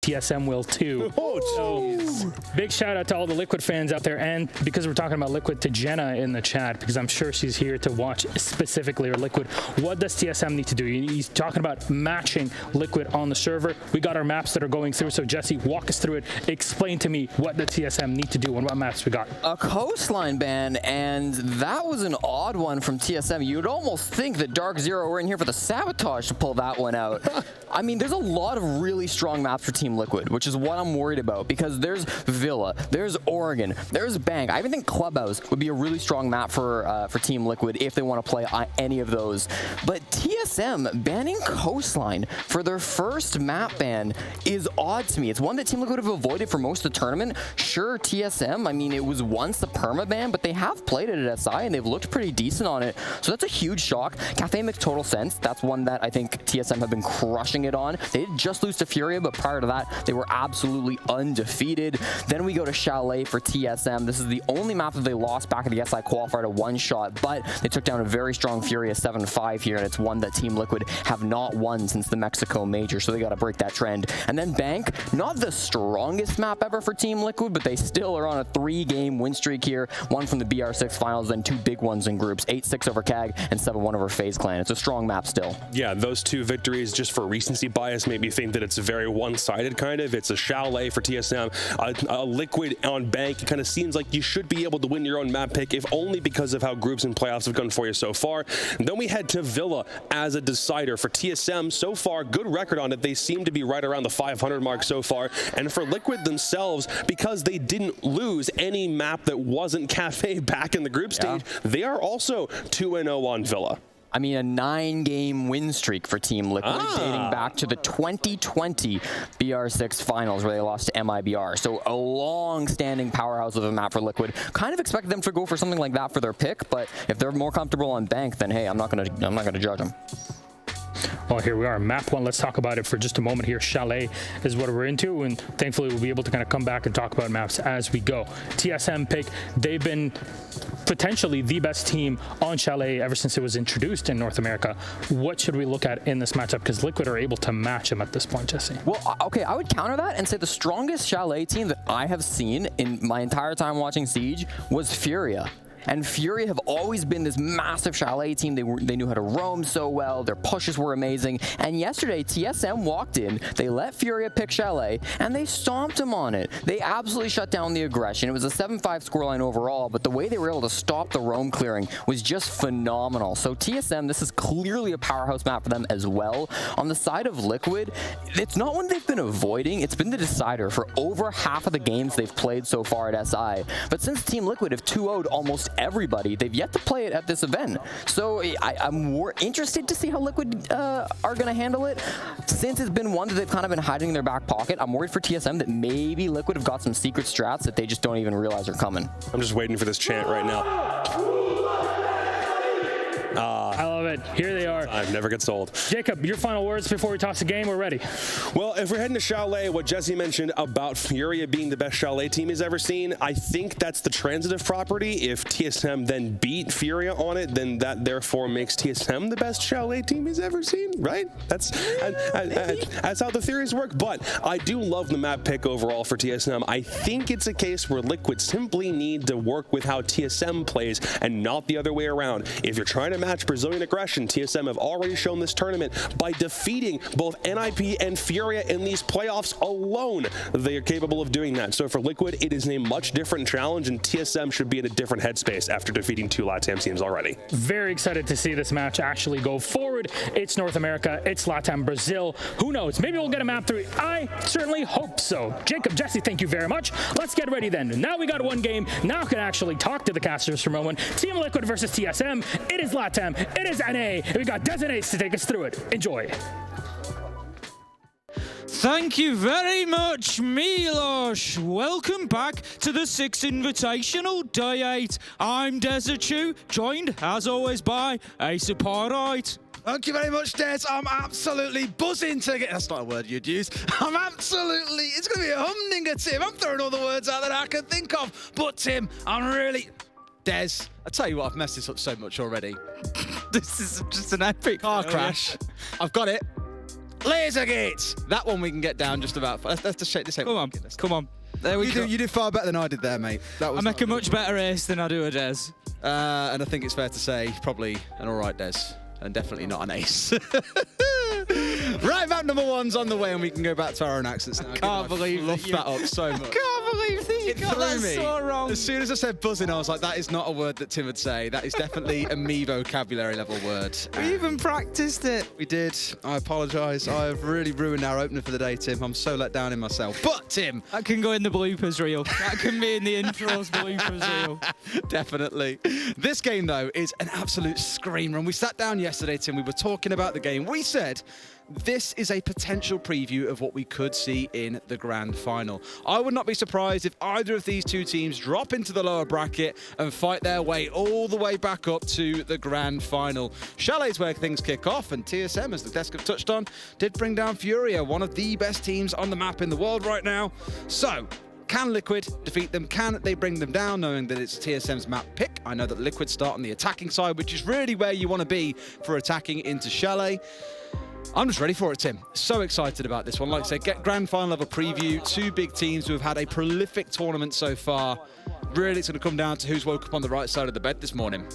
TSM will too. So big shout out to all the Liquid fans out there, and because we're talking about Liquid, to Jenna in the chat, because I'm sure she's here to watch specifically, or Liquid, what does TSM need to do? He's talking about matching Liquid on the server. We got our maps that are going through, so Jesse, walk us through it. Explain to me what the TSM need to do and what maps we got. A coastline ban, and that was an odd one from TSM. You'd almost think that Dark Zero were in here for the sabotage to pull that one out. I mean, there's a lot of really strong maps for Team Liquid, which is what I'm worried about, because there's Villa, there's Oregon, there's Bank. I even think Clubhouse would be a really strong map for Team Liquid if they want to play any of those. But TSM banning coastline for their first map ban is odd to me. It's one that Team Liquid have avoided for most of the tournament. Sure, TSM, I mean, it was once a perma ban, but they have played it at SI and they've looked pretty decent on it. So that's a huge shock. Cafe makes total sense. That's one that I think TSM have been crushing it on. They did just lose to Furia, but prior to that, they were absolutely undefeated. Then we go to Chalet for TSM. This is the only map that they lost back at the SI qualifier to one shot, but they took down a very strong Furia 7-5 here, and it's one that Team Liquid have not won since the Mexico Major, so they got to break that trend. And then Bank, not the strongest map ever for Team Liquid, but they still are on a 3-game win streak here. One from the BR6 finals, then 2 big ones in groups, 8-6 over CAG and 7-1 over FaZe Clan. It's a strong map still. Yeah, those 2 victories, just for recency bias, made me think that it's very one-sided kind of. It's a Chalet for TSM, a Liquid on Bank. It kind of seems like you should be able to win your own map pick, if only because of how groups and playoffs have gone for you so far. And then we head to Villa as a decider for TSM. So far, good record on it. They seem to be right around the 500 mark so far. And for Liquid themselves, because they didn't lose any map that wasn't Cafe back in the group stage, they are also 2-0 on Villa. I mean, a 9-game win streak for Team Liquid, dating back to the 2020 BR6 finals where they lost to MIBR. So a long-standing powerhouse of a map for Liquid. Kind of expected them to go for something like that for their pick, but if they're more comfortable on Bank, then hey, I'm not gonna judge them. Well, here we are, map 1. Let's talk about it for just a moment here. Chalet is what we're into, and thankfully we'll be able to kind of come back and talk about maps as we go. TSM pick, they've been potentially the best team on Chalet ever since it was introduced in North America. What should we look at in this matchup? Because Liquid are able to match them at this point, Jesse. Well, okay, I would counter that and say the strongest Chalet team that I have seen in my entire time watching Siege was Furia. And Furia have always been this massive Chalet team. They knew how to roam so well. Their pushes were amazing. And yesterday, TSM walked in. They let Furia pick Chalet, and they stomped them on it. They absolutely shut down the aggression. It was a 7-5 scoreline overall, but the way they were able to stop the roam clearing was just phenomenal. So TSM, this is clearly a powerhouse map for them as well. On the side of Liquid, it's not one they've been avoiding. It's been the decider for over half of the games they've played so far at SI. But since Team Liquid have 2-0'd almost everybody, they've yet to play it at this event. So I'm more interested to see how Liquid are going to handle it. Since it's been one that they've kind of been hiding in their back pocket, I'm worried for TSM that maybe Liquid have got some secret strats that they just don't even realize are coming. I'm just waiting for this chant right now. I love it. Here they are. Time never gets old. Jacob, your final words before we toss the game. We're ready. Well, if we're heading to Chalet, what Jesse mentioned about Furia being the best Chalet team he's ever seen, I think that's the transitive property. If TSM then beat Furia on it, then that therefore makes TSM the best Chalet team he's ever seen, right? That's how the theories work. But I do love the map pick overall for TSM. I think it's a case where Liquid simply need to work with how TSM plays and not the other way around. If you're trying to match Brazilian aggression, TSM have already shown this tournament by defeating both NIP and Furia in these playoffs alone. They are capable of doing that. So for Liquid, it is a much different challenge, and TSM should be in a different headspace after defeating 2 LATAM teams already. Very excited to see this match actually go forward. It's North America, it's LATAM Brazil. Who knows? Maybe we'll get a map 3. I certainly hope so. Jacob, Jesse, thank you very much. Let's get ready then. Now we got one game. Now I can actually talk to the casters for a moment. Team Liquid versus TSM. It is LATAM. It is NA. We got Designates to take us through it. Enjoy. Thank you very much, Milos. Welcome back to the Six Invitational Day 8. I'm Desertu, joined, as always, by Ace Pyrite. Thank you very much, Des. I'm absolutely buzzing to get... That's not a word you'd use. I'm absolutely... It's going to be a humdinger, Tim. I'm throwing all the words out that I can think of. But, Tim, I'm really... Des, I tell you what, I've messed this up so much already. This is just an epic Car crash. I've got it. Laser Gate. That one we can get down just about. Let's just shake this out. Come on. There we go. You did far better than I did there, mate. That was I make a much better ace than I do a Des. And I think it's fair to say probably an all right Des, and definitely not an ace. Right, map number 1's on the way, and we can go back to our own accents now. Can't believe fluff that up so much. Can't believe that you got that so wrong. As soon as I said buzzing, I was like, that is not a word that Tim would say. That is definitely a me vocabulary level word. We even practiced it. We did. I apologise. I have really ruined our opener for the day, Tim. I'm so let down in myself. But, Tim. That can go in the bloopers reel. That can be in the intro's bloopers reel. Definitely. This game, though, is an absolute screamer. And we sat down yesterday, Tim. We were talking about the game. We said this is a potential preview of what we could see in the grand final. I would not be surprised if either of these two teams drop into the lower bracket and fight their way all the way back up to the grand final. Chalet's where things kick off, and TSM, as the desk have touched on, did bring down Furia, one of the best teams on the map in the world right now. So, can Liquid defeat them? Can they bring them down, knowing that it's TSM's map pick? I know that Liquid start on the attacking side, which is really where you want to be for attacking into Chalet. I'm just ready for it, Tim. So excited about this one. Like I say, get grand final level preview. Two big teams who have had a prolific tournament so far. Really, it's going to come down to who's woke up on the right side of the bed this morning.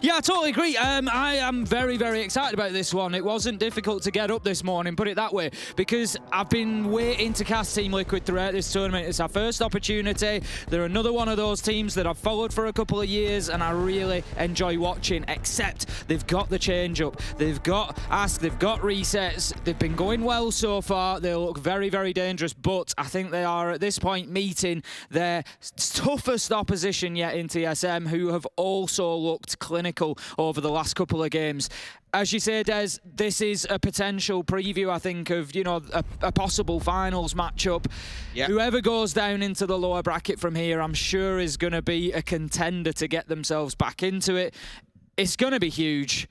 Yeah, I totally agree. I am very, very excited about this one. It wasn't difficult to get up this morning, put it that way, because I've been waiting to cast Team Liquid throughout this tournament. It's our first opportunity. They're another one of those teams that I've followed for a couple of years, and I really enjoy watching, except they've got the change-up. They've got Ask, they've got resets. They've been going well so far. They look very, very dangerous, but I think they are, at this point, meeting their toughest opposition yet in TSM, who have also looked clinical over the last couple of games. As you say, Des, this is a potential preview, I think, of, you know, a possible finals matchup. Yep. Whoever goes down into the lower bracket from here, I'm sure is going to be a contender to get themselves back into it. It's going to be huge.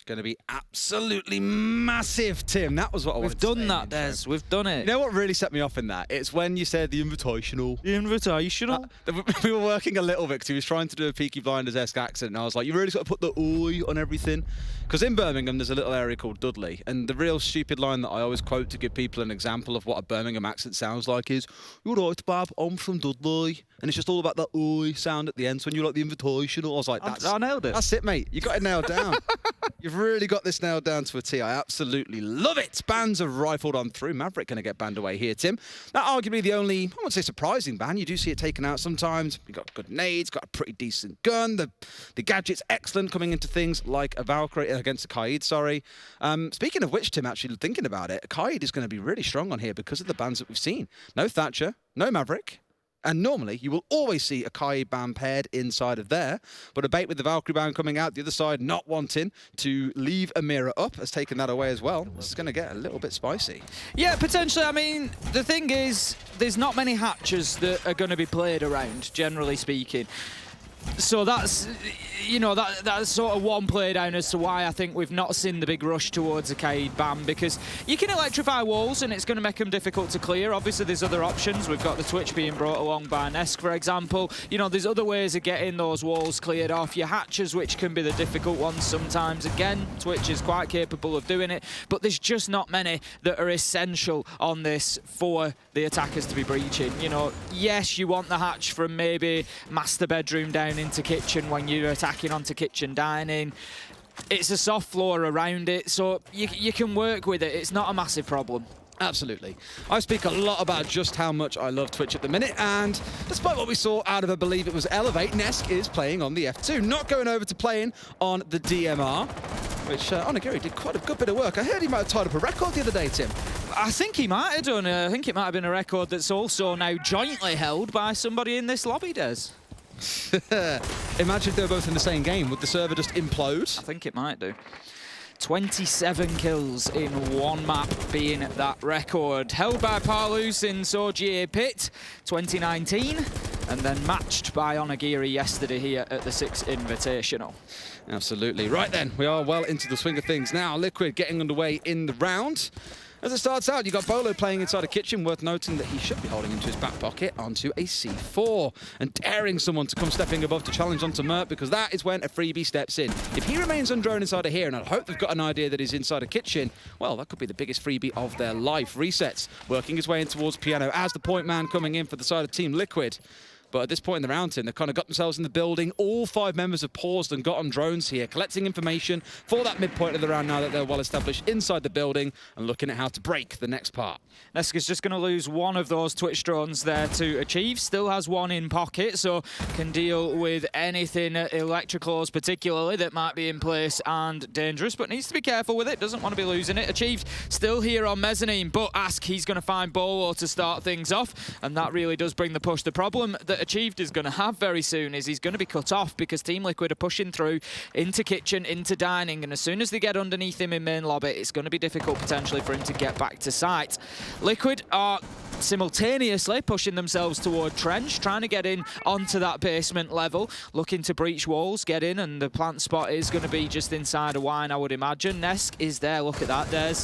Going to be absolutely massive, Tim. That was what I wanted to say. We've done that, Des. We've done it. You know what really set me off in that? It's when you said the Invitational. The Invitational? We were working a little bit because he was trying to do a Peaky Blinders-esque accent, and I was like, you really got to put the oi on everything. Because in Birmingham, there's a little area called Dudley, and the real stupid line that I always quote to give people an example of what a Birmingham accent sounds like is, "You're right, Bab, I'm from Dudley." And it's just all about that oi sound at the end. So when you like the Invitational, I was like, I nailed it. That's it, mate. You got it nailed down. You've really got this nailed down to a T. I absolutely love it. Bans have rifled on through. Maverick going to get banned away here, Tim. Now, arguably the only, I wouldn't say surprising ban. You do see it taken out sometimes. You've got good nades, got a pretty decent gun. The gadget's excellent coming into things like a Valkyrie against a Kaid, sorry. Speaking of which, Tim, actually thinking about it, Kaid is going to be really strong on here because of the bans that we've seen. No Thatcher, no Maverick. And normally, you will always see a Kai ban paired inside of there. But a bait with the Valkyrie ban coming out, the other side not wanting to leave a mirror up, has taken that away as well. This is going to get a little bit spicy. Yeah, potentially. I mean, the thing is, there's not many hatches that are going to be played around, generally speaking. So that's, you know, that's sort of one play down as to why I think we've not seen the big rush towards a Kaid ban, because you can electrify walls and it's going to make them difficult to clear. Obviously, there's other options. We've got the Twitch being brought along by Nesk, for example. You know, there's other ways of getting those walls cleared off. Your hatches, which can be the difficult ones sometimes. Again, Twitch is quite capable of doing it, but there's just not many that are essential on this for the attackers to be breaching. You know, yes, you want the hatch from maybe master bedroom down into kitchen when you're attacking onto kitchen dining. It's a soft floor around it, so you can work with it. It's not a massive problem. Absolutely. I speak a lot about just how much I love Twitch at the minute, and despite what we saw out of, I believe it was Elevate, Nesk is playing on the F2, not going over to playing on the DMR, which Onigiri did quite a good bit of work. I heard he might have tied up a record the other day, Tim. I think he might have done. I think it might have been a record that's also now jointly held by somebody in this lobby, Des. Imagine if they were both in the same game. Would the server just implode? I think it might do. 27 kills in one map being that record. Held by Parlus in Sojier Pit 2019, and then matched by Onigiri yesterday here at the Six Invitational. Absolutely. Right then, we are well into the swing of things now. Liquid getting underway in the round. As it starts out, you got Bolo playing inside a kitchen, worth noting that he should be holding into his back pocket onto a C4 and daring someone to come stepping above to challenge onto Mert, because that is when a freebie steps in. If he remains undrone inside of here, and I hope they've got an idea that he's inside a kitchen, well, that could be the biggest freebie of their life. Resets, working his way in towards Piano as the point man coming in for the side of Team Liquid. But at this point in the round, Tim, they've kind of got themselves in the building. All 5 members have paused and got on drones here, collecting information for that midpoint of the round now that they're well established inside the building and looking at how to break the next part. Neska's just going to lose one of those Twitch drones there to achieve. Still has one in pocket, so can deal with anything electricals particularly that might be in place and dangerous, but needs to be careful with it. Doesn't want to be losing it. Achieved still here on Mezzanine, but Ask, he's going to find Bolo to start things off, and that really does bring the push. The problem that Achieved is going to have very soon is he's going to be cut off because Team Liquid are pushing through into kitchen, into dining, and as soon as they get underneath him in main lobby, it's going to be difficult potentially for him to get back to site. Liquid are simultaneously pushing themselves toward trench, trying to get in onto that basement level, looking to breach walls, get in, and the plant spot is going to be just inside a wine, I would imagine. Nesk is there, look at that, Des.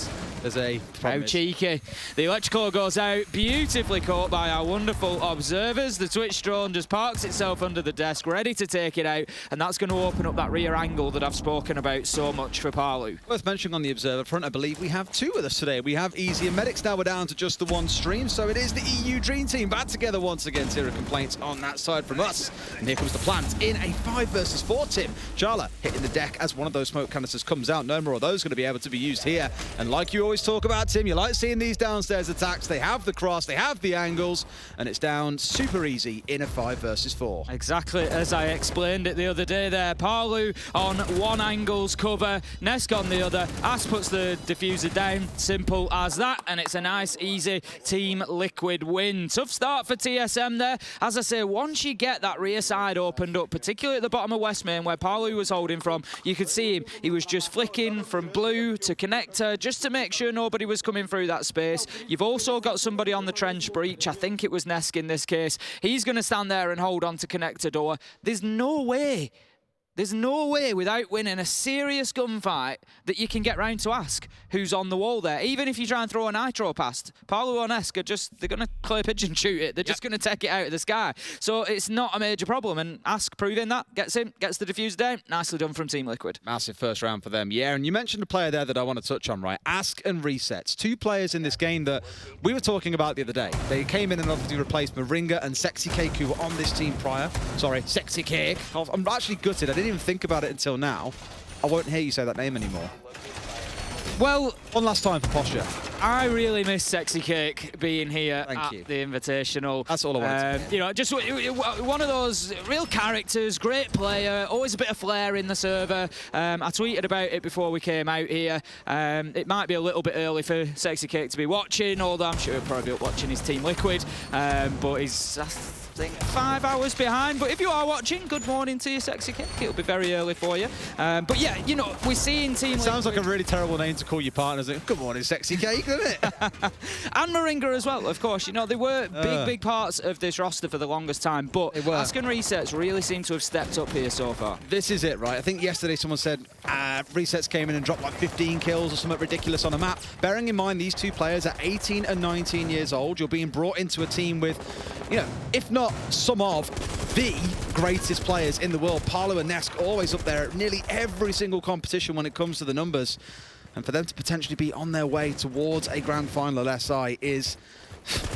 There's a How cheeky. The electrical goes out, beautifully caught by our wonderful observers. The Twitch drone just parks itself under the desk, ready to take it out, and that's going to open up that rear angle that I've spoken about so much for Palu. Worth mentioning on the observer front, I believe we have 2 with us today. We have Easy and Medics now. We're down to just the 1 stream, so it is the EU Dream Team back together once again. Zero complaints on that side from us. And here comes the plant in a 5 versus 4, Tim. Charla hitting the deck as one of those smoke canisters comes out. No more of those going to be able to be used here. And like you always talk about, Tim, you like seeing these downstairs attacks. They have the cross, they have the angles, and it's down super easy in a 5 versus 4. Exactly as I explained it the other day there. Palu on one angles cover, Nesk on the other. Ask puts the diffuser down, simple as that, and it's a nice, easy Team Liquid win. Tough start for TSM there. As I say, once you get that rear side opened up, particularly at the bottom of West Main where Palu was holding from, you could see him. He was just flicking from blue to connector just to make sure nobody was coming through that space. You've also got somebody on the trench breach. I think it was Nesk in this case. He's going to stand there and hold on to connector door. There's no way without winning a serious gunfight that you can get round to Ask who's on the wall there. Even if you try and throw a nitro past, Palu and Esk are just, they're going to clay pigeon shoot it. They're just going to take it out of the sky. So it's not a major problem, and Ask proving that, gets the diffuser down. Nicely done from Team Liquid. Massive first round for them, yeah. And you mentioned a player there that I want to touch on, right? Ask and Resets. 2 players in this game that we were talking about the other day. They came in and obviously replaced Moringa and Sexy Cake, who were on this team prior. Sorry, Sexy Cake. I'm actually gutted. I didn't even think about it until now. I won't hear you say that name anymore. Well, one last time for posture. I really miss Sexy Cake being here Thank you. The Invitational. That's all I wanted. You know, just one of those real characters, great player, always a bit of flair in the server. I tweeted about it before we came out here. It might be a little bit early for Sexy Cake to be watching, although I'm sure he'll probably be watching his Team Liquid. But he's, I think, 5 hours behind. But if you are watching, good morning to you, Sexy Cake. It'll be very early for you. But yeah, you know, we're seeing Team Liquid. Sounds like a really terrible name to call your partners. Good morning, Sexy Cake, doesn't it? And Moringa as well, of course. You know, they were big parts of this roster for the longest time, but Ask and Resets really seem to have stepped up here so far. This is it, right? I think yesterday someone said Resets came in and dropped like 15 kills or something ridiculous on a map. Bearing in mind these 2 players are 18 and 19 years old, you're being brought into a team with, you know, if not some of the greatest players in the world. Palu and Nesk always up there at nearly every single competition when it comes to the numbers. And for them to potentially be on their way towards a grand final of SI is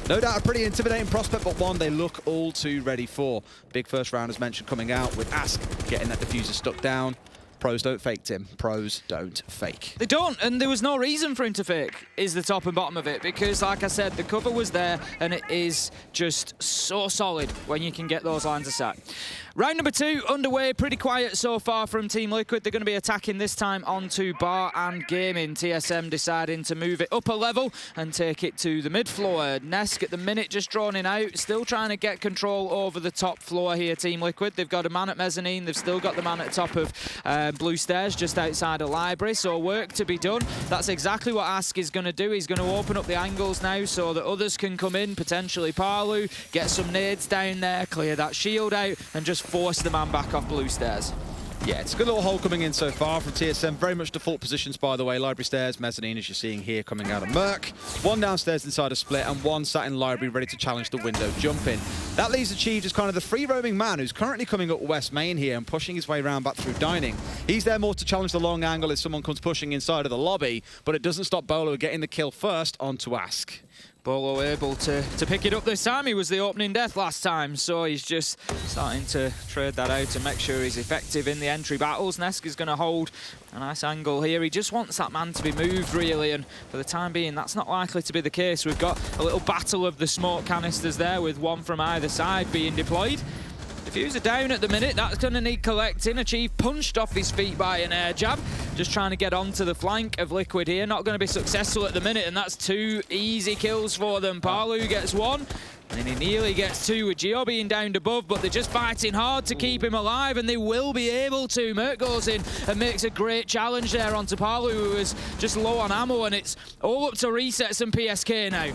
no doubt a pretty intimidating prospect, but one they look all too ready for. Big first round, as mentioned, coming out with Ask getting that diffuser stuck down. Pros don't fake, Tim. Pros don't fake. They don't, and there was no reason for him to fake, is the top and bottom of it, because, like I said, the cover was there, and it is just so solid when you can get those lines of sight. Round number 2 underway, pretty quiet so far from Team Liquid. They're going to be attacking this time onto Bar and Gaming. TSM deciding to move it up a level and take it to the mid-floor. Nesk at the minute just droning out, still trying to get control over the top floor here, Team Liquid. They've got a man at Mezzanine, they've still got the man at top of Blue Stairs just outside a library, so work to be done. That's exactly what Ask is going to do. He's going to open up the angles now so that others can come in, potentially Palu, get some nades down there, clear that shield out, and just force the man back off Blue Stairs. Yeah, it's a good little hole coming in so far from TSM. Very much default positions, by the way. Library stairs, mezzanine, as you're seeing here, coming out of Merc. One downstairs inside a split, and one sat in library, ready to challenge the window jump in. That leaves Achieved as kind of the free-roaming man who's currently coming up West Main here and pushing his way around back through dining. He's there more to challenge the long angle if someone comes pushing inside of the lobby, but it doesn't stop Bolo getting the kill first onto Ask. Bolo able to pick it up this time. He was the opening death last time, so he's just starting to trade that out and make sure he's effective in the entry battles. Nesk is going to hold a nice angle here. He just wants that man to be moved, really, and for the time being, that's not likely to be the case. We've got a little battle of the smoke canisters there with one from either side being deployed. Diffuser down at the minute, that's going to need collecting. Achieve punched off his feet by an air jab. Just trying to get onto the flank of Liquid here. Not going to be successful at the minute, and that's 2 easy kills for them. Parlu gets 1, and he nearly gets 2 with Gio being downed above, but they're just fighting hard to keep him alive, and they will be able to. Merc goes in and makes a great challenge there onto Parlu, who is just low on ammo, and it's all up to Resets and PSK now.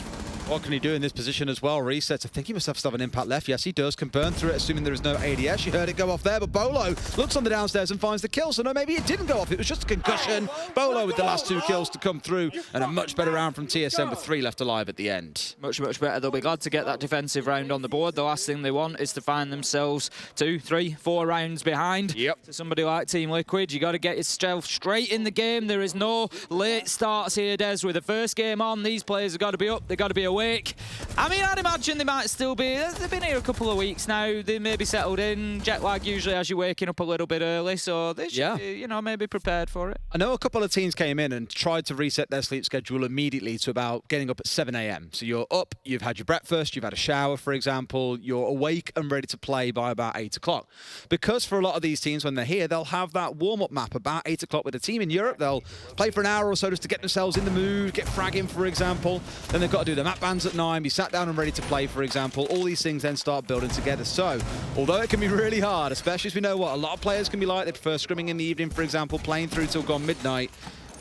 What can he do in this position as well? Resets. I think he must have still have an impact left. Yes, he does. Can burn through it, assuming there is no ADS. You heard it go off there, but Bolo looks on the downstairs and finds the kill. So no, maybe it didn't go off. It was just a concussion. Bolo with the last 2 kills to come through, and a much better round from TSM with 3 left alive at the end. Much better. They'll be glad to get that defensive round on the board. The last thing they want is to find themselves 2, 3, 4 rounds behind. Yep. To somebody like Team Liquid, you got to get yourself straight in the game. There is no late starts here, Des. With the first game on, these players have got to be up. They've got to be awake. I mean, I'd imagine they might still be. They've been here a couple of weeks now. They may be settled in. Jet lag usually has you waking up a little bit early, so they should be, you know, maybe prepared for it. I know a couple of teams came in and tried to reset their sleep schedule immediately to about getting up at 7 a.m. So you're up, you've had your breakfast, you've had a shower, for example, you're awake and ready to play by about 8 o'clock. Because for a lot of these teams, when they're here, they'll have that warm-up map about 8 o'clock with a team in Europe. They'll play for an hour or so just to get themselves in the mood, get fragging, for example. Then they've got to do the map bans at 9, be sat down and ready to play, for example. All these things then start building together. So, although it can be really hard, especially as we know what a lot of players can be like, they prefer scrimming in the evening, for example, playing through till gone midnight.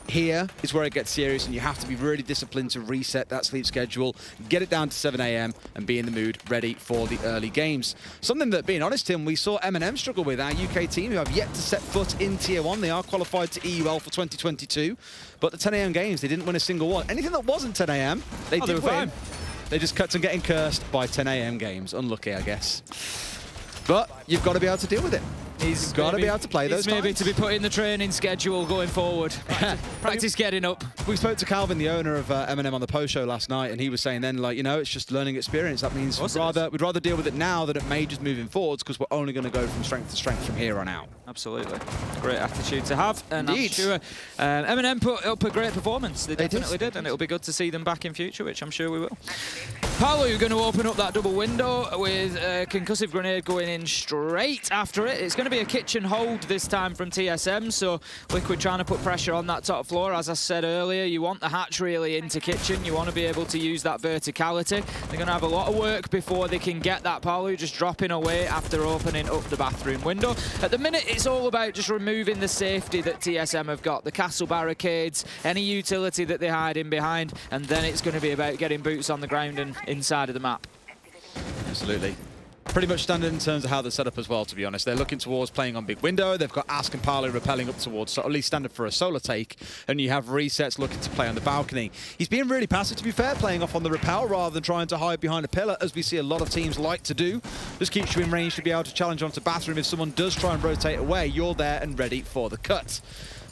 Here is where it gets serious, and you have to be really disciplined to reset that sleep schedule, get it down to 7 a.m. and be in the mood, ready for the early games. Something that, being honest, Tim, we saw M&M struggle with, our UK team, who have yet to set foot in Tier 1. They are qualified to EUL for 2022, but the 10 a.m. games, they didn't win a single one. Anything that wasn't 10 a.m., they did win. They just cut on getting cursed by 10 a.m. games. Unlucky, I guess. But you've got to be able to deal with it. He's got to be able to play those maybe times. to be put in the training schedule going forward. Practice getting up. We spoke to Calvin, the owner of M&M, on the post show last night, and he was saying then, like, you know, it's just learning experience. That means we'd rather deal with it now than it may just moving forwards, because we're only going to go from strength to strength from here on out. Absolutely. Great attitude to have. And Indeed. I'm sure M&M put up a great performance. They definitely did. And it'll be good to see them back in future, which I'm sure we will. Palu going to open up that double window with a concussive grenade going in straight after it. It's going to be a kitchen hold this time from TSM, so Liquid trying to put pressure on that top floor. As I said earlier, you want the hatch really into kitchen. You want to be able to use that verticality. They're going to have a lot of work before they can get that. Palu just dropping away after opening up the bathroom window. At the minute, it's all about just removing the safety that TSM have got, the castle barricades, any utility that they hide in behind, and then it's going to be about getting boots on the ground and inside of the map. Absolutely. Pretty much standard in terms of how they're set up as well, to be honest. They're looking towards playing on big window. They've got Ask and Palu repelling up towards, so at least standard for a solo take. And you have Resets looking to play on the balcony. He's being really passive, to be fair, playing off on the repel rather than trying to hide behind a pillar, as we see a lot of teams like to do. Just keeps you in range to be able to challenge onto bathroom. If someone does try and rotate away, you're there and ready for the cut.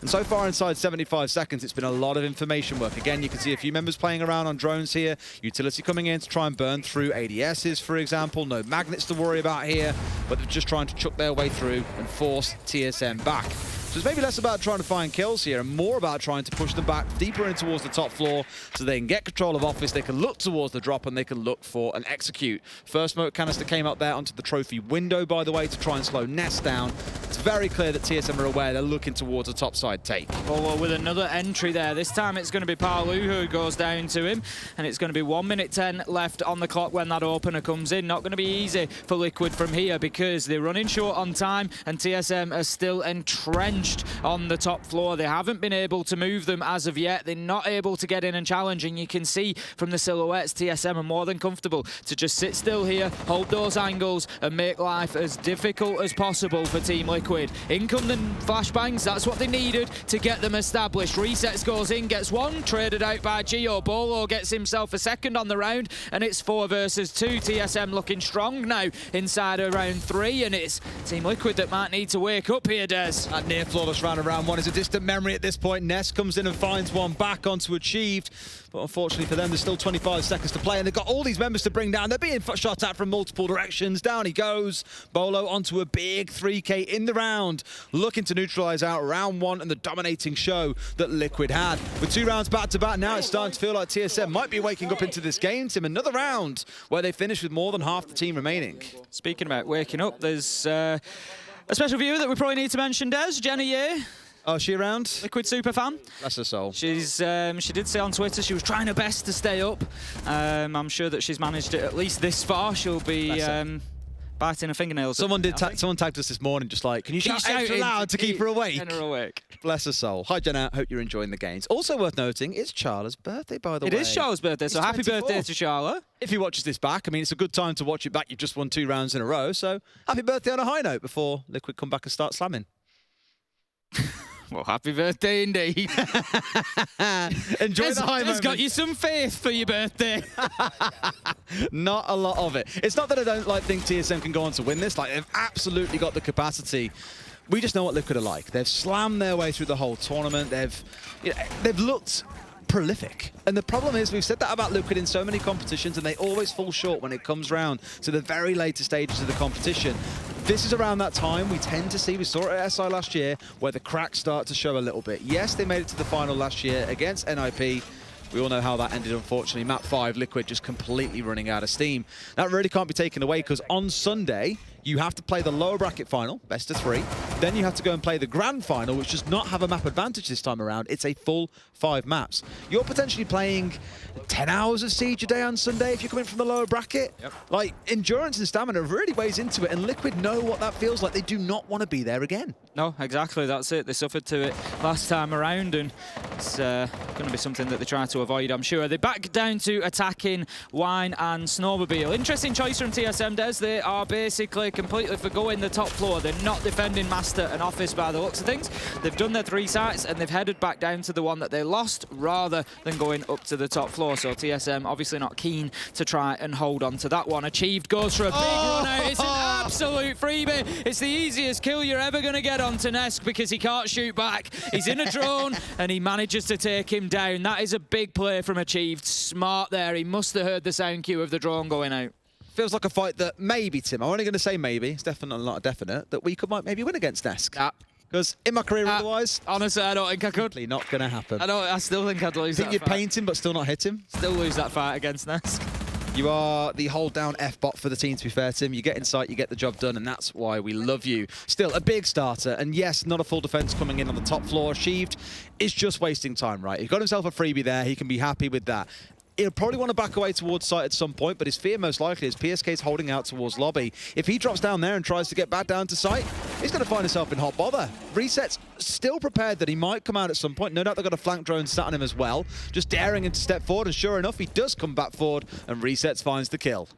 And so far inside 75 seconds, it's been a lot of information work. Again, you can see a few members playing around on drones here. Utility coming in to try and burn through ADSs, for example. No magnets to worry about here, but they're just trying to chuck their way through and force TSM back. So it's maybe less about trying to find kills here and more about trying to push them back deeper in towards the top floor so they can get control of office, they can look towards the drop, and they can look for an execute. First smoke canister came up there onto the trophy window, by the way, to try and slow Nest down. It's very clear that TSM are aware they're looking towards a topside take. Well, with another entry there. This time it's going to be Palu who goes down to him, and it's going to be 1 minute 10 left on the clock when that opener comes in. Not going to be easy for Liquid from here because they're running short on time, and TSM are still entrenched entrenched on the top floor. They haven't been able to move them as of yet. They're not able to get in and challenge, and you can see from the silhouettes, TSM are more than comfortable to just sit still here, hold those angles, and make life as difficult as possible for Team Liquid. In come the flashbangs, that's what they needed to get them established. Resets goes in, gets one, traded out by Gio. Bolo gets himself a second on the round, and it's 4 versus 2. TSM looking strong now inside of round 3, and it's Team Liquid that might need to wake up here, Des. That near flawless round of round 1 is a distant memory at this point. Nest comes in and finds one back onto Achieved, but unfortunately for them, there's still 25 seconds to play, and they've got all these members to bring down. They're being shot at from multiple directions. Down he goes. Bolo onto a big 3K in the round, looking to neutralize out round 1 and the dominating show that Liquid had. With 2 rounds back to back now, it's starting to feel like TSM might be waking up into this game. Tim, another round where they finish with more than half the team remaining. Speaking about waking up, there's a special viewer that we probably need to mention, Des. Jenny Ye. Oh, is she around? Liquid super fan. Bless her soul. She's she did say on Twitter she was trying her best to stay up. I'm sure that she's managed it at least this far. She'll be biting her fingernails. Someone tagged us this morning, just like, can you shout extra loud to keep her awake? Keep her awake. Bless her soul. Hi, Jenna. Hope you're enjoying the games. Also worth noting, it's Charla's birthday, by the way. It is Charla's birthday, so happy 24. birthday to Charla. If he watches this back, I mean, it's a good time to watch it back. You've just won 2 rounds in a row, so happy birthday on a high note before Liquid come back and start slamming. Well, happy birthday indeed. Enjoy the high moment. It's got you some faith for your birthday. Not a lot of it. It's not that I don't think TSM can go on to win this. Like, they've absolutely got the capacity. We just know what Liquid are like. They've slammed their way through the whole tournament. They've looked prolific. And the problem is, we've said that about Liquid in so many competitions, and they always fall short when it comes round to the very later stages of the competition. This is around that time we tend to see, we saw it at SI last year, where the cracks start to show a little bit. Yes, they made it to the final last year against NIP. We all know how that ended, unfortunately. Map 5, Liquid just completely running out of steam. That really can't be taken away, because on Sunday, you have to play the lower bracket final, best of 3. Then you have to go and play the grand final, which does not have a map advantage this time around. It's a full 5 maps. You're potentially playing 10 hours of Siege a day on Sunday if you're coming from the lower bracket. Yep. Like, endurance and stamina really weighs into it, and Liquid know what that feels like. They do not want to be there again. No, exactly, that's it. They suffered to it last time around, and it's going to be something that they try to avoid, I'm sure. They're back down to attacking Wine and Snowmobile. Interesting choice from TSM, Des. They are basically completely forgoing the top floor. They're not defending Master and Office by the looks of things. They've done their 3 sites, and they've headed back down to the one that they lost, rather than going up to the top floor. So TSM obviously not keen to try and hold on to that one. Achieved goes for a big run out. It's an absolute freebie. It's the easiest kill you're ever going to get on Nesk, because he can't shoot back. He's in a drone, and he manages to take him down. That is a big play from Achieved. Smart there. He must have heard the sound cue of the drone going out. Feels like a fight that maybe, Tim, I'm only going to say maybe, it's definitely not a definite, that we might maybe win against Nesk. Because in my career otherwise, honestly, I don't think I could. Not going to happen. I still think I'd lose that fight. Think you'd paint him but still not hit him? Still lose that fight against Nesk. You are the hold down F bot for the team, to be fair, Tim. You get in sight, you get the job done, and that's why we love you. Still, a big starter, and yes, not a full defense coming in on the top floor. Achieved is just wasting time, right? He got himself a freebie there. He can be happy with that. He'll probably want to back away towards site at some point, but his fear most likely is PSK's holding out towards lobby. If he drops down there and tries to get back down to site, he's going to find himself in hot bother. Reset's still prepared that he might come out at some point. No doubt they've got a flank drone sat on him as well, just daring him to step forward, and sure enough, he does come back forward, and Resets finds the kill.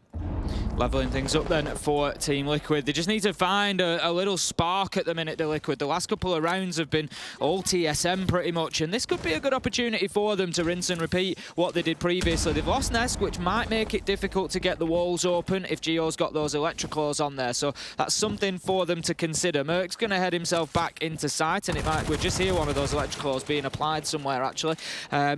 Leveling things up then for Team Liquid. They just need to find a little spark at the minute, the Liquid. The last couple of rounds have been all TSM pretty much, and this could be a good opportunity for them to rinse and repeat what they did previously. They've lost Nesk, which might make it difficult to get the walls open if Gio's got those electroclaws on there, so that's something for them to consider. Merc's going to head himself back into sight, and we'll just hear one of those electroclaws being applied somewhere, actually.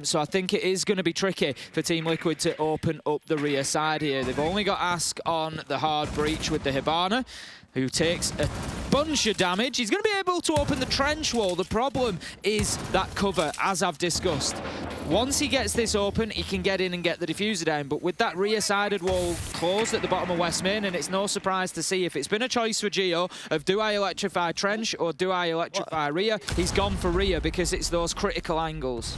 So I think it is going to be tricky for Team Liquid to open up the rear side here. They've only got Ask on the hard breach with the Hibana, who takes a bunch of damage. He's going to be able to open the trench wall. The problem is that cover, as I've discussed. Once he gets this open, he can get in and get the diffuser down, but with that rear-sided wall closed at the bottom of West Main, and it's no surprise to see if it's been a choice for Gio of do I electrify trench or do I electrify rear, he's gone for rear because it's those critical angles.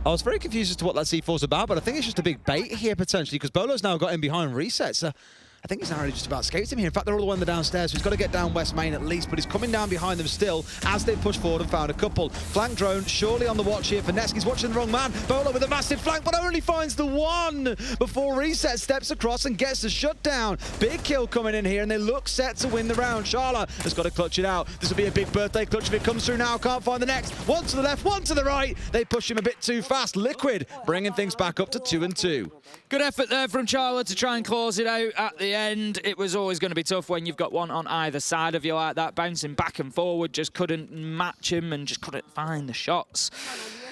I was very confused as to what that C4's about, but I think it's just a big bait here, potentially, because Bolo's now got in behind Resets. I think he's narrowly just about escaped him here. In fact, they're all the way on the downstairs, so he's got to get down West Main at least, but he's coming down behind them still as they push forward and found a couple. Flank drone surely on the watch here for Nesk. He's watching the wrong man. Bolo with a massive flank, but only finds the one before Reset steps across and gets the shutdown. Big kill coming in here, and they look set to win the round. Shala has got to clutch it out. This will be a big birthday clutch if it comes through now. Can't find the next. One to the left, one to the right. They push him a bit too fast. Liquid bringing things back up to 2-2. Good effort there from Chalet to try and close it out at the end. It was always going to be tough when you've got one on either side of you like that, bouncing back and forward, just couldn't match him and just couldn't find the shots.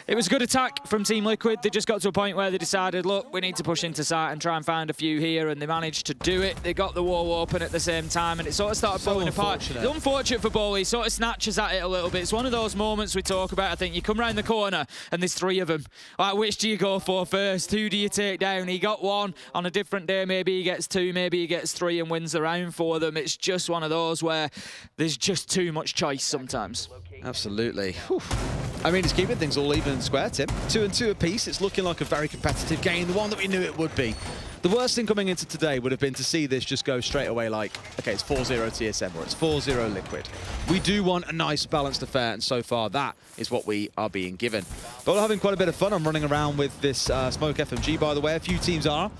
It was a good attack from Team Liquid. They just got to a point where they decided, look, we need to push into site and try and find a few here, and they managed to do it. They got the wall open at the same time, and it sort of started falling apart. It's unfortunate for Bowley. He sort of snatches at it a little bit. It's one of those moments we talk about. I think you come round the corner, and there's three of them. Like, which do you go for first? Who do you take down? He got one. On a different day, maybe he gets two, maybe he gets three and wins the round for them. It's just one of those where there's just too much choice sometimes. Absolutely. Whew. I mean, it's keeping things all even and square, Tim. 2-2 apiece. It's looking like a very competitive game, the one that we knew it would be. The worst thing coming into today would have been to see this just go straight away like, okay, it's 4-0 TSM or it's 4-0 Liquid. We do want a nice balanced affair, and so far that is what we are being given. But we're having quite a bit of fun. I'm running around with this Smoke FMG, by the way. A few teams are.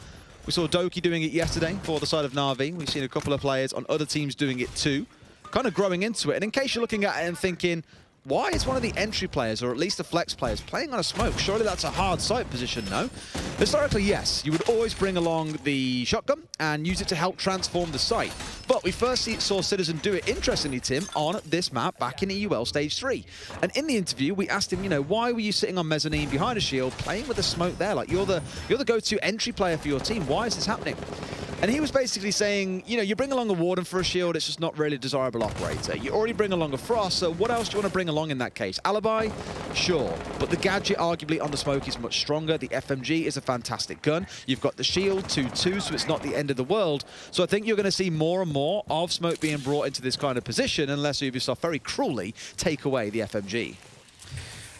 We saw Doki doing it yesterday for the side of Na'Vi. We've seen a couple of players on other teams doing it too. Kind of growing into it. And in case you're looking at it and thinking, why is one of the entry players, or at least the flex players, playing on a smoke? Surely that's a hard sight position, no? Historically, yes. You would always bring along the shotgun and use it to help transform the site. But we first saw Citizen do it, interestingly, Tim, on this map back in EUL Stage 3. And in the interview, we asked him, you know, why were you sitting on mezzanine behind a shield, playing with the smoke there? Like, you're the go-to entry player for your team. Why is this happening? And he was basically saying, you know, you bring along a Warden for a shield, it's just not really a desirable operator. You already bring along a Frost, so what else do you want to bring along in that case? Alibi? Sure. But the gadget, arguably, on the smoke is much stronger. The FMG is a fantastic gun. You've got the shield, 2-2, so it's not the end of the world. So I think you're going to see more and more of smoke being brought into this kind of position, unless Ubisoft very cruelly take away the FMG.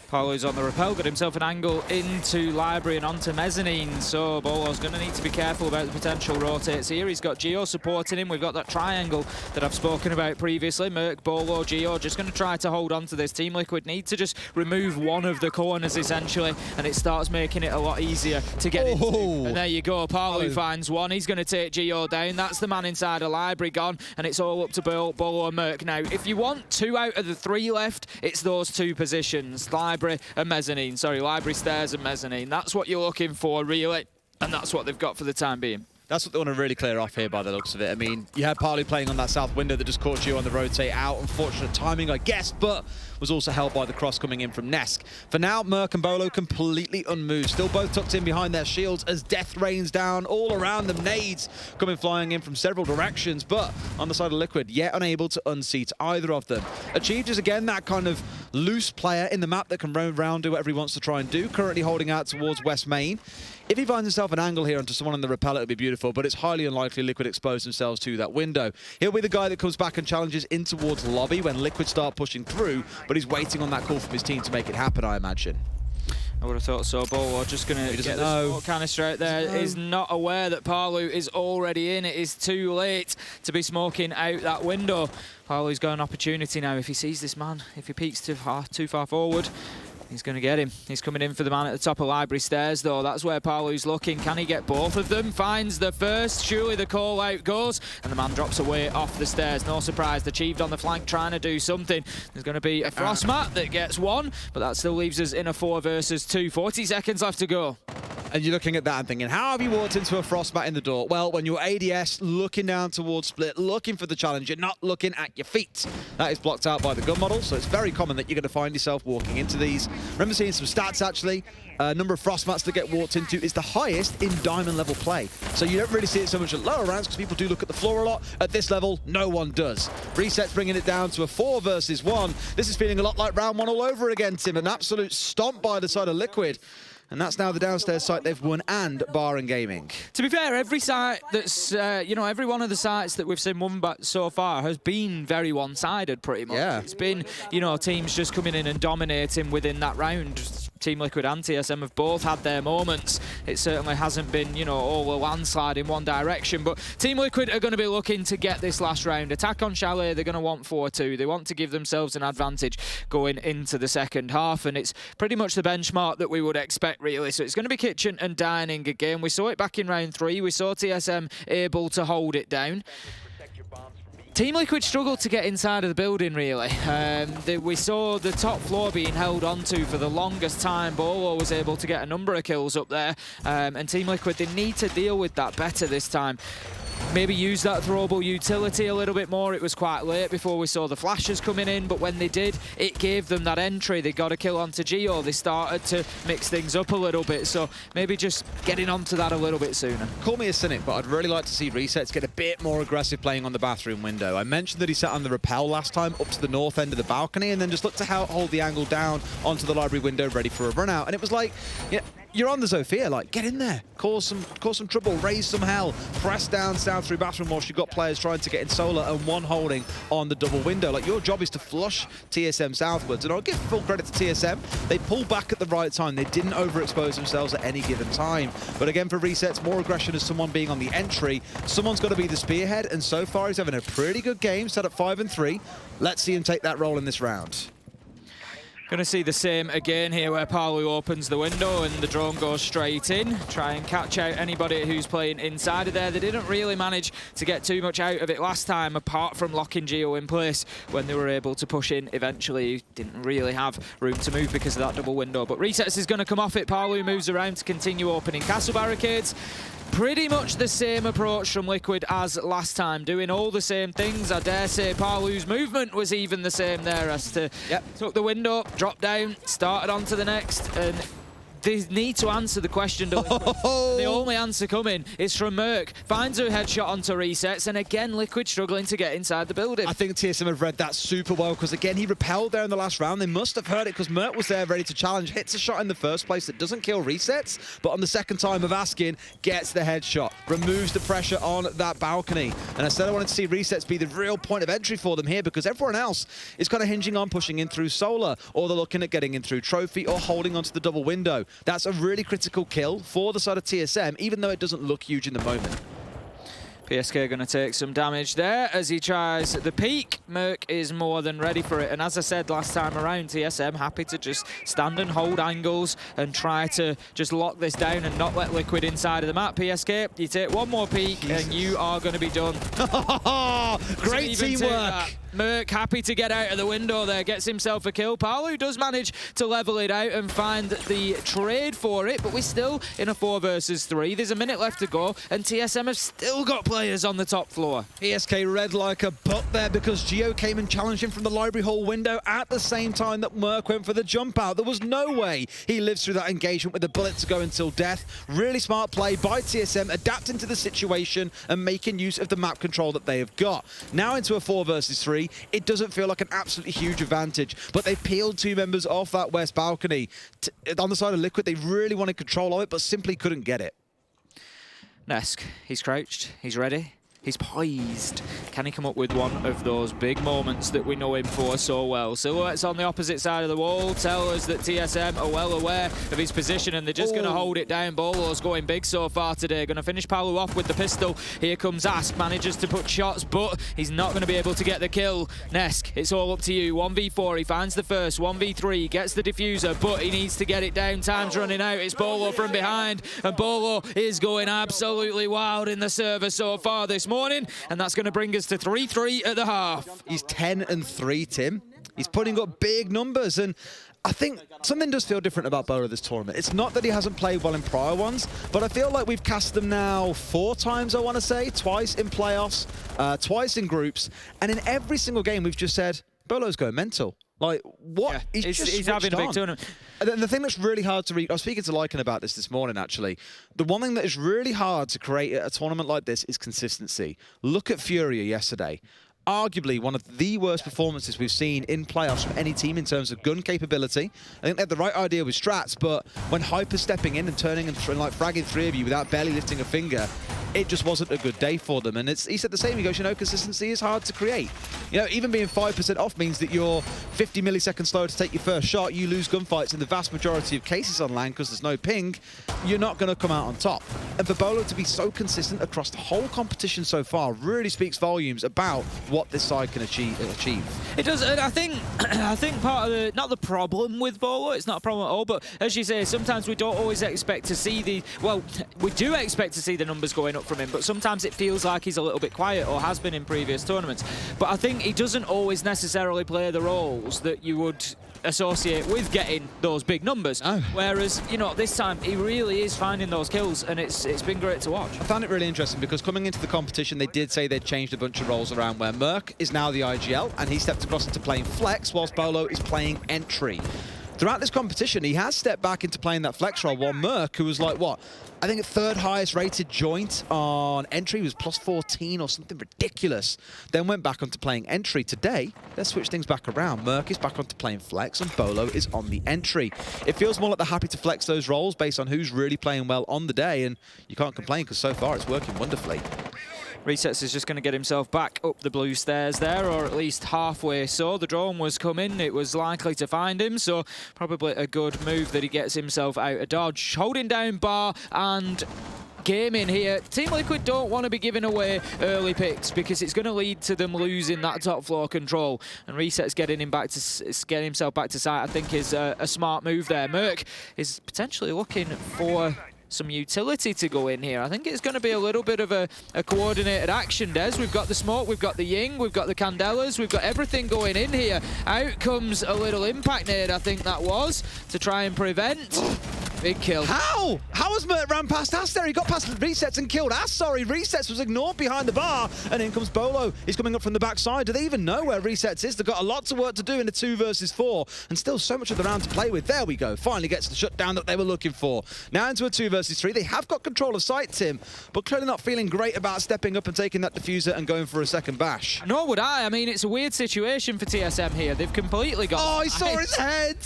Paulo's on the rappel, got himself an angle into Library and onto Mezzanine, so Bolo's going to need to be careful about the potential rotates here. He's got Geo supporting him. We've got that triangle that I've spoken about previously. Merc, Bolo, Geo just going to try to hold on to this. Team Liquid need to just remove one of the corners, essentially, and it starts making it a lot easier to get into. And there you go, Paulo finds one. He's going to take Geo down. That's the man inside a Library gone, and it's all up to Bolo and Merc now. If you want 2 out of the 3 left, it's those 2 positions. Library and Mezzanine. Sorry, Library, Stairs and Mezzanine. That's what you're looking for, really. And that's what they've got for the time being. That's what they want to really clear off here by the looks of it. I mean, you had Parley playing on that south window that just caught you on the rotate out. Unfortunate timing, I guess, but was also held by the cross coming in from Nesk. For now, Merc and Bolo completely unmoved. Still both tucked in behind their shields as death rains down all around them. Nades coming flying in from several directions, but on the side of Liquid, yet unable to unseat either of them. Achieved is again that kind of loose player in the map that can roam around, do whatever he wants to try and do. Currently holding out towards West Main. If he finds himself an angle here onto someone on the rappel, it would be beautiful, but it's highly unlikely Liquid expose themselves to that window. He'll be the guy that comes back and challenges in towards lobby when Liquid start pushing through, but he's waiting on that call from his team to make it happen, I imagine. I would have thought so. Bolo just going to get the smoke canister out there. Is not aware that Parlu is already in. It is too late to be smoking out that window. Parlu's got an opportunity now if he sees this man. If he peeks too far forward, he's going to get him. He's coming in for the man at the top of Library Stairs, though. That's where Parlu's looking. Can he get both of them? Finds the first. Surely the call out goes. And the man drops away off the stairs. No surprise. Achieved on the flank, trying to do something. There's going to be a Frostmat that gets one, but that still leaves us in a 4 versus 2. 40 seconds left to go. And you're looking at that and thinking, how have you walked into a Frostmat in the door? Well, when you're ADS looking down towards Split, looking for the challenge, you're not looking at your feet. That is blocked out by the gun model, so it's very common that you're going to find yourself walking into these. Remember seeing some stats, actually. Number of Frostmats that get walked into is the highest in diamond level play. So you don't really see it so much at lower ranks because people do look at the floor a lot. At this level, no one does. Reset's bringing it down to a 4 versus 1. This is feeling a lot like round 1 all over again, Tim. An absolute stomp by the side of Liquid. And that's now the downstairs site they've won, and Bar and Gaming. To be fair, every site that's, every one of the sites that we've seen won so far has been very one-sided, pretty much. Yeah. It's been, teams just coming in and dominating within that round. Team Liquid and TSM have both had their moments. It certainly hasn't been, you know, all a landslide in one direction, but Team Liquid are going to be looking to get this last round. Attack on Chalet, they're going to want 4-2. They want to give themselves an advantage going into the second half, and it's pretty much the benchmark that we would expect, really. So it's going to be kitchen and dining again. We saw it back in round 3. We saw TSM able to hold it down. Team Liquid struggled to get inside of the building, really. We saw the top floor being held onto for the longest time. Bolo was able to get a number of kills up there, and Team Liquid, they need to deal with that better this time. Maybe use that throwable utility a little bit more. It was quite late before we saw the flashes coming in, but when they did, it gave them that entry. They got a kill onto Geo. They started to mix things up a little bit, so maybe just getting onto that a little bit sooner. Call me a cynic, but I'd really like to see Resets get a bit more aggressive playing on the bathroom window. I mentioned that he sat on the rappel last time up to the north end of the balcony and then just looked to hold the angle down onto the library window ready for a run out. And it was like, yeah, you're on the Zofia, like, get in there, cause some trouble, raise some hell, press down south through bathroom whilst you've got players trying to get in solar and one holding on the double window. Like, your job is to flush TSM southwards, and I'll give full credit to TSM. They pulled back at the right time. They didn't overexpose themselves at any given time. But again, for Resets, more aggression as someone being on the entry. Someone's got to be the spearhead, and so far he's having a pretty good game, set up 5-3. Let's see him take that role in this round. Going to see the same again here, where Palu opens the window and the drone goes straight in. Try and catch out anybody who's playing inside of there. They didn't really manage to get too much out of it last time, apart from locking Geo in place when they were able to push in eventually. Didn't really have room to move because of that double window. But Resets is going to come off it. Palu moves around to continue opening castle barricades. Pretty much the same approach from Liquid as last time, doing all the same things. I dare say Palu's movement was even the same there, as to took the window, dropped down, started on to the next, and they need to answer the question. The only answer coming is from Merc. Finds a headshot onto Resets, and again, Liquid struggling to get inside the building. I think TSM have read that super well, because again, he repelled there in the last round. They must have heard it, because Merc was there ready to challenge, hits a shot in the first place that doesn't kill Resets, but on the second time of asking, gets the headshot, removes the pressure on that balcony. And I said I wanted to see Resets be the real point of entry for them here, because everyone else is kind of hinging on pushing in through Solar, or they're looking at getting in through Trophy, or holding onto the double window. That's a really critical kill for the side of TSM, even though it doesn't look huge in the moment. PSK going to take some damage there as he tries the peek. Merc is more than ready for it. And as I said last time around, TSM happy to just stand and hold angles and try to just lock this down and not let Liquid inside of the map. PSK, you take one more peek and you are going to be done. Great teamwork. Merc happy to get out of the window there, gets himself a kill. Palu does manage to level it out and find the trade for it, but we're still in a 4 versus 3. There's a minute left to go, and TSM have still got players on the top floor. PSK read like a butt there, because Geo came and challenged him from the library hall window at the same time that Merc went for the jump out. There was no way he lives through that engagement with a bullet to go until death. Really smart play by TSM, adapting to the situation and making use of the map control that they have got. Now into a 4 versus 3. It doesn't feel like an absolutely huge advantage, but they peeled 2 members off that west balcony. On the side of Liquid, they really wanted control of it, but simply couldn't get it. Nesk, he's crouched, he's ready. He's poised. Can he come up with one of those big moments that we know him for so well? Silhouettes on the opposite side of the wall tell us that TSM are well aware of his position, and they're just going to hold it down. Bolo's going big so far today. Going to finish Palu off with the pistol. Here comes Ask. Manages to put shots, but he's not going to be able to get the kill. Nesk, it's all up to you. 1v4. He finds the first. 1v3. Gets the diffuser, but he needs to get it down. Time's running out. It's Bolo from behind, and Bolo is going absolutely wild in the server so far this morning, and that's going to bring us to 3-3 at the half. He's 10-3, Tim. He's putting up big numbers, and I think something does feel different about Bolo this tournament. It's not that he hasn't played well in prior ones, but I feel like we've cast them now 4 times, I want to say. Twice in playoffs, twice in groups, and in every single game we've just said, Bolo's going mental. Like, what? Yeah, he's having a big tournament. And the thing that's really hard to read, I was speaking to Lycan about this morning, actually. The one thing that is really hard to create a tournament like this is consistency. Look at Furia yesterday. Arguably one of the worst performances we've seen in playoffs from any team in terms of gun capability. I think they had the right idea with strats, but when Hyper's stepping in and turning and like fragging 3 of you without barely lifting a finger, it just wasn't a good day for them. And he said the same. He goes, you know, consistency is hard to create. You know, even being 5% off means that you're 50 milliseconds slower to take your first shot. You lose gunfights in the vast majority of cases on LAN because there's no ping. You're not going to come out on top. And for Bolo to be so consistent across the whole competition so far really speaks volumes about what this side can achieve. It does, and I think part of the, not the problem with Bolo, it's not a problem at all, but as you say, sometimes we don't always expect to see the, well, we do expect to see the numbers going up from him, but sometimes it feels like he's a little bit quiet, or has been in previous tournaments. But I think he doesn't always necessarily play the roles that you would associate with getting those big numbers. Oh. Whereas, you know, this time he really is finding those kills, and it's been great to watch. I found it really interesting because coming into the competition, they did say they'd changed a bunch of roles around where Merc is now the IGL, and he stepped across into playing Flex, whilst Bolo is playing Entry. Throughout this competition, he has stepped back into playing that Flex role, while Merc, who was like, what, I think third highest rated joint on Entry, was plus 14 or something ridiculous, then went back onto playing Entry. Today, let's switch things back around. Merc is back onto playing Flex, and Bolo is on the Entry. It feels more like they're happy to flex those roles based on who's really playing well on the day, and you can't complain because so far it's working wonderfully. Resets is just going to get himself back up the blue stairs there, or at least halfway so. The drone was coming, it was likely to find him, so probably a good move that he gets himself out of dodge. Holding down bar and gaming here. Team Liquid don't want to be giving away early picks because it's going to lead to them losing that top floor control. And Resets getting himself back to site, I think, is a smart move there. Merc is potentially looking for some utility to go in here. I think it's going to be a little bit of a coordinated action, Des. We've got the smoke, we've got the Ying, we've got the Candelas, we've got everything going in here. Out comes a little impact nade, I think that was, to try and prevent. Big kill. How? How has Mert ran past Ass there? He got past Resets and killed Ass. Sorry, Resets was ignored behind the bar. And in comes Bolo. He's coming up from the backside. Do they even know where Resets is? They've got a lot of work to do in a 2 versus 4. And still so much of the round to play with. There we go. Finally gets the shutdown that they were looking for. Now into a 2 versus 3. They have got control of sight, Tim. But clearly not feeling great about stepping up and taking that diffuser and going for a second bash. Nor would I. I mean, it's a weird situation for TSM here. They've completely got... Oh, he saw his head!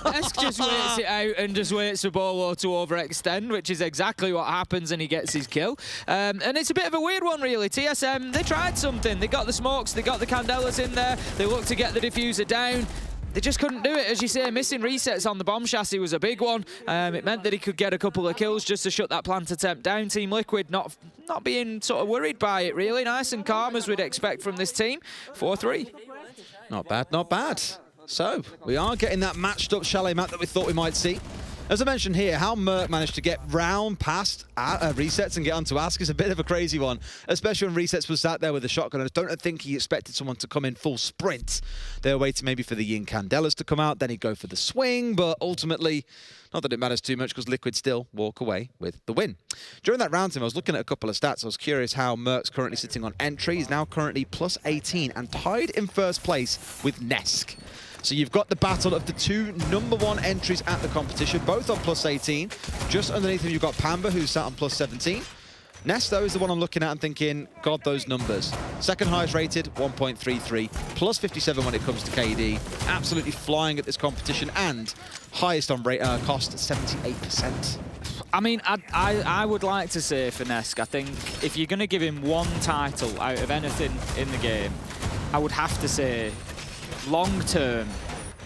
Nesk just waits it out and just waits for Bolo to overextend, which is exactly what happens, and he gets his kill. And it's a bit of a weird one, really. TSM, they tried something. They got the smokes, they got the Candelas in there, they looked to get the diffuser down. They just couldn't do it. As you say, missing Resets on the bomb chassis was a big one. It meant that he could get a couple of kills just to shut that plant attempt down. Team Liquid not being sort of worried by it, really. Nice and calm, as we'd expect from this team. 4-3. Not bad, not bad. So, we are getting that matched up Chalet map that we thought we might see. As I mentioned here, how Merc managed to get round past Resets and get onto Ask is a bit of a crazy one, especially when Resets was sat there with a shotgun. I don't think he expected someone to come in full sprint. They were waiting maybe for the Yin Candelas to come out, then he'd go for the swing, but ultimately, not that it matters too much because Liquid still walk away with the win. During that round, Tim, I was looking at a couple of stats. I was curious how Merc's currently sitting on Entry. He's now currently plus 18 and tied in first place with Nesk. So you've got the battle of the 2 #1 entries at the competition, both on plus 18. Just underneath him, you've got Pamba, who's sat on plus 17. Nest, though, is the one I'm looking at and thinking, God, those numbers. Second highest rated, 1.33, plus 57 when it comes to KD. Absolutely flying at this competition, and highest on cost, 78%. I mean, I would like to say for Nesk, I think if you're going to give him one title out of anything in the game, I would have to say, long-term,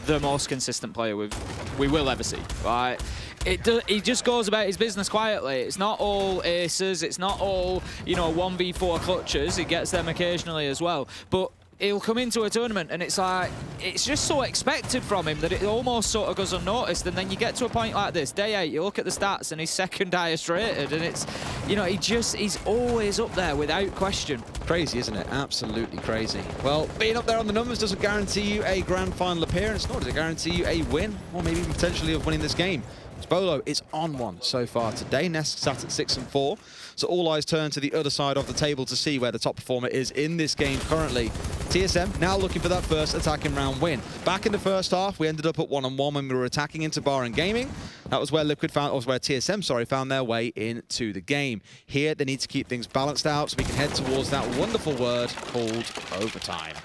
the most consistent player we will ever see, right? He just goes about his business quietly. It's not all aces, it's not all, you know, 1v4 clutches. He gets them occasionally as well. But he'll come into a tournament and it's like, it's just so expected from him that it almost sort of goes unnoticed. And then you get to a point like this, day 8, you look at the stats and he's second highest rated, and it's, you know, he's always up there without question. Crazy, isn't it? Absolutely crazy. Well, being up there on the numbers doesn't guarantee you a grand final appearance, nor does it guarantee you a win, or maybe even potentially of winning this game. Bolo is on one so far today. Nesk sat at 6 and 4. So all eyes turn to the other side of the table to see where the top performer is in this game currently. TSM now looking for that first attacking round win. Back in the first half, we ended up at 1-on-1 when we were attacking into bar and gaming. That was where TSM found their way into the game. Here, they need to keep things balanced out so we can head towards that wonderful word called overtime.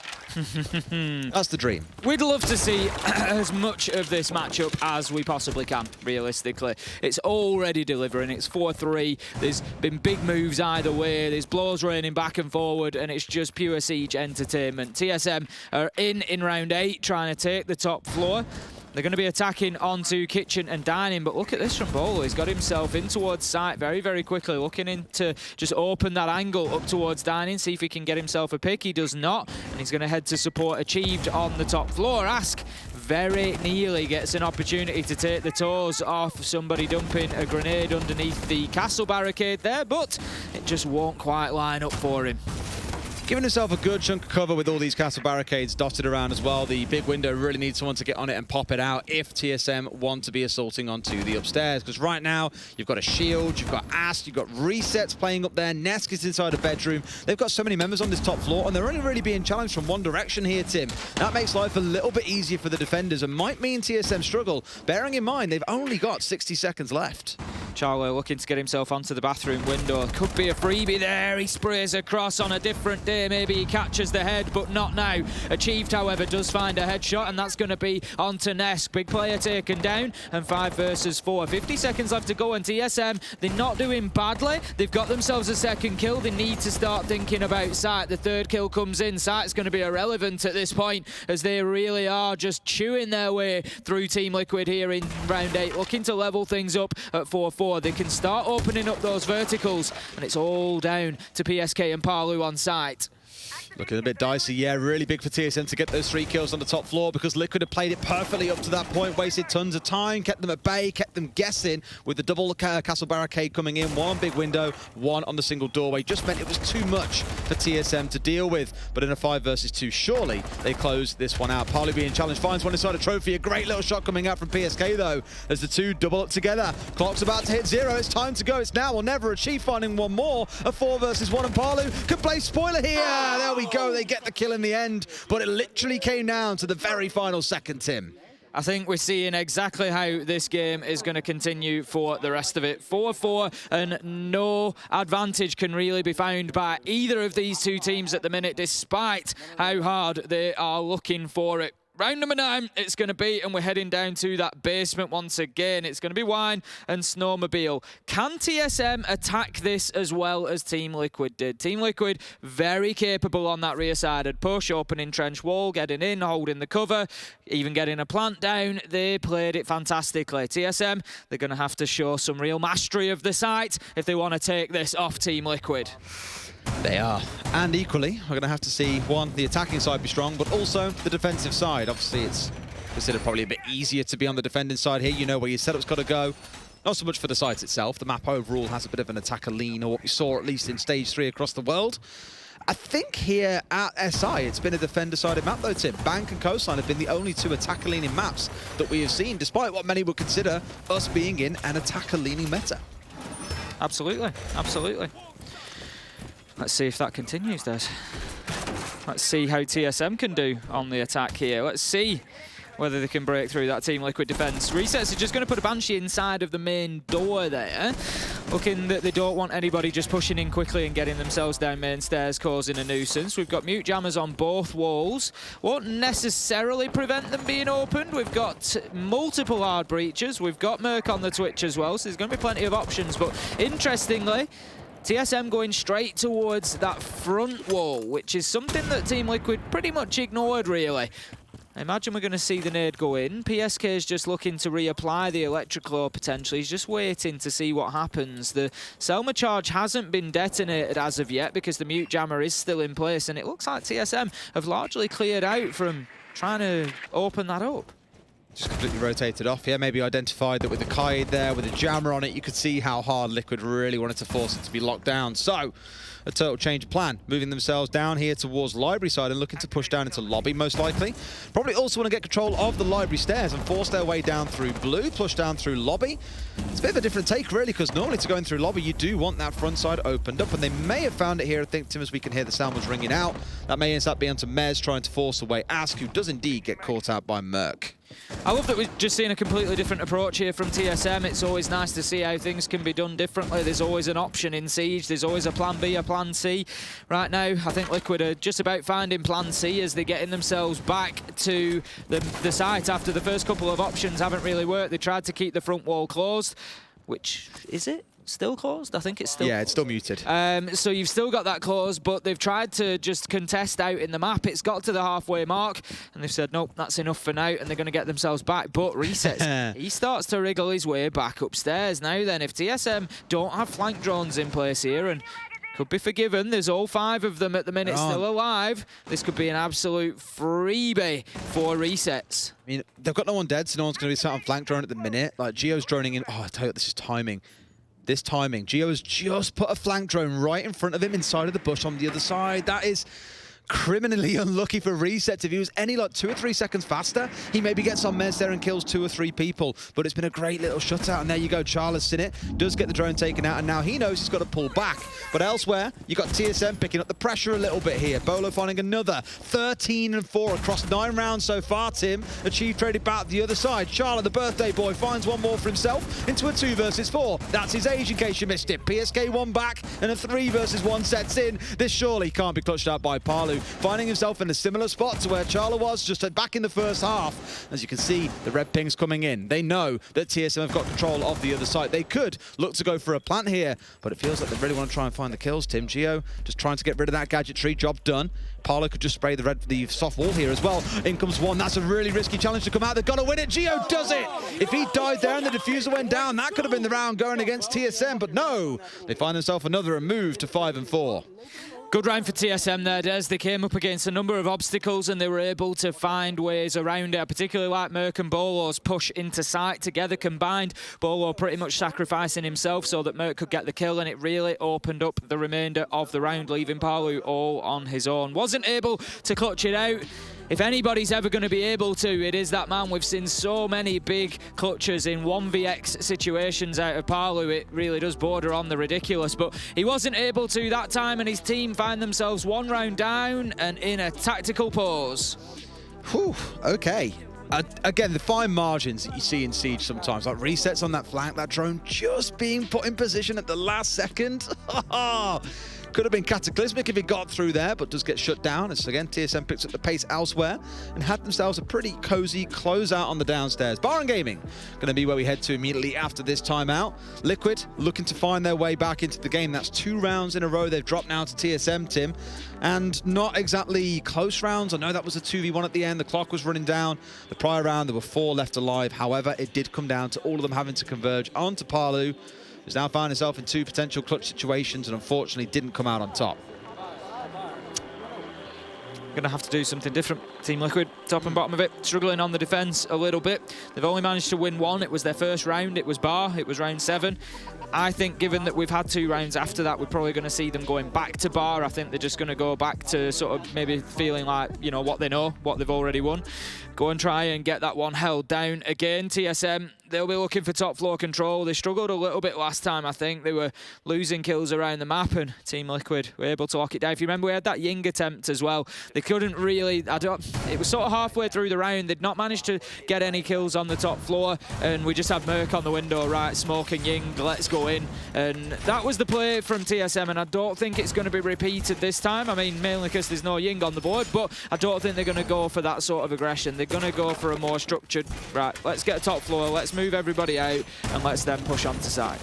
That's the dream. We'd love to see as much of this matchup as we possibly can, realistically. It's already delivering. It's 4-3. There's been big moves either way. There's blows raining back and forward, and it's just pure siege entertainment. TSM are in round 8, trying to take the top floor. They're going to be attacking onto kitchen and dining, but look at this from Bolo. He's got himself in towards site very, very quickly, looking in to just open that angle up towards dining, see if he can get himself a pick. He does not, and he's going to head to support achieved on the top floor. Ask very nearly gets an opportunity to take the toes off somebody dumping a grenade underneath the castle barricade there, but it just won't quite line up for him. Giving himself a good chunk of cover with all these castle barricades dotted around as well. The big window really needs someone to get on it and pop it out if TSM want to be assaulting onto the upstairs. Because right now, you've got a shield, you've got Ask, you've got resets playing up there. Nesk is inside a bedroom. They've got so many members on this top floor, and they're only really being challenged from one direction here, Tim. That makes life a little bit easier for the defenders and might mean TSM struggle, bearing in mind they've only got 60 seconds left. Chalet looking to get himself onto the bathroom window. Could be a freebie there. He sprays across on a different day. Maybe he catches the head, but not now. Achieved, however, does find a headshot, and that's going to be onto Nesk. Big player taken down, and 5 versus 4. 50 seconds left to go, and TSM, they're not doing badly. They've got themselves a second kill. They need to start thinking about Sight. The third kill comes in. Sight's going to be irrelevant at this point, as they really are just chewing their way through Team Liquid here in round 8, looking to level things up at 4-4. They can start opening up those verticals, and it's all down to PSK and Palu on site. Looking a bit dicey, yeah, really big for TSM to get those 3 kills on the top floor because Liquid have played it perfectly up to that point, wasted tons of time, kept them at bay, kept them guessing with the double castle barricade coming in, one big window, one on the single doorway. Just meant it was too much for TSM to deal with, but in a 5 versus 2, surely they close this one out. Parley being challenged, finds one inside a trophy, a great little shot coming out from PSK though, as the two double up together. Clock's about to hit 0, it's time to go, it's now or never. Achieve finding one more, a 4 versus 1, and Palu can play spoiler here. There we go, they get the kill in the end, but it literally came down to the very final second, Tim. I think we're seeing exactly how this game is going to continue for the rest of it. 4-4, and no advantage can really be found by either of these two teams at the minute, despite how hard they are looking for it. Round number 9, it's going to be, and we're heading down to that basement once again. It's going to be Wine and Snowmobile. Can TSM attack this as well as Team Liquid did? Team Liquid, very capable on that rear-sided push, opening trench wall, getting in, holding the cover, even getting a plant down. They played it fantastically. TSM, they're going to have to show some real mastery of the site if they want to take this off Team Liquid. They are. And equally, we're going to have to see, one, the attacking side be strong, but also the defensive side. Obviously, it's considered probably a bit easier to be on the defending side here. You know where your setup's got to go. Not so much for the site itself. The map overall has a bit of an attacker lean, or what we saw at least in Stage 3 across the world. I think here at SI, it's been a defender-sided map though, Tim. Bank and Coastline have been the only 2 attacker-leaning maps that we have seen, despite what many would consider us being in an attacker-leaning meta. Absolutely, absolutely. Let's see if that continues, Des. Let's see how TSM can do on the attack here. Let's see whether they can break through that Team Liquid defense. Resets are just going to put a Banshee inside of the main door there. Looking that they don't want anybody just pushing in quickly and getting themselves down main stairs, causing a nuisance. We've got mute jammers on both walls. Won't necessarily prevent them being opened. We've got multiple hard breaches. We've got Merc on the Twitch as well, so there's going to be plenty of options. But interestingly, TSM going straight towards that front wall, which is something that Team Liquid pretty much ignored, really. I imagine we're going to see the nade go in. PSK is just looking to reapply the electrical potentially. He's just waiting to see what happens. The Selma charge hasn't been detonated as of yet because the mute jammer is still in place, and it looks like TSM have largely cleared out from trying to open that up. Just completely rotated off here, maybe identified that with the Kaid there, with the jammer on it, you could see how hard Liquid really wanted to force it to be locked down. So, a total change of plan, moving themselves down here towards library side and looking to push down into lobby, most likely. Probably also want to get control of the library stairs and force their way down through blue, push down through lobby. It's a bit of a different take, really, because normally to go in through lobby, you do want that front side opened up, and they may have found it here. I think, Tim, as we can hear the sound was ringing out. That may end up being onto Mez trying to force away Ask, who does indeed get caught out by Merc. I love that we're just seeing a completely different approach here from TSM. It's always nice to see how things can be done differently. There's always an option in Siege. There's always a plan B, a plan C. Right now, I think Liquid are just about finding plan C as they're getting themselves back to the site after the first couple of options haven't really worked. They tried to keep the front wall closed, which, is it still closed? I think it's still... Yeah, it's still muted. So you've still got that closed, but they've tried to just contest out in the map. It's got to the halfway mark, and they've said, nope, that's enough for now, and they're going to get themselves back. But Resets, he starts to wriggle his way back upstairs. Now then, if TSM don't have flank drones in place here, and could be forgiven, there's all 5 of them at the minute still alive, this could be an absolute freebie for Resets. I mean, they've got no one dead, so no one's going to be sat on flank drone at the minute. Like, Geo's droning in. Oh, I tell you what, this is timing. This timing. Geo has just put a flank drone right in front of him inside of the bush on the other side. That is criminally unlucky for Resets. If he was any like 2 or 3 seconds faster, he maybe gets on Mez there and kills 2 or 3 people. But it's been a great little shutout, and there you go. Charles seen it, does get the drone taken out, and now he knows he's got to pull back. But elsewhere, you got TSM picking up the pressure a little bit here. Bolo finding another 13 and 4 across 9 rounds so far. Tim achieved traded back the other side. Charlotte, the birthday boy, finds one more for himself into a 2 versus 4. That's his age in case you missed it. PSK 1 back, and a 3 versus 1 sets in. This surely can't be clutched out by Palu, finding himself in a similar spot to where Charla was just back in the first half. As you can see, the red ping's coming in. They know that TSM have got control of the other side. They could look to go for a plant here, but it feels like they really want to try and find the kills. Tim Geo just trying to get rid of that gadgetry. Job done. Parlo could just spray the soft wall here as well. In comes one. That's a really risky challenge to come out. They've got to win it. Geo does it. If he died there and the diffuser went down, that could have been the round going against TSM, but no. They find themselves another and move to 5 and 4. Good round for TSM there, Des. They came up against a number of obstacles and they were able to find ways around it. I particularly like Merc and Bolo's push into sight together combined. Bolo pretty much sacrificing himself so that Merc could get the kill, and it really opened up the remainder of the round, leaving Palu all on his own. Wasn't able to clutch it out. If anybody's ever going to be able to, it is that man. We've seen so many big clutches in 1vx situations out of Palu. It really does border on the ridiculous, but he wasn't able to that time, and his team find themselves 1 round down and in a tactical pause. Whew, okay. Again, the fine margins that you see in Siege sometimes, like resets on that flank, that drone just being put in position at the last second. Could have been cataclysmic if it got through there, but does get shut down. As again, TSM picks up the pace elsewhere and had themselves a pretty cozy closeout on the downstairs. Bar and Gaming going to be where we head to immediately after this timeout. Liquid looking to find their way back into the game. That's 2 rounds in a row they've dropped now to TSM, Tim. And not exactly close rounds. I know that was a 2v1 at the end. The clock was running down. The prior round, there were 4 left alive. However, it did come down to all of them having to converge onto Palu, who's now found himself in 2 potential clutch situations and unfortunately didn't come out on top. Going to have to do something different. Team Liquid, top and bottom of it, struggling on the defense a little bit. They've only managed to win 1. It was their first round. It was Bar. It was round 7. I think given that we've had 2 rounds after that, we're probably going to see them going back to Bar. I think they're just going to go back to sort of maybe feeling like, you know, what they know, what they've already won. Go and try and get that one held down again. TSM, they'll be looking for top floor control. They struggled a little bit last time, I think. They were losing kills around the map, and Team Liquid were able to lock it down. If you remember, we had that Ying attempt as well. They couldn't really, it was sort of halfway through the round. They'd not managed to get any kills on the top floor, and we just had Merc on the window, right, smoking Ying, let's go in. And that was the play from TSM, and I don't think it's going to be repeated this time. I mean, mainly because there's no Ying on the board, but I don't think they're going to go for that sort of aggression. They're going to go for a more structured, right, let's get a top floor, let's move everybody out, and let's then push on to side.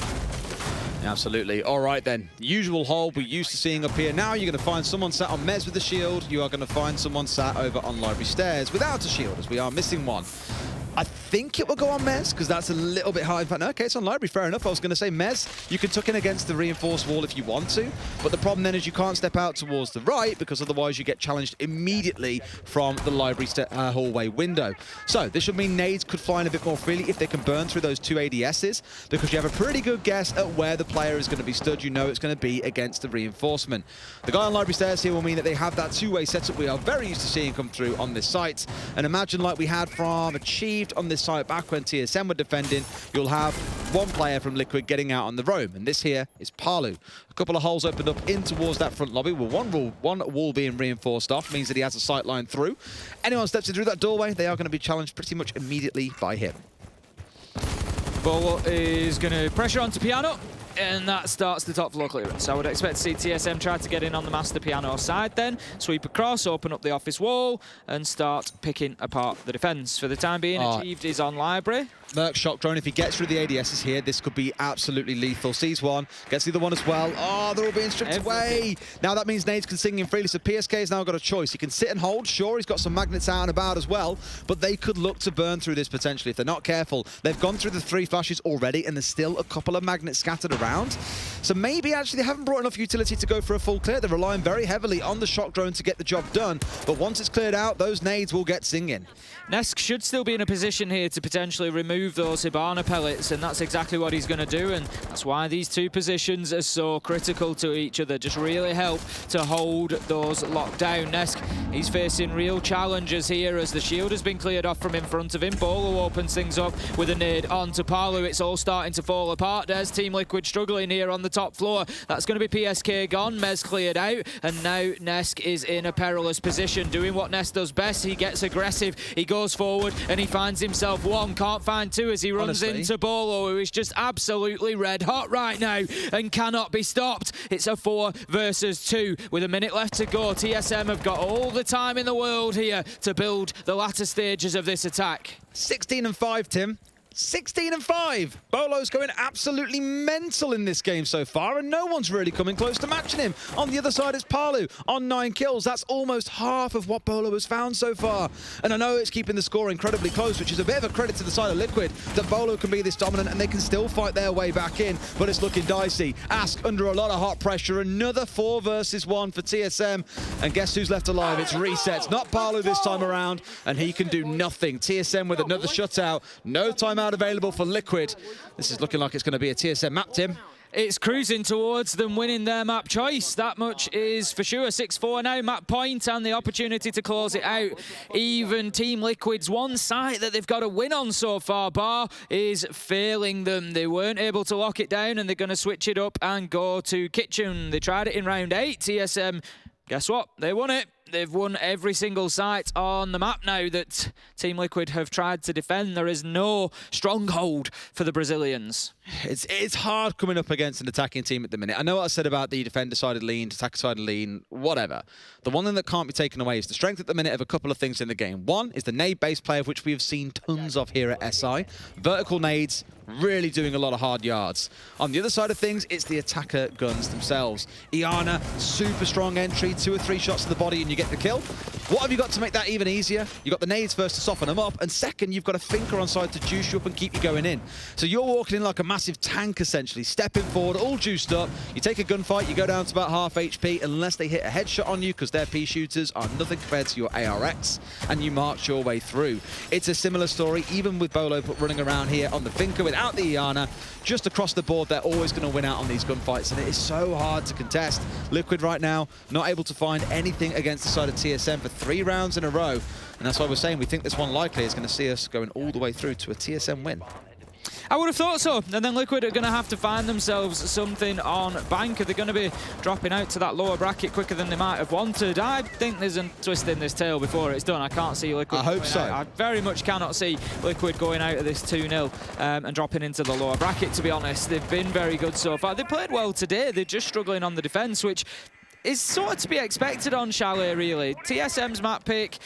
Absolutely. All right, then. Usual hole we're used to seeing up here. Now you're going to find someone sat on Mez with a shield. You are going to find someone sat over on Library Stairs without a shield, as we are missing one. I think it will go on Mez, because that's a little bit hard. In fact, no, okay, it's on Library, fair enough. I was going to say Mez, you can tuck in against the reinforced wall if you want to, but the problem then is you can't step out towards the right, because otherwise you get challenged immediately from the Library hallway window. So this should mean nades could fly in a bit more freely if they can burn through those 2 ADSs, because you have a pretty good guess at where the player is going to be stood. You know it's going to be against the reinforcement. The guy on Library Stairs here will mean that they have that 2-way setup we are very used to seeing come through on this site. And imagine like we had from Achieved on this site back when TSM were defending, you'll have one player from Liquid getting out on the roam, and this here is Palu. A couple of holes opened up in towards that front lobby, with one wall being reinforced off, means that he has a sight line through. Anyone steps in through that doorway, they are going to be challenged pretty much immediately by him. Bolo is going to pressure onto Piano, and that starts the top floor clearance. I would expect to see TSM try to get in on the Master Piano side then, sweep across, open up the office wall, and start picking apart the defense. For the time being, achieved is on Library. Merc's shock drone, if he gets through the ADSs here, this could be absolutely lethal. Sees one, gets the other one as well. Oh, they're all being stripped away. Now that means nades can sing in freely, so PSK has now got a choice. He can sit and hold. Sure, he's got some magnets out and about as well, but they could look to burn through this potentially if they're not careful. They've gone through the 3 flashes already, and there's still a couple of magnets scattered around. So maybe actually they haven't brought enough utility to go for a full clear. They're relying very heavily on the shock drone to get the job done, but once it's cleared out, those nades will get singing. Nesk should still be in a position here to potentially remove those Hibana pellets, and that's exactly what he's going to do, and that's why these two positions are so critical to each other. Just really help to hold those locked down. Nesk, he's facing real challenges here as the shield has been cleared off from in front of him. Bolo opens things up with a nade onto Palu. It's all starting to fall apart. There's Team Liquid struggling here on the top floor. That's going to be PSK gone. Mez cleared out, and now Nesk is in a perilous position, doing what Nesk does best. He gets aggressive. He goes forward and he finds himself one, can't find two as he runs into Bolo, who is just absolutely red hot right now and cannot be stopped. It's a 4 versus 2 with a minute left to go. TSM have got all the time in the world here to build the latter stages of this attack. 16 and 5, Tim. 16 and 5. Bolo's going absolutely mental in this game so far, and no one's really coming close to matching him. On the other side is Palu on 9 kills. That's almost half of what Bolo has found so far. And I know it's keeping the score incredibly close, which is a bit of a credit to the side of Liquid, that Bolo can be this dominant and they can still fight their way back in, but it's looking dicey. Ask under a lot of hot pressure. Another 4 versus 1 for TSM. And guess who's left alive? It's Resets. Not Palu this time around, and he can do nothing. TSM with another shutout. No timeout available for Liquid. This is looking like it's going to be a TSM map, Tim. It's cruising towards them winning their map choice. That much is for sure. 6-4 now, map point, and the opportunity to close it out. Even Team Liquid's one site that they've got a win on so far, Bar, is failing them. They weren't able to lock it down, and they're going to switch it up and go to Kitchen. They tried it in round 8. TSM, guess what? They won it. They've won every single site on the map now that Team Liquid have tried to defend. There is no stronghold for the Brazilians. It's hard coming up against an attacking team at the minute. I know what I said about the defender-sided lean, attacker-sided lean, whatever. The one thing that can't be taken away is the strength at the minute of a couple of things in the game. One is the nade-based play, of which we have seen tons of here at SI. Vertical nades, really doing a lot of hard yards. On the other side of things, it's the attacker guns themselves. Iana, super strong entry, 2 or 3 shots to the body and you get the kill. What have you got to make that even easier? You've got the nades first to soften them up, and second, you've got a Finker on side to juice you up and keep you going in. So you're walking in like a massive tank, essentially, stepping forward, all juiced up. You take a gunfight, you go down to about half HP, unless they hit a headshot on you, because their P shooters are nothing compared to your ARX, and you march your way through. It's a similar story, even with Bolo running around here on the Finker without the Iana. Just across the board, they're always going to win out on these gunfights, and it is so hard to contest. Liquid right now, not able to find anything against the side of TSM for 3 rounds in a row, and that's why we're saying we think this one likely is going to see us going all the way through to a TSM win. I would have thought so, and then Liquid are going to have to find themselves something on bank. Are they going to be dropping out to that lower bracket quicker than they might have wanted? I think there's a twist in this tail before it's done. I can't see Liquid. I hope so. I very much cannot see Liquid going out of this 2-0 and dropping into the lower bracket, to be honest. They've been very good so far. They played well today. They're just struggling on the defense, which is sort of to be expected on Chalet, really. TSM's map pick.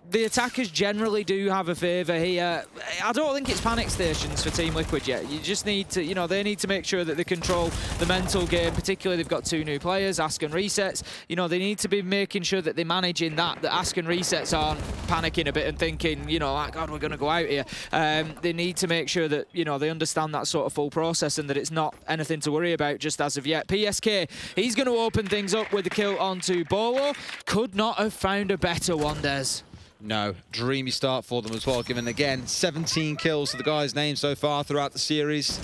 The attackers generally do have a favour here. I don't think it's panic stations for Team Liquid yet. You just need to, they need to make sure that they control the mental game. Particularly, they've got 2 new players, Ask and Resets. They need to be making sure that they're managing that Ask and Resets aren't panicking a bit and thinking, like, God, we're going to go out here. They need to make sure that, they understand that sort of full process and that it's not anything to worry about just as of yet. PSK, he's going to open things up with the kill onto Bolo. Could not have found a better one, Des. No, dreamy start for them as well, given again 17 kills to the guy's name so far throughout the series.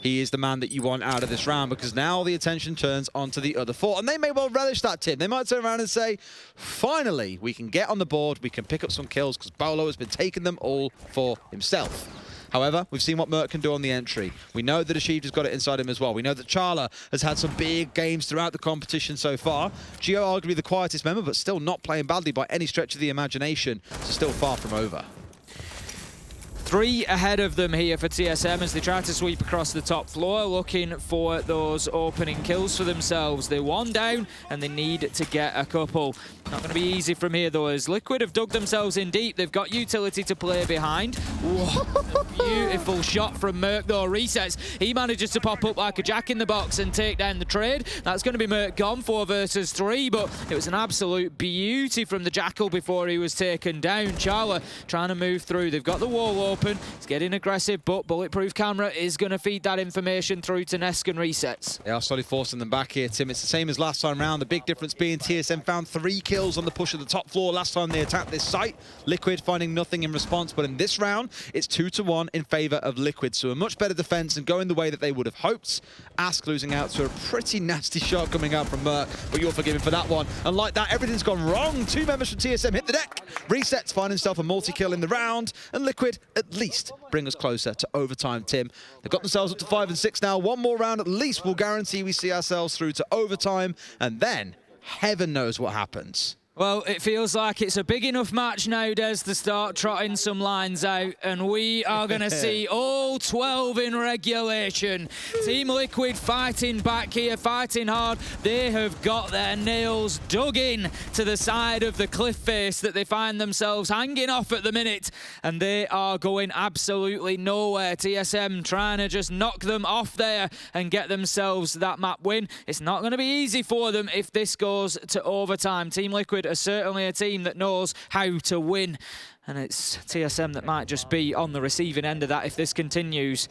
He is the man that you want out of this round, because now the attention turns onto the other 4. And they may well relish that, Tim. They might turn around and say, finally, we can get on the board, we can pick up some kills, because Bolo has been taking them all for himself. However, we've seen what Merc can do on the entry. We know that Achieved has got it inside him as well. We know that Chalet has had some big games throughout the competition so far. Gio arguably the quietest member, but still not playing badly by any stretch of the imagination. So still far from over. 3 ahead of them here for TSM as they try to sweep across the top floor, looking for those opening kills for themselves. They're 1 down and they need to get a couple. Not going to be easy from here though, as Liquid have dug themselves in deep. They've got utility to play behind. Whoa, beautiful shot from Merc though. Resets. He manages to pop up like a jack in the box and take down the trade. That's going to be Merc gone 4 versus 3, but it was an absolute beauty from the Jackal before he was taken down. Chalet trying to move through. They've got the wall open. It's getting aggressive, but Bulletproof Camera is going to feed that information through to Nesk and Resets. They are slowly forcing them back here, Tim. It's the same as last time round. The big difference being TSM found 3 kills on the push of the top floor last time they attacked this site. Liquid finding nothing in response, but in this round, it's 2-1 in favor of Liquid. So a much better defense and going the way that they would have hoped. Ask losing out to a pretty nasty shot coming out from Merc, but you're forgiven for that one. And like that, everything's gone wrong. 2 members from TSM hit the deck. Resets find himself a multi-kill in the round, and Liquid at least bring us closer to overtime, Tim. They've got themselves up to 5 and 6 now. 1 more round at least will guarantee we see ourselves through to overtime, and then heaven knows what happens. Well, it feels like it's a big enough match now, Des, to start trotting some lines out, and we are going to see all 12 in regulation. Team Liquid fighting back here, fighting hard. They have got their nails dug in to the side of the cliff face that they find themselves hanging off at the minute, and they are going absolutely nowhere. TSM trying to just knock them off there and get themselves that map win. It's not going to be easy for them if this goes to overtime. Team Liquid are certainly a team that knows how to win, and it's TSM that might just be on the receiving end of that if this continues.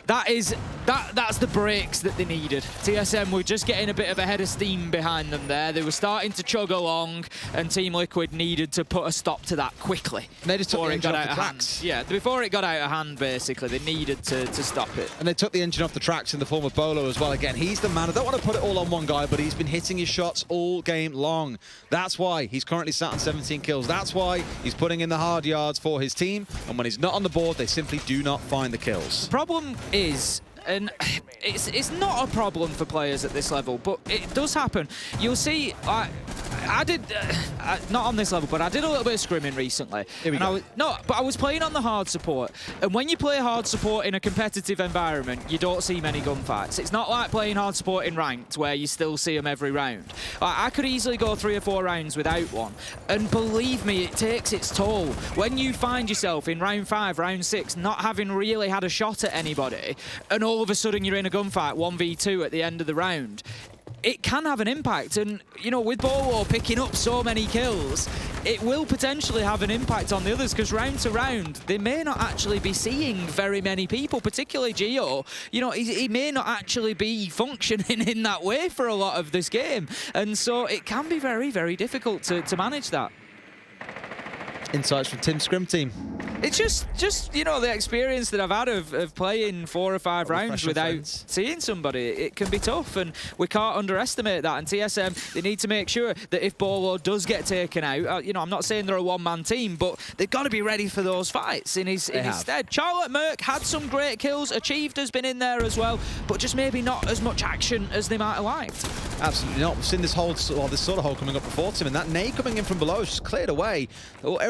That's the breaks that they needed. TSM were just getting a bit of a head of steam behind them there. They were starting to chug along, and Team Liquid needed to put a stop to that quickly. And they just took the engine off the hand. tracks. Yeah, before it got out of hand, basically, they needed to stop it. And they took the engine off the tracks in the form of Bolo as well. Again, he's the man. I don't want to put it all on one guy, but he's been hitting his shots all game long. That's why he's currently sat on 17 kills. That's why he's putting in the hard yards for his team. And when he's not on the board, they simply do not find the kills. The problem is, and it's not a problem for players at this level, but it does happen. You'll see, I did, not on this level, but I did a little bit of scrimming recently. Here we go. But I was playing on the hard support, and when you play hard support in a competitive environment, you don't see many gunfights. It's not like playing hard support in ranked, where you still see them every round. I could easily go 3 or 4 rounds without one, and believe me, it takes its toll. When you find yourself in round 5, round 6, not having really had a shot at anybody, and all of a sudden you're in a gunfight 1v2 at the end of the round, it can have an impact. And, you know, with Bolo picking up so many kills, it will potentially have an impact on the others, because round to round, they may not actually be seeing very many people, particularly Gio. You know, he may not actually be functioning in that way for a lot of this game. And so it can be very, very difficult to manage that. Insights from Tim's scrim team. It's just you know, the experience that I've had of playing 4 or 5 rounds without seeing somebody. It can be tough, and we can't underestimate that. And TSM, they need to make sure that if Bolo does get taken out, you know, I'm not saying they're a one-man team, but they've got to be ready for those fights in his stead. Charlotte Merc had some great kills. Achieved has been in there as well, but just maybe not as much action as they might have liked. Absolutely not. We've seen this whole, this sort of hole coming up before Tim, and that nade coming in from below is just cleared away.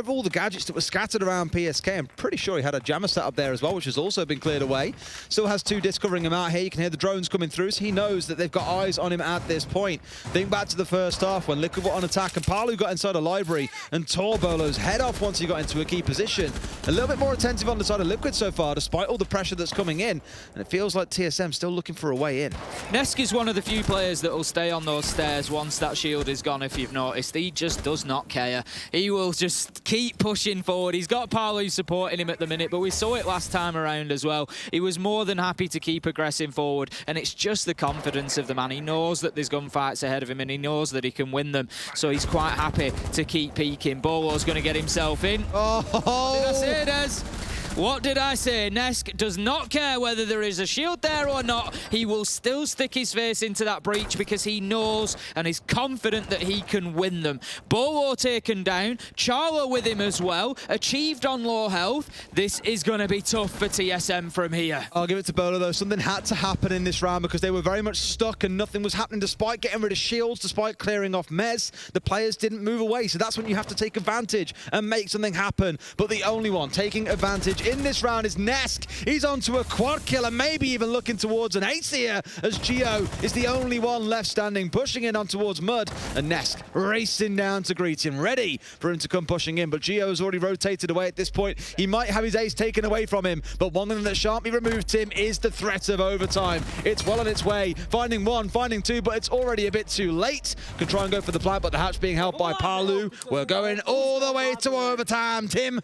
All the gadgets that were scattered around PSK, I'm pretty sure he had a jammer set up there as well, which has also been cleared away. Still has 2 discs covering him out here. You can hear the drones coming through, so he knows that they've got eyes on him at this point. Think back to the first half when Liquid were on attack and Palu got inside a library and tore Bolo's head off once he got into a key position. A little bit more attentive on the side of Liquid so far, despite all the pressure that's coming in, and it feels like TSM still looking for a way in. Nesk is one of the few players that will stay on those stairs once that shield is gone, if you've noticed. He just does not care. He will just keep pushing forward. He's got Palu supporting him at the minute, but we saw it last time around as well. He was more than happy to keep aggressing forward, and it's just the confidence of the man. He knows that there's gunfights ahead of him, and he knows that he can win them, so he's quite happy to keep peeking. Bolo's going to get himself in. Oh! What did I say, Des? What did I say? Nesk does not care whether there is a shield there or not. He will still stick his face into that breach because he knows and is confident that he can win them. Bolo taken down. Chalet with him as well. Achieved on low health. This is going to be tough for TSM from here. I'll give it to Bolo, though. Something had to happen in this round because they were very much stuck and nothing was happening despite getting rid of shields, despite clearing off Mez. The players didn't move away, so that's when you have to take advantage and make something happen. But the only one taking advantage in this round is Nesk. He's onto a quad kill and maybe even looking towards an ace here as Geo is the only one left standing, pushing in on towards Mud, and Nesk racing down to greet him, ready for him to come pushing in. But Geo has already rotated away at this point. He might have his ace taken away from him, but one thing that shan't be removed, Tim, is the threat of overtime. It's well on its way, finding one, finding two, but it's already a bit too late. Can try and go for the plant, but the hatch being held by Palu. We're going all the way to overtime, Tim.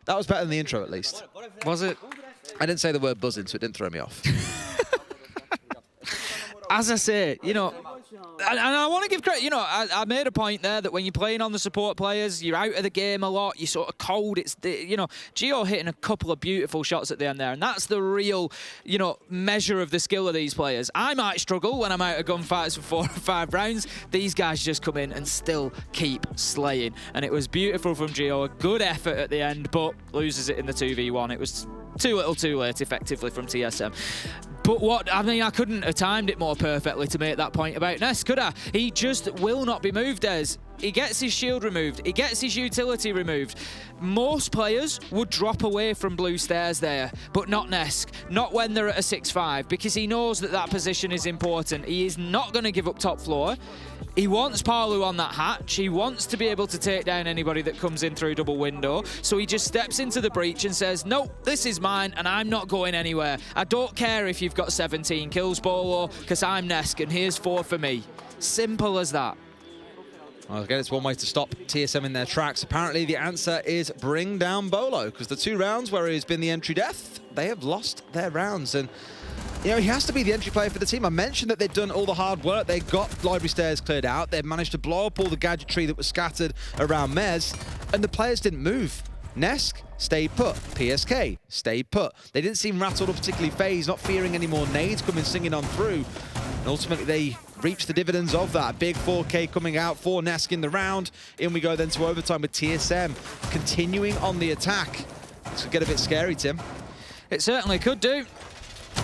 That was better than the intro, at least. Was it? I didn't say the word buzzing, so it didn't throw me off. As I say, you know, and I want to give credit, you know, I made a point there that when you're playing on the support players, you're out of the game a lot, you're sort of cold. It's, you know, Geo hitting a couple of beautiful shots at the end there, and that's the real, you know, measure of the skill of these players. I might struggle when I'm out of gunfights for 4 or 5 rounds. These guys just come in and still keep slaying, and it was beautiful from Geo. A good effort at the end, but loses it in the 2v1. It was too little too late, effectively, from TSM. But what, I mean, I couldn't have timed it more perfectly to make that point about Ness, could I? He just will not be moved, Des. He gets his shield removed. He gets his utility removed. Most players would drop away from blue stairs there, but not Nesk. Not when they're at a 6-5, because he knows that that position is important. He is not going to give up top floor. He wants Palu on that hatch. He wants to be able to take down anybody that comes in through double window. So he just steps into the breach and says, no, this is mine and I'm not going anywhere. I don't care if you've got 17 kills, Bolo, because I'm Nesk and here's 4 for me. Simple as that. Well, again, it's one way to stop TSM in their tracks. Apparently, the answer is bring down Bolo, because the 2 rounds where he's been the entry death, they have lost their rounds. And, you know, he has to be the entry player for the team. I mentioned that they'd done all the hard work. They got library stairs cleared out. They've managed to blow up all the gadgetry that was scattered around Mez, and the players didn't move. Nesk stayed put. PSK stayed put. They didn't seem rattled or particularly phased, not fearing any more nades coming singing on through. And ultimately, they reaped the dividends of that. Big 4K coming out for Nesk in the round. In we go then to overtime with TSM continuing on the attack. This could get a bit scary, Tim. It certainly could do.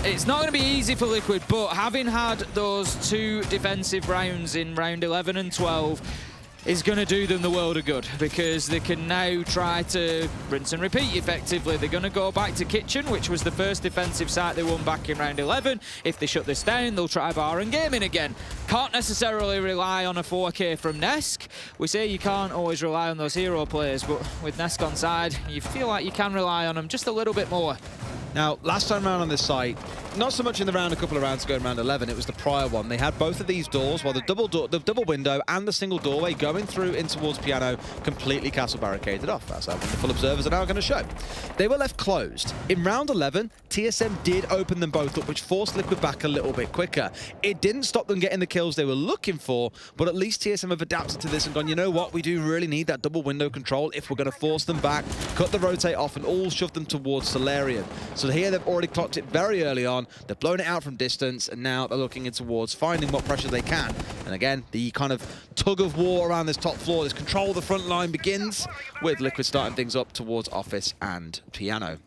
It's not going to be easy for Liquid, but having had those 2 defensive rounds in round 11 and 12 is going to do them the world of good, because they can now try to rinse and repeat effectively. They're going to go back to Kitchen, which was the first defensive site they won back in round 11. If they shut this down, they'll try Bar and Gaming again. Can't necessarily rely on a 4K from Nesk. We say you can't always rely on those hero players, but with Nesk on side, you feel like you can rely on them just a little bit more. Now, last time around on this site, not so much in the round a couple of rounds ago in round 11, it was the prior one. They had both of these doors, well, the double window and the single doorway going through in towards Piano, completely castle barricaded off. That's how wonderful observers are now going to show. They were left closed. In round 11, TSM did open them both up, which forced Liquid back a little bit quicker. It didn't stop them getting the kills they were looking for, but at least TSM have adapted to this and gone, you know what, we do really need that double window control if we're going to force them back, cut the rotate off, and all shove them towards Solarian. So here they've already clocked it very early on. They've blown it out from distance, and now they're looking in towards finding what pressure they can. And again, the kind of tug of war around this top floor, this control of the front line begins with Liquid starting things up towards Office and Piano.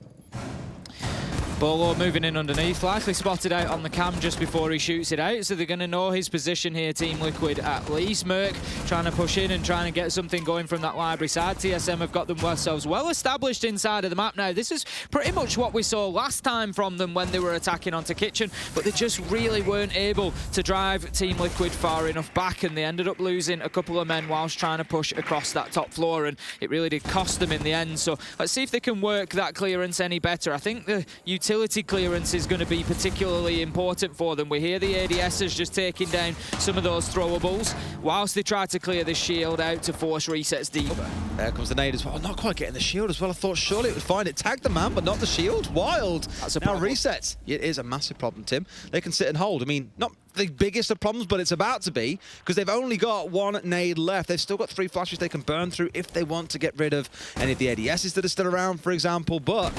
Bolo moving in underneath, likely spotted out on the cam just before he shoots it out, so they're going to know his position here, Team Liquid at least. Merc trying to push in and trying to get something going from that library side. TSM have got themselves well established inside of the map now. This is pretty much what we saw last time from them when they were attacking onto Kitchen, but they just really weren't able to drive Team Liquid far enough back, and they ended up losing a couple of men whilst trying to push across that top floor, and it really did cost them in the end. So let's see if they can work that clearance any better. I think the utility utility clearance is going to be particularly important for them. We hear the ADSs just taking down some of those throwables whilst they try to clear the shield out to force resets deep. There comes the nade as well. Not quite getting the shield as well. I thought surely it would find it. Tagged the man, but not the shield. Wild. That's a now problem. resets. It is a massive problem, Tim. They can sit and hold. I mean, not the biggest of problems, but it's about to be, because they've only got one nade left. They've still got 3 flashes they can burn through if they want to get rid of any of the ADSs that are still around, for example, but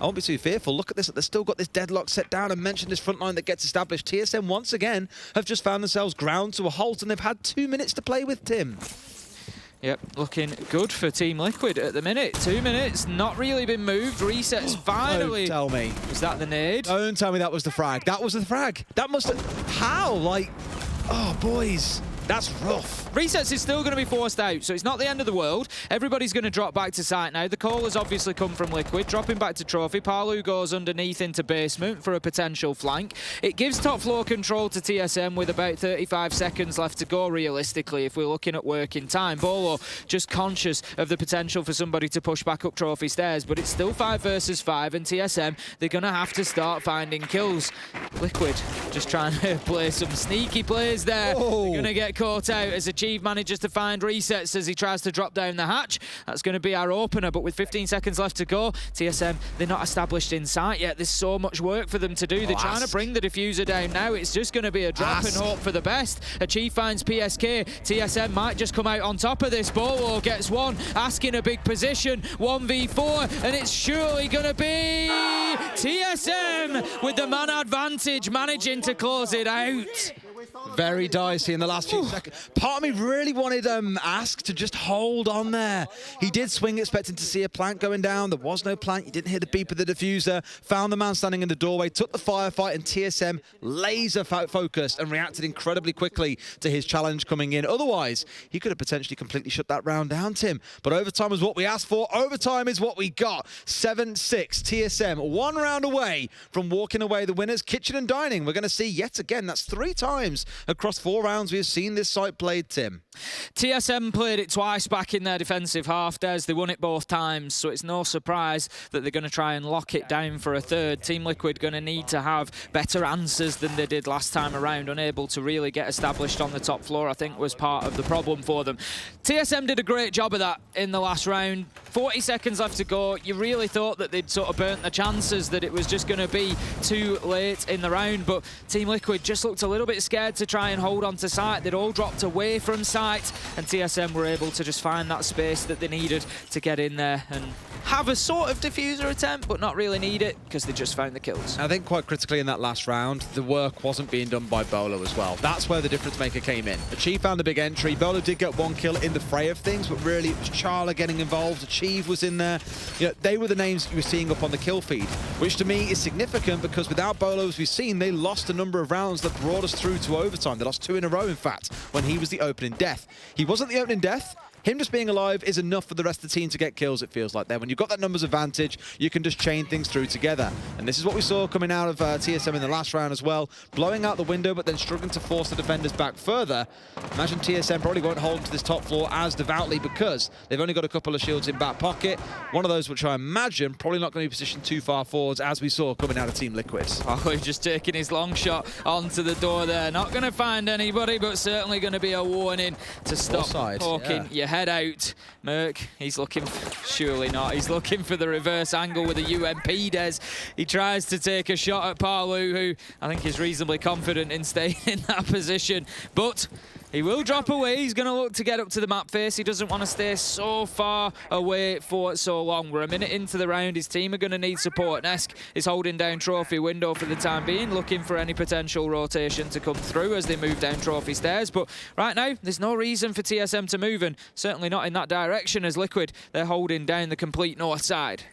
I won't be too fearful. Look at this. They've still got this deadlock set down. I mentioned this front line that gets established. TSM, once again, have just found themselves ground to a halt, and they've had 2 minutes to play with, Tim. Yep, looking good for Team Liquid at the minute. 2 minutes, not really been moved. Resets finally. Don't tell me. Was that the nade? Don't tell me that was the frag. That was the frag. That must have... How? Like... Oh, boys. That's rough. Resets is still going to be forced out, so it's not the end of the world. Everybody's going to drop back to site now. The call has obviously come from Liquid, dropping back to Trophy. Palu goes underneath into basement for a potential flank. It gives top floor control to TSM with about 35 seconds left to go, realistically, if we're looking at working time. Bolo just conscious of the potential for somebody to push back up Trophy stairs, but it's still 5 versus 5, and TSM, they're going to have to start finding kills. Liquid just trying to play some sneaky plays there. Oh. They're going to get caught out as Achieve manages to find resets as he tries to drop down the hatch. That's going to be our opener, but with 15 seconds left to go, TSM, they're not established in sight yet. There's so much work for them to do. They're trying to bring the diffuser down now. It's just going to be a drop and hope for the best. Achieve finds PSK. TSM might just come out on top of this. Bolo gets one, asking a big position. 1v4, and it's surely going to be TSM with the man advantage, managing to close it out. Very dicey in the last few seconds. Part of me really wanted Ask to just hold on there. He did swing expecting to see a plant going down. There was no plant. You didn't hear the beep of the diffuser. Found the man standing in the doorway, took the firefight, and TSM laser focused and reacted incredibly quickly to his challenge coming in. Otherwise, he could have potentially completely shut that round down, Tim. But overtime is what we asked for. Overtime is what we got. 7-6. TSM, 1 round away from walking away the winners. Kitchen and Dining, we're going to see yet again. That's 3 times across 4 rounds we have seen this site played, Tim. TSM played it twice back in their defensive half, Des. They won it both times, so it's no surprise that they're going to try and lock it down for a third. Team Liquid going to need to have better answers than they did last time around. Unable to really get established on the top floor, I think, was part of the problem for them. TSM did a great job of that in the last round. 40 seconds left to go. You really thought that they'd sort of burnt the chances, that it was just going to be too late in the round, but Team Liquid just looked a little bit scared to try and hold on to site. They'd all dropped away from site, and TSM were able to just find that space that they needed to get in there and have a sort of diffuser attempt, but not really need it because they just found the kills. I think quite critically in that last round, the work wasn't being done by Bolo as well. That's where the difference maker came in. Achieve found a big entry. Bolo did get 1 kill in the fray of things, but really it was Chalet getting involved. Achieve was in there. You know, they were the names you were seeing up on the kill feed, which to me is significant because without Bolo, as we've seen, they lost a number of rounds that brought us through to overtime. They lost 2 in a row, in fact, when he was the opening death. He wasn't the opening death. Him just being alive is enough for the rest of the team to get kills, it feels like there. When you've got that numbers advantage, you can just chain things through together. And this is what we saw coming out of TSM in the last round as well. Blowing out the window, but then struggling to force the defenders back further. Imagine TSM probably won't hold to this top floor as devoutly because they've only got a couple of shields in back pocket. One of those, which I imagine, probably not going to be positioned too far forwards as we saw coming out of Team Liquid. Oh, he's just taking his long shot onto the door there. Not going to find anybody, but certainly going to be a warning to stop poking your head out. Merc, he's looking, surely not, he's looking for the reverse angle with a UMP, Des. He tries to take a shot at Palu, who I think is reasonably confident in staying in that position, but he will drop away. He's going to look to get up to the map face. He doesn't want to stay so far away for so long. We're a minute into the round. His team are going to need support. Nesk is holding down Trophy window for the time being, looking for any potential rotation to come through as they move down Trophy stairs. But right now, there's no reason for TSM to move, and certainly not in that direction as Liquid, they're holding down the complete north side.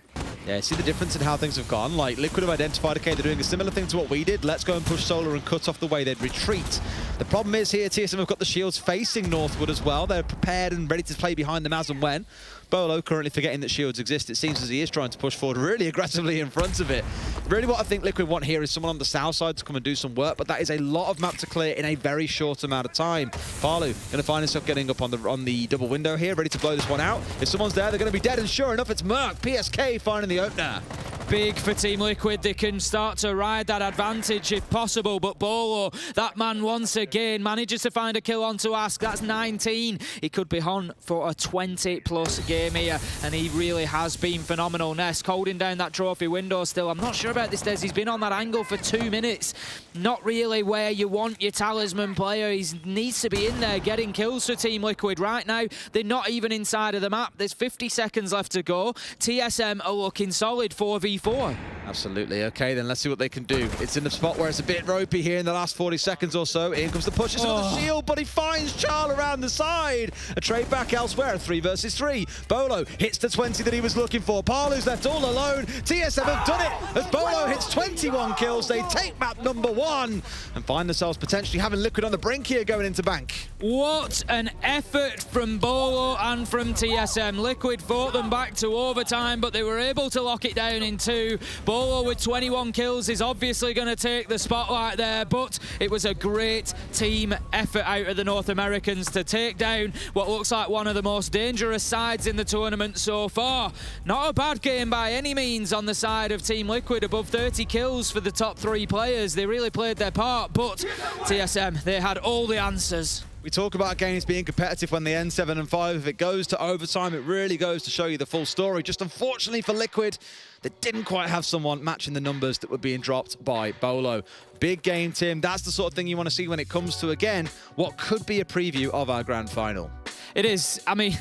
Yeah, see the difference in how things have gone? Like, Liquid have identified, okay, they're doing a similar thing to what we did. Let's go and push Solar and cut off the way they'd retreat. The problem is here, TSM have got the shields facing northward as well. They're prepared and ready to play behind them as and when. Bolo currently forgetting that shields exist. It seems as he is trying to push forward really aggressively in front of it. Really what I think Liquid want here is someone on the south side to come and do some work, but that is a lot of map to clear in a very short amount of time. Palu going to find himself getting up on the double window here, ready to blow this one out. If someone's there, they're going to be dead, and sure enough, it's Merc. PSK finding the opener. big for Team Liquid. They can start to ride that advantage if possible, but Bolo, that man once again, manages to find a kill onto Ask. That's 19. He could be on for a 20-plus game here, and he really has been phenomenal. Nest holding down that trophy window still. I'm not sure about this, Des. He's been on that angle for 2 minutes. Not really where you want your talisman player. He needs to be in there getting kills for Team Liquid. Right now, they're not even inside of the map. There's 50 seconds left to go. TSM are looking solid 4v4. Absolutely. Okay, then let's see what they can do. It's in the spot where it's a bit ropey here in the last 40 seconds or so. In comes the pushes on the shield, but he finds Charl around the side. A trade back elsewhere, 3 versus 3. Bolo hits the 20 that he was looking for. Palu's left all alone. TSM have done it as Bolo hits 21 kills. They take map number 1 and find themselves potentially having Liquid on the brink here going into bank. What an effort from Bolo and from TSM. Liquid fought them back to overtime, but they were able to lock it down in 2. Bolo with 21 kills is obviously going to take the spotlight there, but it was a great team effort out of the North Americans to take down what looks like one of the most dangerous sides in the tournament so far. Not a bad game by any means on the side of Team Liquid, above 30 kills for the top 3 players. They really played their part, but TSM, they had all the answers. We talk about games being competitive when they end 7-5. If it goes to overtime, it really goes to show you the full story. Just unfortunately for Liquid, they didn't quite have someone matching the numbers that were being dropped by Bolo. Big game, Tim. That's the sort of thing you want to see when it comes to, again, what could be a preview of our grand final. It is. I mean,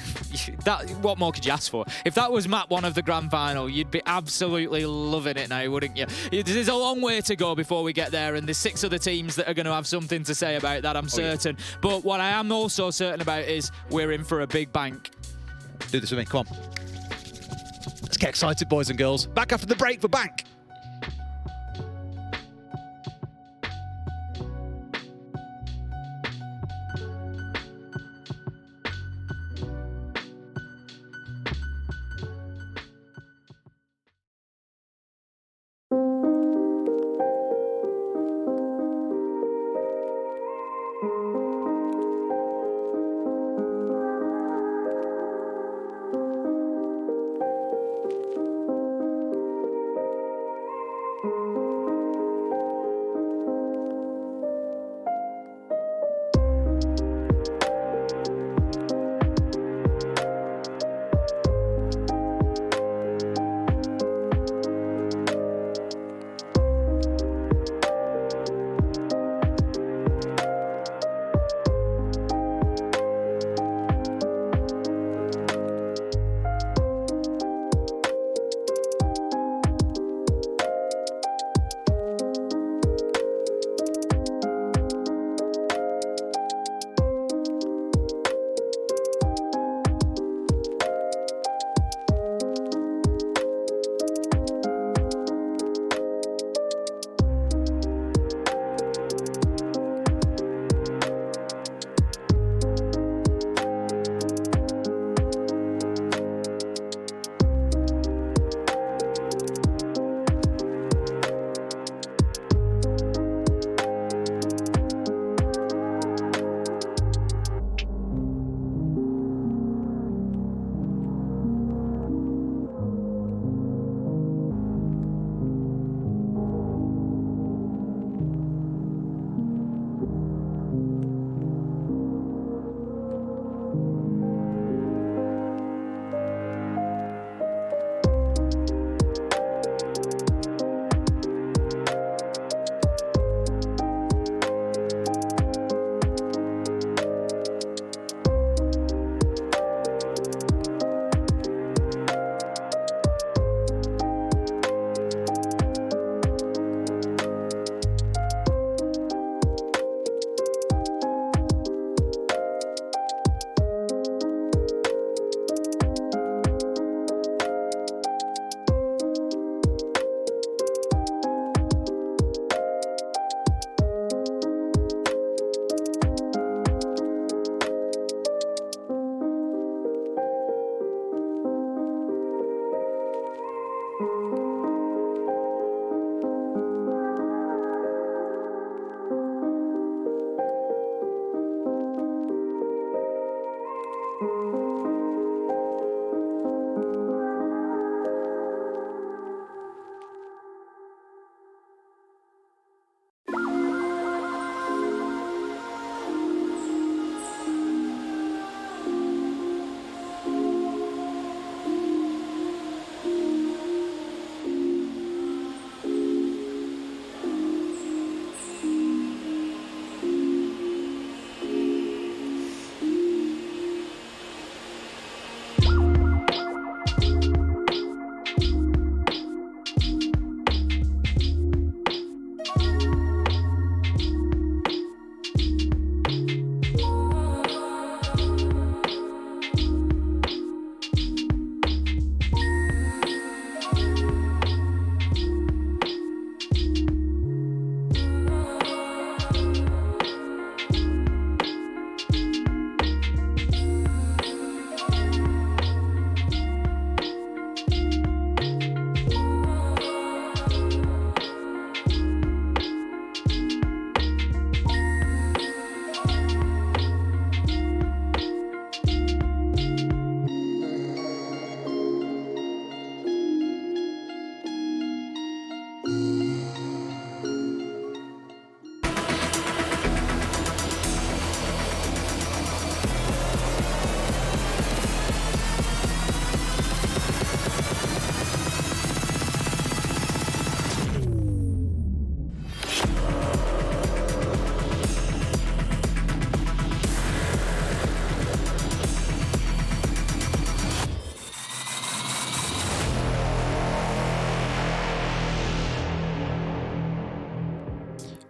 what more could you ask for? If that was map 1 of the grand final, you'd be absolutely loving it now, wouldn't you? There's a long way to go before we get there, and there's 6 other teams that are going to have something to say about that, I'm certain. Yeah. But what I am also certain about is we're in for a big bank. Do this with me, come on. Let's get excited, boys and girls. Back after the break for bank.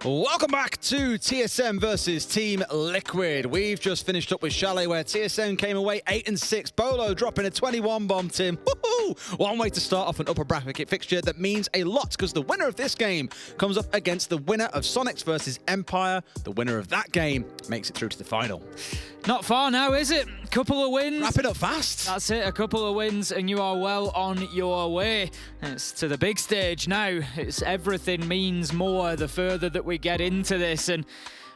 Welcome back to TSM versus Team Liquid. We've just finished up with Chalet, where TSM came away 8-6. Bolo dropping a 21 bomb, Tim. Woohoo! One way to start off an upper bracket fixture that means a lot, because the winner of this game comes up against the winner of Sonics versus Empire. The winner of that game makes it through to the final. Not far now, is it? Couple of wins. Wrap it up fast. That's it, a couple of wins and you are well on your way. It's to the big stage now. It's everything means more the further that we get into this, and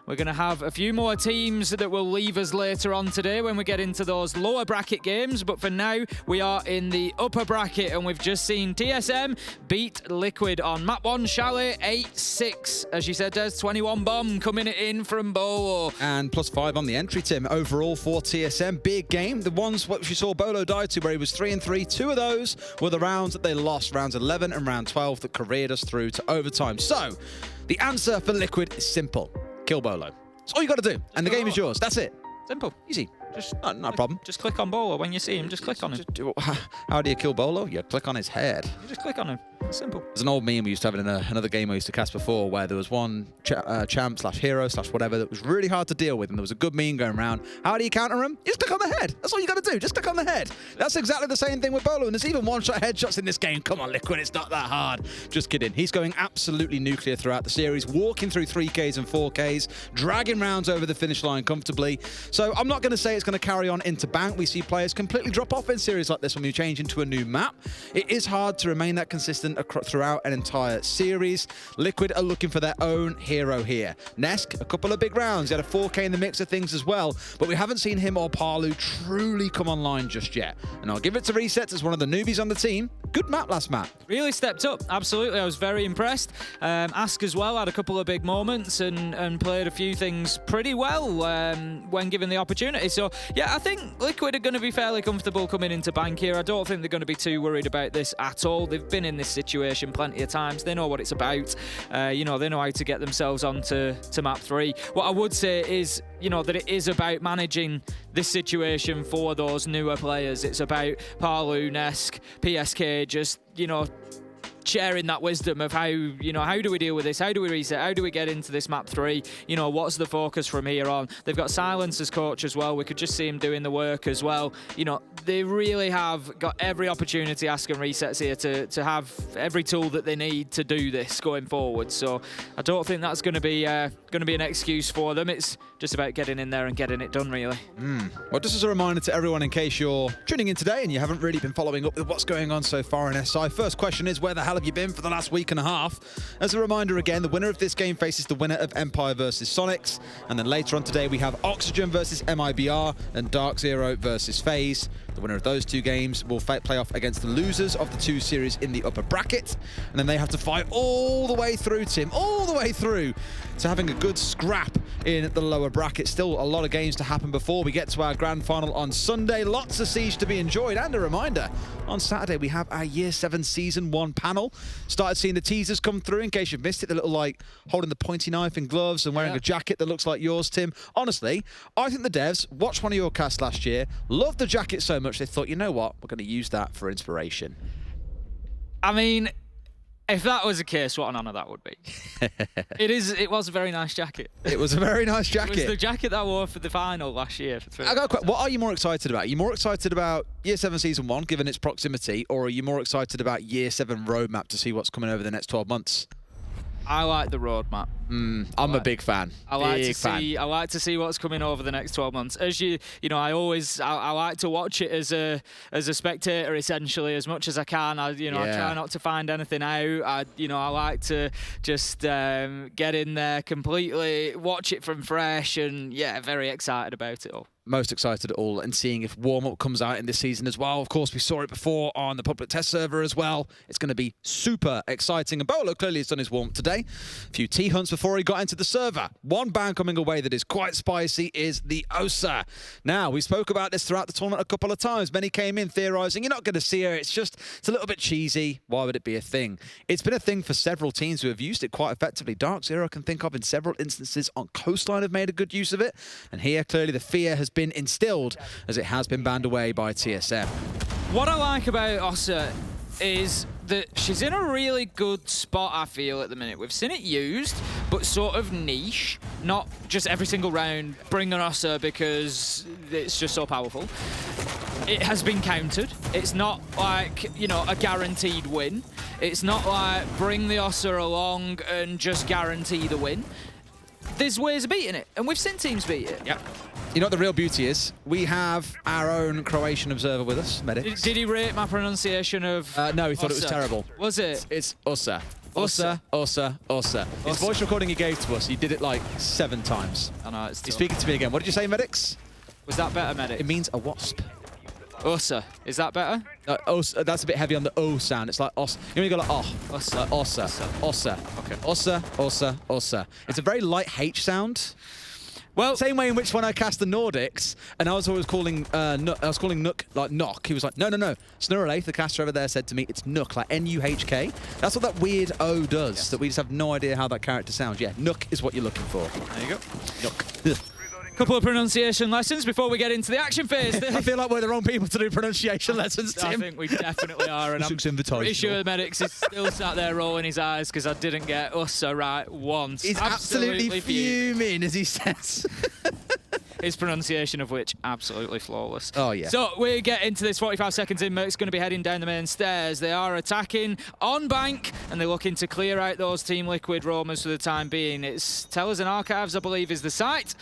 we're going to have a few more teams that will leave us later on today when we get into those lower bracket games. But for now, we are in the upper bracket, and we've just seen TSM beat Liquid on map 1, Chalet, 8-6. As you said, there's 21 bomb coming in from Bolo. And +5 on the entry, Tim. Overall for TSM, big game. The ones what you saw Bolo die to, where he was 3-3. 2 of those were the rounds that they lost, rounds 11 and round 12, that careered us through to overtime. So, the answer for Liquid is simple. Kill Bolo. That's all you got to do, and the game is yours. That's it. Simple. Easy. Just not a problem. Just click on Bolo when you see him. Just click on him. How do you kill Bolo? You click on his head. You just click on him. It's simple. There's an old meme we used to have in another game I used to cast before, where there was one champ/hero/whatever that was really hard to deal with, and there was a good meme going around. How do you counter him? You just click on the head. That's all you got to do. Just click on the head. That's exactly the same thing with Bolo, and there's even one-shot headshots in this game. Come on, Liquid, it's not that hard. Just kidding. He's going absolutely nuclear throughout the series, walking through 3Ks and 4Ks, dragging rounds over the finish line comfortably. So I'm not going to say it's going to carry on into bank. We see players completely drop off in series like this when you change into a new map. It is hard to remain that consistent throughout an entire series. Liquid are looking for their own hero here. Nesk, a couple of big rounds. He had a 4K in the mix of things as well, but we haven't seen him or Parlu truly come online just yet. And I'll give it to Resets as one of the newbies on the team. Good map last map. Really stepped up. Absolutely. I was very impressed. Ask as well had a couple of big moments and played a few things pretty well when given the opportunity. So, yeah, I think Liquid are going to be fairly comfortable coming into bank here. I don't think they're going to be too worried about this at all. They've been in this situation plenty of times. They know what it's about. They know how to get themselves onto map 3. What I would say is, that it is about managing this situation for those newer players. It's about Parlu, Nesk, PSK, just, sharing that wisdom of how do we deal with this? How do we reset? How do we get into this map 3? What's the focus from here on? They've got Silence as coach as well. We could just see him doing the work as well. They really have got every opportunity, Ask and Resets here, to have every tool that they need to do this going forward. So I don't think that's going to be an excuse for them. It's just about getting in there and getting it done, really. Well, just as a reminder to everyone, in case you're tuning in today and you haven't really been following up with what's going on so far in SI, first question is, where the hell have you been for the last week and a half? As a reminder again, the winner of this game faces the winner of Empire versus Sonics, and then later on today we have Oxygen versus MIBR and Dark Zero versus FaZe. The winner of those two games will play off against the losers of the 2 series in the upper bracket, and then they have to fight all the way through, Tim, all the way through to having a good scrap in the lower bracket. Still a lot of games to happen before we get to our grand final on Sunday. Lots of Siege to be enjoyed, and a reminder, on Saturday we have our Year 7 Season 1 panel. Started seeing the teasers come through, in case you've missed it. The little, holding the pointy knife and gloves and wearing a jacket that looks like yours, Tim. Honestly, I think the devs watched one of your casts last year, loved the jacket so much they thought, you know what, we're going to use that for inspiration. I mean, if that was the case, what an honour that would be. It was a very nice jacket. It was a very nice jacket. It was the jacket that I wore for the final last year. I got a question. What are you more excited about? Are you more excited about Year 7 Season 1, given its proximity, or are you more excited about Year 7 roadmap to see what's coming over the next 12 months? I like the roadmap. I'm a big fan. I like to see what's coming over the next 12 months. As I like to watch it as a spectator, essentially, as much as I can. I try not to find anything out. I like to just get in there completely, watch it from fresh, and very excited about it all. Most excited at all, and seeing if warm-up comes out in this season as well. Of course, we saw it before on the public test server as well. It's going to be super exciting, and Bolo clearly has done his warm-up today. A few T-hunts before he got into the server. One ban coming away that is quite spicy is the Osa. Now, we spoke about this throughout the tournament a couple of times. Many came in theorising, you're not going to see her, it's a little bit cheesy. Why would it be a thing? It's been a thing for several teams who have used it quite effectively. Dark Zero I can think of in several instances on Coastline have made a good use of it, and here clearly the fear has been instilled as it has been banned away by TSM. What I like about Osa is that she's in a really good spot, I feel, at the minute. We've seen it used, but sort of niche, not just every single round bring an Ossa because it's just so powerful. It has been countered. It's not like, you know, a guaranteed win. It's not like bring the Ossa along and just guarantee the win. There's ways of beating it, and we've seen teams beat it. Yep. You know what the real beauty is? We have our own Croatian observer with us, Medics. Did he rate my pronunciation of No, he thought it was Ossa? terrible. Was it? It's Ossa. Ossa, Ossa, Ossa. His voice recording he gave to us, he did it like 7 times. I know, it's He's tough. speaking to me again. What did you say, Medics? Was that better, Medic? It means a wasp. Ossa. Is that better? Ossa, that's a bit heavy on the O sound. It's like os. You know, you go like Ossa. Like Ossa. Ossa. Okay. Ossa, Ossa, Ossa. It's a very light H sound. Well, Same way in which when I cast the Nordics, and I was always calling Nook like knock. He was like, no. Snurrelaith, the caster over there, said to me, it's Nook, like N-U-H-K. That's what that weird O does, Yes. that we just have no idea how that character sounds. Yeah, Nook is what you're looking for. there you go. Nook. Couple of pronunciation lessons before we get into the action phase. I feel like we're the wrong people to do pronunciation lessons, I Tim. think we definitely are, and I'm Six Invitational. pretty sure Medics is still sat there rolling his eyes because I didn't get Ossa right once. He's absolutely fuming as he says. His pronunciation of which, absolutely flawless. Oh, yeah. So we get into this 45 seconds in. Merc's going to be heading down the main stairs. They are attacking on bank, and they're looking to clear out those Team Liquid roamers for the time being. It's Tellers and Archives, I believe, is the site.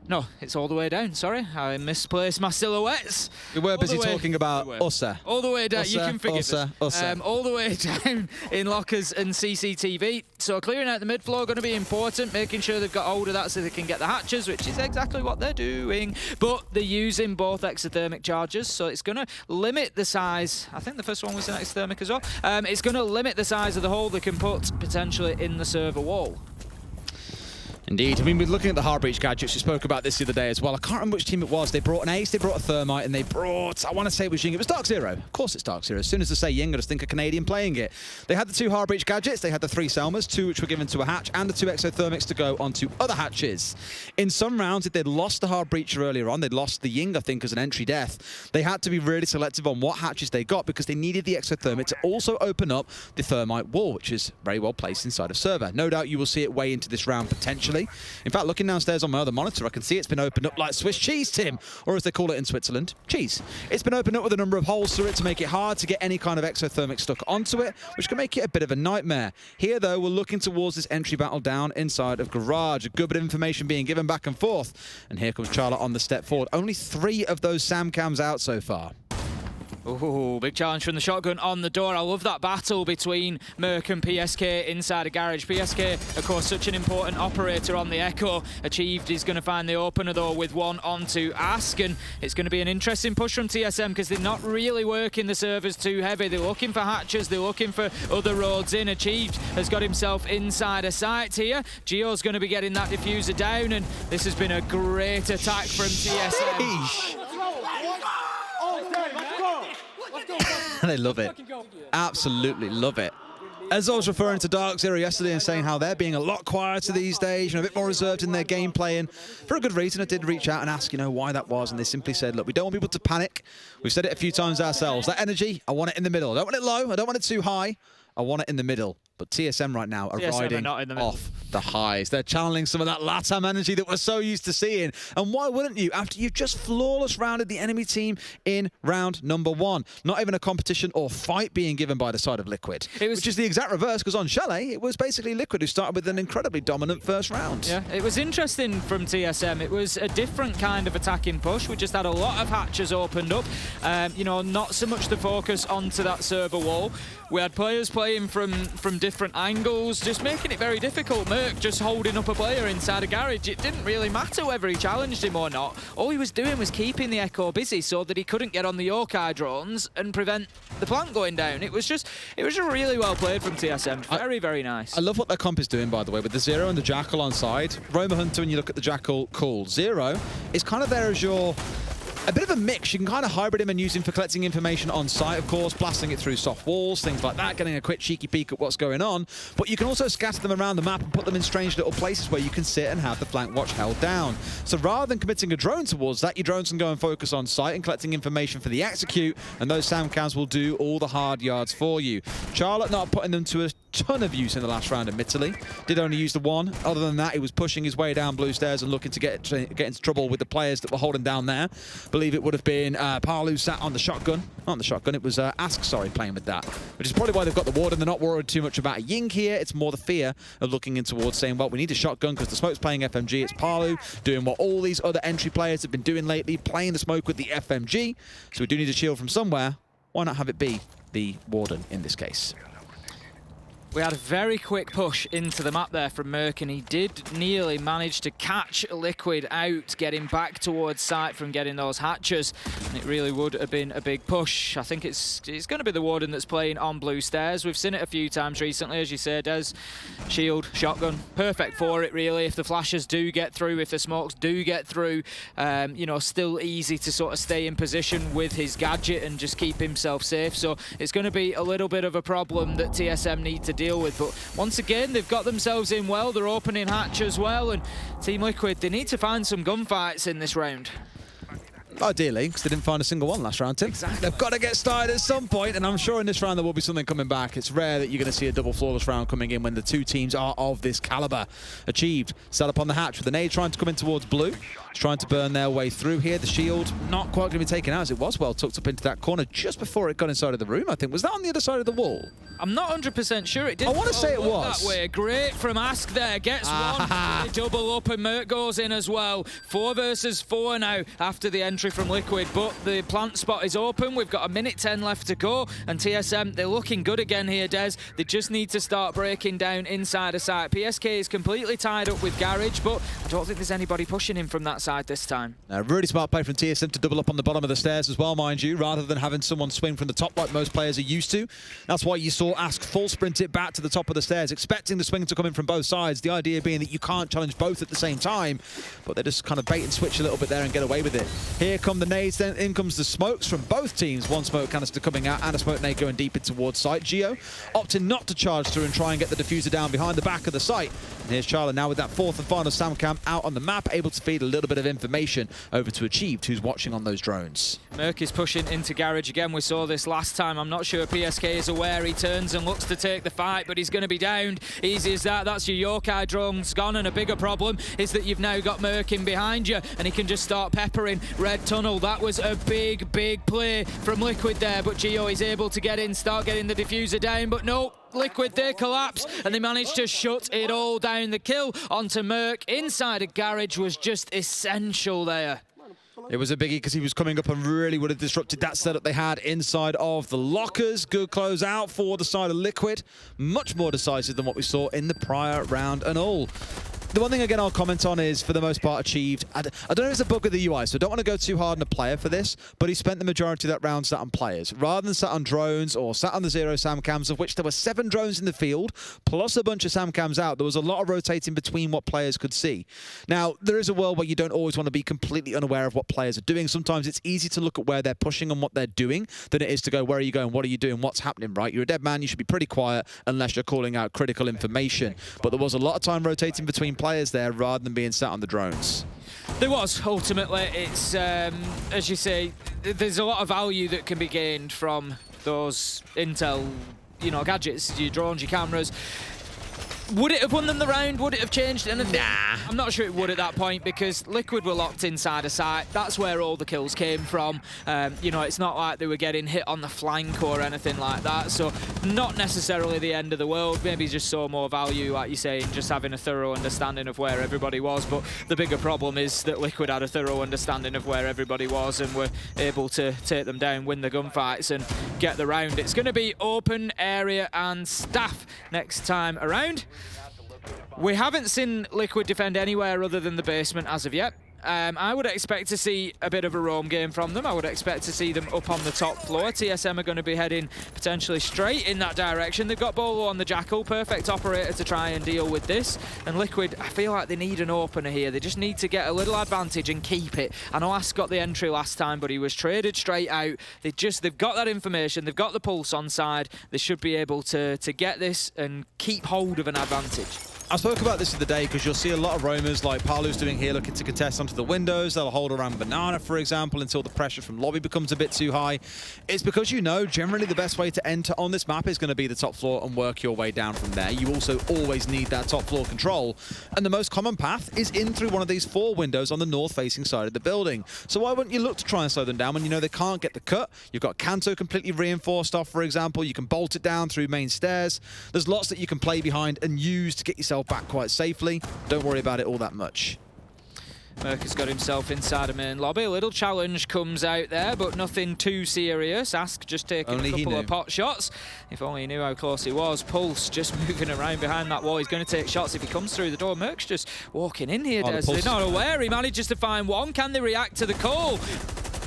No, it's all the way down. Sorry, I misplaced my silhouettes. We were All busy the way- talking about we were. Ossa. All the way down, you Ossa, can forgive Ossa, us. Ossa. All the way down in lockers and CCTV. So clearing out the mid floor going to be important, making sure they've got hold of that so they can get the hatches, which is exactly what they're doing. But they're using both exothermic charges, so it's going to limit the size. I think the first one was an exothermic as well. It's going to limit the size of the hole they can put potentially in the server wall. Indeed. I mean, we're looking at the Heartbreach gadgets. We spoke about this the other day as well. I can't remember which team it was. They brought an Ace, they brought a Thermite, and they brought, I want to say it was Ying. It was Dark Zero. Of course it's Dark Zero. As soon as I say Ying, I just think a Canadian playing it. They had the 2 Heartbreach gadgets. They had the 3 Selmas, 2 which were given to a hatch, and the 2 Exothermics to go onto other hatches. In some rounds, if they'd lost the Heartbreacher earlier on, they'd lost the Ying, I think, as an entry death. They had to be really selective on what hatches they got because they needed the Exothermic to also open up the Thermite wall, which is very well placed inside of server. No doubt you will see it way into this round potentially. In fact, looking downstairs on my other monitor, I can see it's been opened up like Swiss cheese, Tim, or as they call it in Switzerland, cheese. It's been opened up with a number of holes through it to make it hard to get any kind of exothermic stuck onto it, which can make it a bit of a nightmare. Here, though, we're looking towards this entry battle down inside of Garage. A good bit of information being given back and forth. And here comes Chalet on the step forward. Only 3 of those SAM cams out so far. Ooh, big challenge from the shotgun on the door. I love that battle between Merc and PSK inside a garage. PSK, of course, such an important operator on the Echo. Achieved is going to find the opener, though, with one onto Ask. And it's going to be an interesting push from TSM because they're not really working the servers too heavy. They're looking for hatches. They're looking for other roads in. Achieved has got himself inside a site here. Geo's going to be getting that diffuser down. And this has been a great attack from TSM. They love it. Absolutely love it. As I was referring to Dark Zero yesterday and saying how they're being a lot quieter these days, you know, a bit more reserved in their gameplay, and for a good reason. I did reach out and ask, you know, why that was, and they simply said, look, we don't want people to panic. We've said it a few times ourselves. That energy, I want it in the middle. I don't want it low. I don't want it too high. I want it in the middle. But TSM right now are riding off the highs. They're channeling some of that LATAM energy that we're so used to seeing. And why wouldn't you? After you've just flawless rounded the enemy team in round number 1. Not even a competition or fight being given by the side of Liquid. Which is the exact reverse, because on Chalet, it was basically Liquid who started with an incredibly dominant first round. Yeah, it was interesting from TSM. It was a different kind of attacking push. We just had a lot of hatches opened up. You know, not so much the focus onto that server wall. We had players playing from different angles, just making it very difficult. Merc just holding up a player inside a garage. It didn't really matter whether he challenged him or not. All he was doing was keeping the Echo busy so that he couldn't get on the Yokai drones and prevent the plant going down. It was just really well played from TSM. Very, very nice. I love what their comp is doing, by the way, with the Zero and the Jackal on side. Roamer Hunter, when you look at the Jackal, cool. Zero is kind of there as your a bit of a mix. You can kind of hybrid him and use him for collecting information on site, of course, blasting it through soft walls, things like that, getting a quick cheeky peek at what's going on. But you can also scatter them around the map and put them in strange little places where you can sit and have the flank watch held down. So rather than committing a drone towards that, your drones can go and focus on site and collecting information for the execute, and those SAMCAMs will do all the hard yards for you. Charlotte not putting them to a ton of use in the last round, admittedly. Did only use the one. Other than that, he was pushing his way down blue stairs and looking to get into trouble with the players that were holding down there. Believe it would have been Parlu sat on the shotgun. Not on the shotgun, it was Ask, sorry, playing with that. Which is probably why they've got the warden. They're not worried too much about a Ying here. It's more the fear of looking in towards saying, well, we need a shotgun because the smoke's playing FMG. It's Parlu doing what all these other entry players have been doing lately, playing the smoke with the FMG. So we do need a shield from somewhere. Why not have it be the warden in this case? We had a very quick push into the map there from Merc, and he did nearly manage to catch Liquid out, getting back towards site from getting those hatches. And it really would have been a big push. I think it's going to be the warden that's playing on blue stairs. We've seen it a few times recently, as you said, as shield, shotgun, perfect for it really. If the flashes do get through, if the smokes do get through, you know, still easy to sort of stay in position with his gadget and just keep himself safe. So it's going to be a little bit of a problem that TSM need to deal with. But once again, they've got themselves in well. They're opening hatch as well. And Team Liquid, they need to find some gunfights in this round. Ideally, because they didn't find a single one last round, Tim. Exactly. They've got to get started at some point, and I'm sure in this round there will be something coming back. It's rare that you're going to see a double flawless round coming in when the two teams are of this caliber. Achieved. Set up on the hatch with the nade trying to come in towards blue. It's trying to burn their way through here. The shield not quite going to be taken out as it was well tucked up into that corner just before it got inside of the room, I think. Was that on the other side of the wall? I'm not 100% sure. It did. I want to say it was. That way. Great from Ask there. Gets one. They double up and Merc goes in as well. 4 versus 4 now after the entry from Liquid. But the plant spot is open. We've got 1:10 left to go. And TSM, they're looking good again here, Des. They just need to start breaking down inside a site. PSK is completely tied up with Garage, but I don't think there's anybody pushing him from that side this time. Really smart play from TSM to double up on the bottom of the stairs as well, mind you, rather than having someone swing from the top like most players are used to. That's why you saw Ask full sprint it back to the top of the stairs, expecting the swing to come in from both sides. The idea being that you can't challenge both at the same time, but they just kind of bait and switch a little bit there and get away with it. Here come the nades, then in comes the smokes from both teams. One smoke canister coming out and a smoke nade going deeper towards site. Geo opting not to charge through and try and get the diffuser down behind the back of the site. And here's Charlie now with that 4th and final SAMCAM out on the map, able to feed a little bit of information over to Achieved, who's watching on those drones. Merc is pushing into Garage again. We saw this last time. I'm not sure PSK is aware. He turns and looks to take the fight, but he's going to be downed. Easy as that. That's your Yokai drones gone, and a bigger problem is that you've now got Merc in behind you, and he can just start peppering Red Tunnel. That was a big, big play from Liquid there, but Geo is able to get in, start getting the diffuser down, but no. Liquid, they collapse, and they managed to shut it all down. The kill onto Merc inside a Garage was just essential there. It was a biggie because he was coming up and really would have disrupted that setup they had inside of the lockers. Good close out for the side of Liquid. Much more decisive than what we saw in the prior round and all. The one thing, again, I'll comment on is, for the most part, Achieved. I don't know if it's a bug with the UI, so I don't want to go too hard on a player for this, but he spent the majority of that round sat on players, rather than sat on drones or sat on the 0 SAMCAMs, of which there were 7 drones in the field, plus a bunch of SAMCAMs out. There was a lot of rotating between what players could see. Now, there is a world where you don't always want to be completely unaware of what players are doing. Sometimes it's easy to look at where they're pushing and what they're doing than it is to go, where are you going, what are you doing, what's happening, right? You're a dead man, you should be pretty quiet unless you're calling out critical information. But there was a lot of time rotating between players there rather than being sat on the drones. There was, ultimately. It's, as you say, there's a lot of value that can be gained from those intel, you know, gadgets, your drones, your cameras. Would it have won them the round? Would it have changed anything? Nah. I'm not sure it would at that point, because Liquid were locked inside a site. That's where all the kills came from. You know, it's not like they were getting hit on the flank or anything like that. So not necessarily the end of the world. Maybe just saw more value, like you say, in just having a thorough understanding of where everybody was. But the bigger problem is that Liquid had a thorough understanding of where everybody was and were able to take them down, win the gunfights and get the round. It's going to be open area and staff next time around. We haven't seen Liquid defend anywhere other than the basement as of yet. I would expect to see a bit of a roam game from them. I would expect to see them up on the top floor. TSM are going to be heading potentially straight in that direction. They've got Bolo on the Jackal, perfect operator to try and deal with this. And Liquid, I feel like they need an opener here. They just need to get a little advantage and keep it. I know Ask got the entry last time, but he was traded straight out. They've got that information, they've got the pulse on side. They should be able to get this and keep hold of an advantage. I spoke about this the other day because you'll see a lot of roamers like Palu's doing here looking to contest onto the windows. They'll hold around Banana, for example, until the pressure from lobby becomes a bit too high. It's because you know generally the best way to enter on this map is going to be the top floor and work your way down from there. You also always need that top floor control. And the most common path is in through one of these 4 windows on the north-facing side of the building. So why wouldn't you look to try and slow them down when you know they can't get the cut? You've got Kanto completely reinforced off, for example. You can bolt it down through main stairs. There's lots that you can play behind and use to get yourself back quite safely. Don't worry about it all that much. Merc has got himself inside a main lobby. A little challenge comes out there, but nothing too serious. Ask just taking a couple of pot shots. If only he knew how close he was. Pulse just moving around behind that wall. He's going to take shots if he comes through the door. Merc's just walking in here, Des. They're not aware. He manages to find one. Can they react to the call?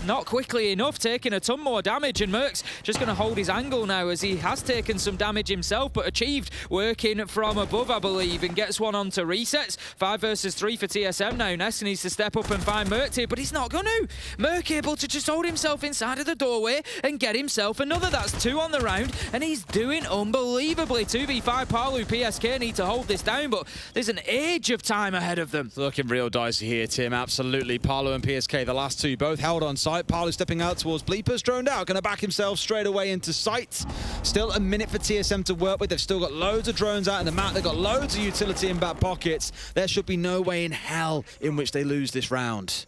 Not quickly enough, taking a ton more damage, and Merc's just going to hold his angle now as he has taken some damage himself, but achieved working from above, I believe, and gets one onto resets. 5 versus 3 for TSM now. Ness needs to step up and find Merc here, but he's not going to. Merc able to just hold himself inside of the doorway and get himself another. That's 2 on the round, and he's doing unbelievably. 2v5 Palu, PSK need to hold this down, but there's an age of time ahead of them. It's looking real dicey here, Tim. Absolutely. Palu and PSK, the last 2, both held on site. Palu stepping out towards Bleepers, droned out, going to back himself straight away into sight. Still a minute for TSM to work with. They've still got loads of drones out in the map. They've got loads of utility in back pockets. There should be no way in hell in which they lose this round.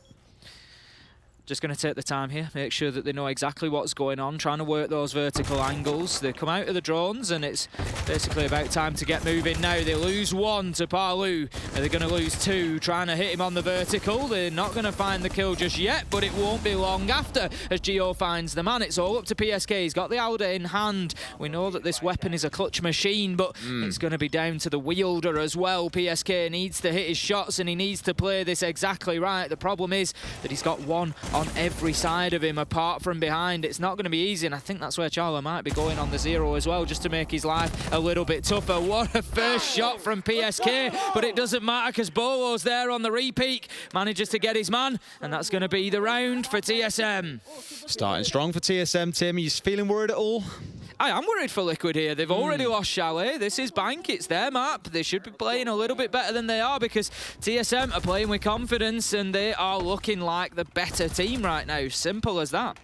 Just going to take the time here, make sure that they know exactly what's going on, trying to work those vertical angles. They come out of the drones, and it's basically about time to get moving now. They lose 1 to Palu. Are they going to lose 2? Trying to hit him on the vertical. They're not going to find the kill just yet, but it won't be long after as Gio finds the man. It's all up to PSK. He's got the Alder in hand. We know that this weapon is a clutch machine, but it's going to be down to the wielder as well. PSK needs to hit his shots, and he needs to play this exactly right. The problem is that he's got 1 on every side of him apart from behind. It's not going to be easy, and I think that's where Chalet might be going on the 0 as well, just to make his life a little bit tougher. What a first shot from PSK, but it doesn't matter because Bolo's there on the repeat, manages to get his man, and that's going to be the round for TSM. Starting strong for TSM, Tim. Are you feeling worried at all? I am worried for Liquid here. They've already lost Chalet. This is Bank. It's their map. They should be playing a little bit better than they are because TSM are playing with confidence and they are looking like the better team right now. Simple as that.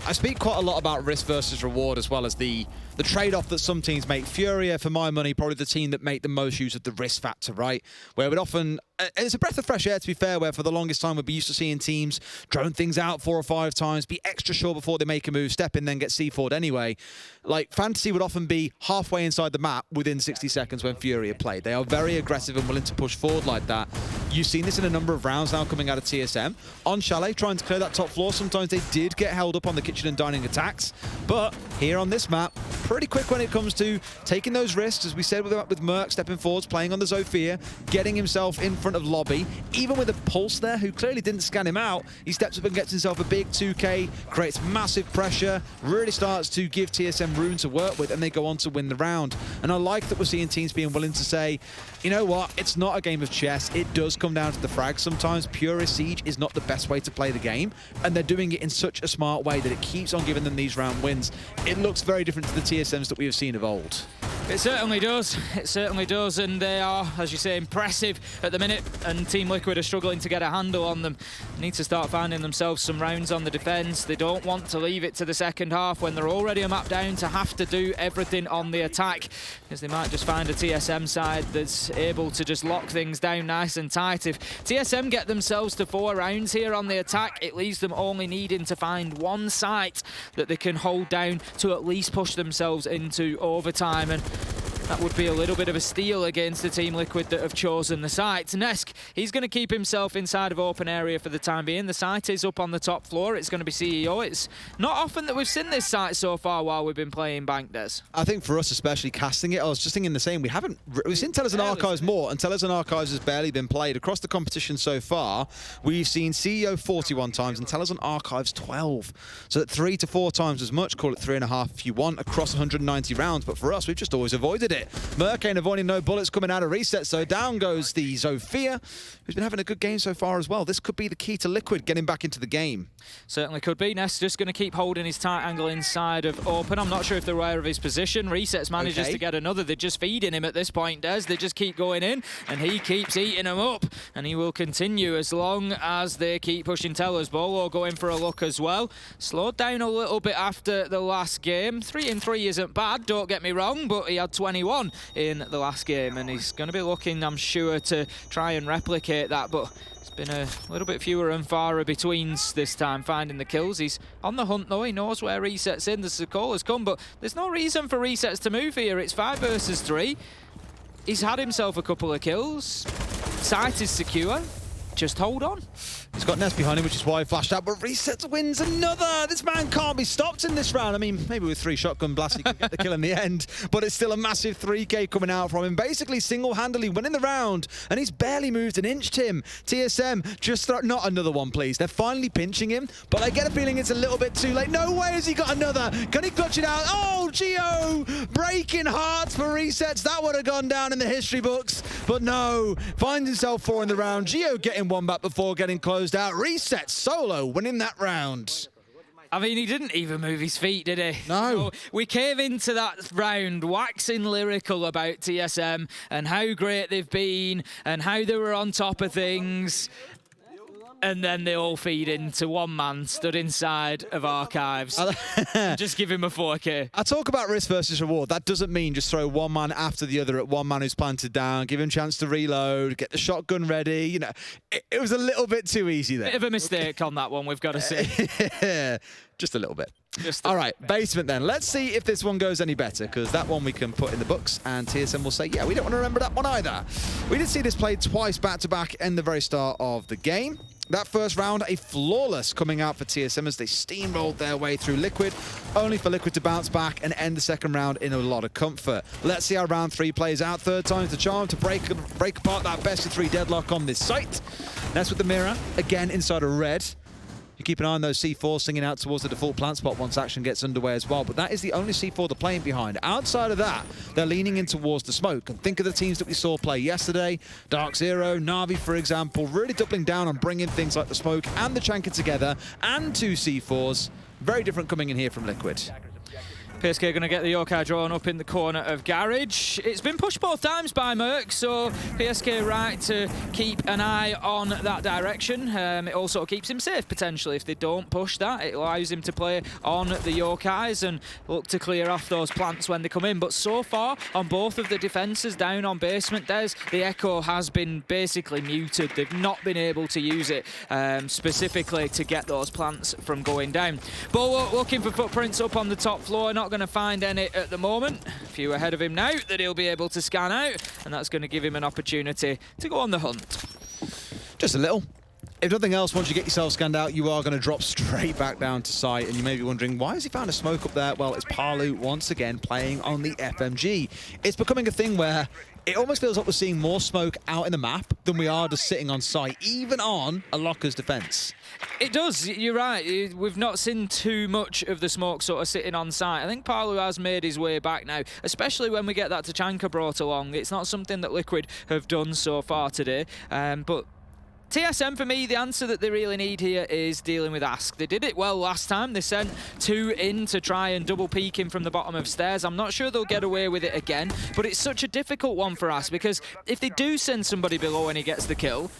I speak quite a lot about risk versus reward as well as the trade-off that some teams make. Furia, for my money, probably the team that make the most use of the risk factor, right? Where we'd often... it's a breath of fresh air, to be fair, where for the longest time we'd be used to seeing teams drone things out 4 or 5 times, be extra sure before they make a move, step in, then get C4'd anyway. Like, Fantasy would often be halfway inside the map within 60 seconds when Furia played. They are very aggressive and willing to push forward like that. You've seen this in a number of rounds now coming out of TSM. On Chalet, trying to clear that top floor, sometimes they did get held up on the kitchen and dining attacks. But here on this map, pretty quick when it comes to taking those risks, as we said with Merc stepping forwards, playing on the Zofia, getting himself in front of lobby, even with a Pulse there, who clearly didn't scan him out. He steps up and gets himself a big 2K, creates massive pressure, really starts to give TSM room to work with, and they go on to win the round. And I like that we're seeing teams being willing to say, you know what, it's not a game of chess, it does come down to the frag. Sometimes purist siege is not the best way to play the game, and they're doing it in such a smart way that it keeps on giving them these round wins. It looks very different to the TSMs that we have seen of old. It certainly does. It certainly does. And they are, as you say, impressive at the minute. And Team Liquid are struggling to get a handle on them. They need to start finding themselves some rounds on the defense. They don't want to leave it to the second half when they're already a map down to have to do everything on the attack. Because they might just find a TSM side that's able to just lock things down nice and tight. If TSM get themselves to 4 rounds here on the attack, it leaves them only needing to find one site that they can hold down to at least push themselves into overtime. And that would be a little bit of a steal against the Team Liquid that have chosen the site. Nesk, he's going to keep himself inside of open area for the time being. The site is up on the top floor. It's going to be CEO. It's not often that we've seen this site so far while we've been playing Bank, Des. I think for us, especially casting it, I was just thinking the same. We've seen Tellers and Archives more, and Tellers and Archives has barely been played. Across the competition so far, we've seen CEO 41 times and Tellers and Archives 12. So at 3 to 4 times as much, call it 3.5 if you want, across 190 rounds. But for us, we've just always avoided it. Mercane avoiding no bullets coming out of reset, so down goes the Zofia, who's been having a good game so far as well. This could be the key to Liquid getting back into the game. Certainly could be. Ness just going to keep holding his tight angle inside of open. I'm not sure if they're aware of his position. Resets manages to get another. They're just feeding him at this point, Des. They just keep going in, and he keeps eating them up. And he will continue as long as they keep pushing Tellers. Bolo going for a look as well. Slowed down a little bit after the last game. 3-3 isn't bad, don't get me wrong, but he had 21 in the last game, and he's going to be looking, I'm sure, to try and replicate that, but it's been a little bit fewer and far betweens this time, finding the kills. He's on the hunt, though. He knows where Resets in. The call has come, but there's no reason for Resets to move here. It's 5 versus 3. He's had himself a couple of kills. Site is secure. Just hold on. He's got Ness behind him, which is why he flashed out, but Resets wins another. This man can't be stopped in this round. I mean, maybe with 3 shotgun blasts, he can get the kill in the end, but it's still a massive 3K coming out from him, basically single-handedly winning the round, and he's barely moved an inch, Tim. TSM, just not another one, please. They're finally pinching him, but I get a feeling it's a little bit too late. No way has he got another. Can he clutch it out? Oh, Geo, breaking hearts for Resets. That would have gone down in the history books, but no. Finds himself 4 in the round. Geo getting 1 back before getting closed out. Reset solo, winning that round. I mean, he didn't even move his feet, did he? No. So we came into that round waxing lyrical about TSM and how great they've been and how they were on top of things. And then they all feed into one man stood inside of Archives. Just give him a 4K. I talk about risk versus reward. That doesn't mean just throw one man after the other at one man who's planted down, give him a chance to reload, get the shotgun ready. You know, it was a little bit too easy there. Bit of a mistake on that one, we've got to say. Just a little bit. All right, basement then. Let's see if this one goes any better, because that one we can put in the books, and TSM will say, yeah, we don't want to remember that one either. We did see this played twice back-to-back in the very start of the game. That first round, a flawless coming out for TSM as they steamrolled their way through Liquid, only for Liquid to bounce back and end the second round in a lot of comfort. Let's see how round 3 plays out. Third time's the charm to break apart that best-of-3 deadlock on this site. That's with the mirror, again inside of red. You keep an eye on those C4 singing out towards the default plant spot once action gets underway as well, but that is the only C4 they're playing behind. Outside of that, they're leaning in towards the smoke. And think of the teams that we saw play yesterday. Dark Zero, Na'Vi, for example, really doubling down on bringing things like the smoke and the Chanker together, and 2 C4s. Very different coming in here from Liquid. PSK going to get the Yokai drawn up in the corner of Garage. It's been pushed both times by Merc, so PSK right to keep an eye on that direction. It also keeps him safe, potentially. If they don't push that, it allows him to play on the Yokais and look to clear off those plants when they come in. But so far, on both of the defences down on basement, the Echo has been basically muted. They've not been able to use it specifically to get those plants from going down. Bolo looking for footprints up on the top floor, not going to find any at the moment. A few ahead of him now that he'll be able to scan out, and that's going to give him an opportunity to go on the hunt. Just a little. If nothing else, once you get yourself scanned out, you are going to drop straight back down to site, and you may be wondering, why has he found a smoke up there? Well, it's Parlu once again playing on the FMG. It's becoming a thing where it almost feels like we're seeing more smoke out in the map than we are just sitting on site, even on a Locker's defense. It does, you're right. We've not seen too much of the smoke sort of sitting on site. I think Parlu has made his way back now, especially when we get that Tachanka brought along. It's not something that Liquid have done so far today, but TSM, for me, the answer that they really need here is dealing with Ask. They did it well last time. They sent 2 in to try and double peek him from the bottom of stairs. I'm not sure they'll get away with it again, but it's such a difficult one for Ask, because if they do send somebody below and he gets the kill,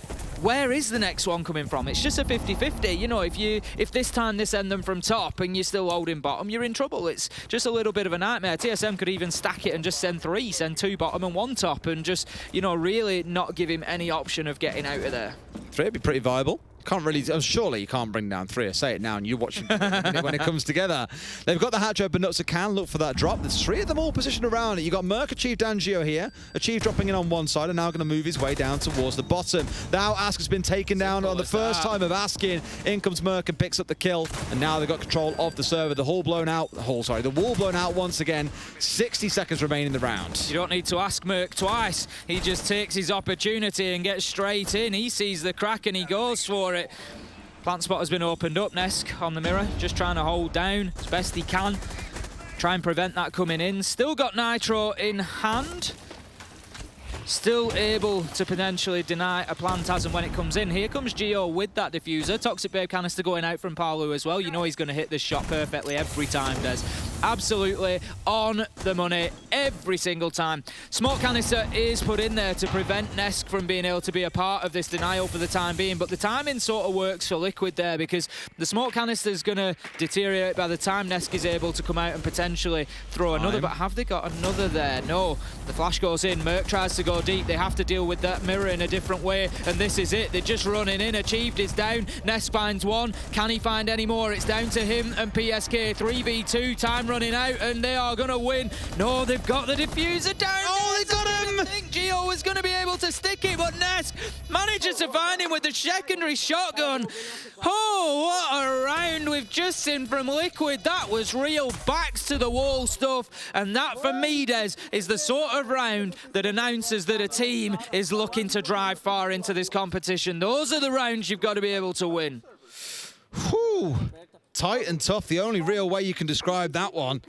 where is the next one coming from? It's just a 50-50. You know, if this time they send them from top and you're still holding bottom, you're in trouble. It's just a little bit of a nightmare. TSM could even stack it and just send 3, send 2 bottom and 1 top, and just, you know, really not give him any option of getting out of there. 3 would be pretty viable. Can't really, surely you can't bring down 3. I say it now and you're watching when it comes together. They've got the hatch open up, so can look for that drop. There's 3 of them all positioned around it. You've got Merc, Achieve, and Geo here. Achieve dropping in on one side and now going to move his way down towards the bottom. Now Ask has been taken down on the first time of asking. In comes Merc and picks up the kill. And now they've got control of the server. The wall blown out once again. 60 seconds remaining in the round. You don't need to ask Merc twice. He just takes his opportunity and gets straight in. He sees the crack and he goes for it. Plant spot has been opened up. Nesk on the mirror, just trying to hold down as best he can. Try and prevent that coming in. Still got Nitro in hand. Still able to potentially deny a plant as and when it comes in. Here comes Geo with that diffuser. Toxic Babe canister going out from Palu as well. You know he's going to hit this shot perfectly every time, Des. Absolutely on the money every single time. Smoke canister is put in there to prevent Nesk from being able to be a part of this denial for the time being, but the timing sort of works for Liquid there because the smoke canister is going to deteriorate by the time Nesk is able to come out and potentially throw another. But have they got another there? No. The flash goes in. Merc tries to go deep. They have to deal with that mirror in a different way, and this is it. They're just running in. Achieved is down. Nesk finds one. Can he find any more? It's down to him and PSK. 3v2. Time running out, and they are going to win. No, they've got the diffuser down. Oh, they got him! I think Geo was going to be able to stick it, but Nesk manages to find him with the secondary shotgun. Oh, what a round we've just seen from Liquid. That was real backs to the wall stuff, and that for me, Des, is the sort of round that announces that a team is looking to drive far into this competition. Those are the rounds you've got to be able to win. Whew. Tight and tough, the only real way you can describe that one.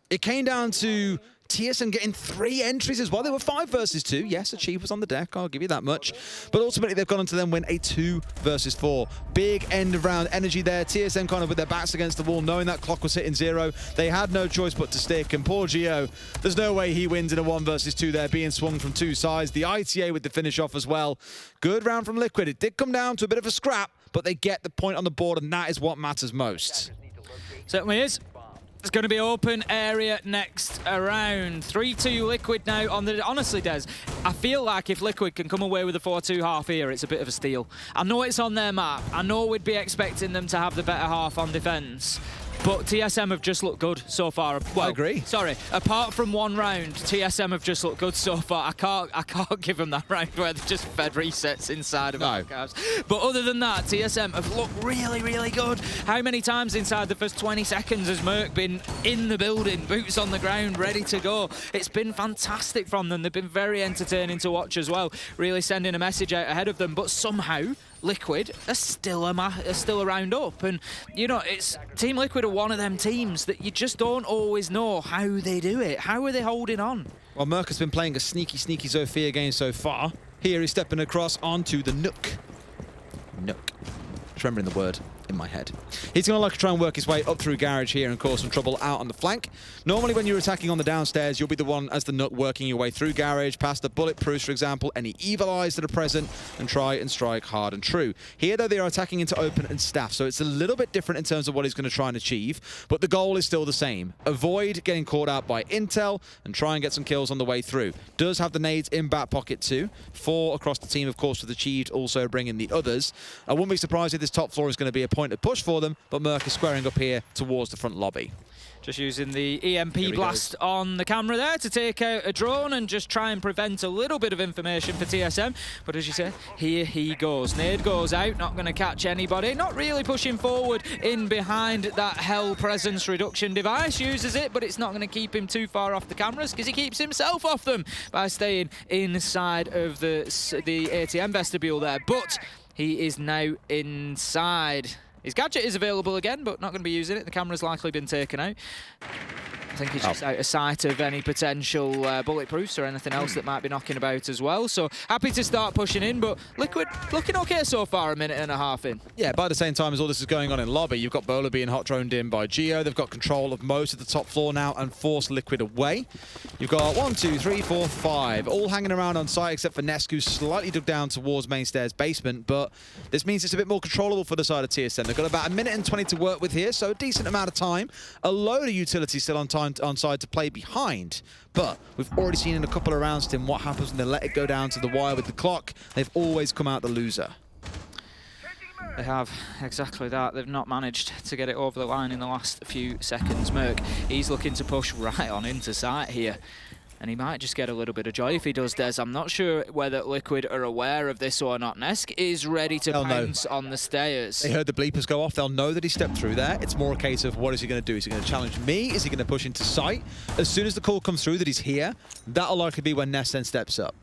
It came down to TSM getting 3 entries as well. They were 5 versus 2. Yes, Achieve was on the deck, I'll give you that much. But ultimately, they've gone on to then win a 2 versus 4. Big end of round energy there. TSM kind of with their backs against the wall, knowing that clock was hitting 0. They had no choice but to stick. And poor Geo, there's no way he wins in a 1 versus 2 there, being swung from 2 sides. The ITA with the finish off as well. Good round from Liquid. It did come down to a bit of a scrap, but they get the point on the board, and that is what matters most. Certainly is. It's going to be open area next round. 3-2 Liquid now on the... Honestly, Des, I feel like if Liquid can come away with a 4-2 half here, it's a bit of a steal. I know it's on their map. I know we'd be expecting them to have the better half on defense. But TSM have just looked good so far. Well, I agree. Sorry, apart from one round, TSM have just looked good so far. I can't give them that round where they just fed resets inside of archives. But other than that, TSM have looked really, really good. How many times inside the first 20 seconds has Merc been in the building, boots on the ground, ready to go? It's been fantastic from them. They've been very entertaining to watch as well, really sending a message out ahead of them. But somehow, Liquid are still a round up, and you know, it's Team Liquid are one of them teams that you just don't always know how they do it. How are they holding on? Well, Merc has been playing a sneaky Zofia game so far. Here he's stepping across onto the Nook. Just remembering the word in my head. He's going to like to try and work his way up through Garage here and cause some trouble out on the flank. Normally when you're attacking on the downstairs, you'll be the one as the Nook working your way through Garage, past the Bulletproofs, for example, any Evil Eyes that are present, and try and strike hard and true. Here, though, they are attacking into open and staff, so it's a little bit different in terms of what he's going to try and achieve, but the goal is still the same. Avoid getting caught out by intel and try and get some kills on the way through. Does have the nades in back pocket too. 4 across the team, of course, with Achieved also bringing the others. I wouldn't be surprised if this top floor is going to be a point of push for them, but Merc is squaring up here towards the front lobby. Just using the EMP blast on the camera there to take out a drone and just try and prevent a little bit of information for TSM. But as you say, here he goes. Nade goes out, not going to catch anybody. Not really pushing forward in behind that Hell presence reduction device. Uses it, but it's not going to keep him too far off the cameras because he keeps himself off them by staying inside of the ATM vestibule there. But he is now inside. His gadget is available again, but not going to be using it. The camera's likely been taken out. I think he's just out of sight of any potential bulletproofs or anything else that might be knocking about as well. So happy to start pushing in, but Liquid looking okay so far, a minute and a half in. Yeah, by the same time as all this is going on in lobby, you've got Bowler being hot droned in by Geo. They've got control of most of the top floor now and force Liquid away. You've got 1, 2, 3, 4, 5, all hanging around on site except for Nesk, who's slightly dug down towards main stairs basement, but this means it's a bit more controllable for the side of TSM. They've got about 1 minute and 20 to work with here, so a decent amount of time. A load of utility still on side to play behind, but we've already seen in a couple of rounds, Tim, what happens when they let it go down to the wire with the clock. They've always come out the loser. They have exactly that. They've not managed to get it over the line in the last few seconds. Merc, he's looking to push right on into sight here. And he might just get a little bit of joy if he does, Des. I'm not sure whether Liquid are aware of this or not. Nesk is ready to pounce on the stairs. They heard the bleepers go off. They'll know that he stepped through there. It's more a case of what is he going to do? Is he going to challenge me? Is he going to push into sight? As soon as the call comes through that he's here, that'll likely be when Nesk then steps up.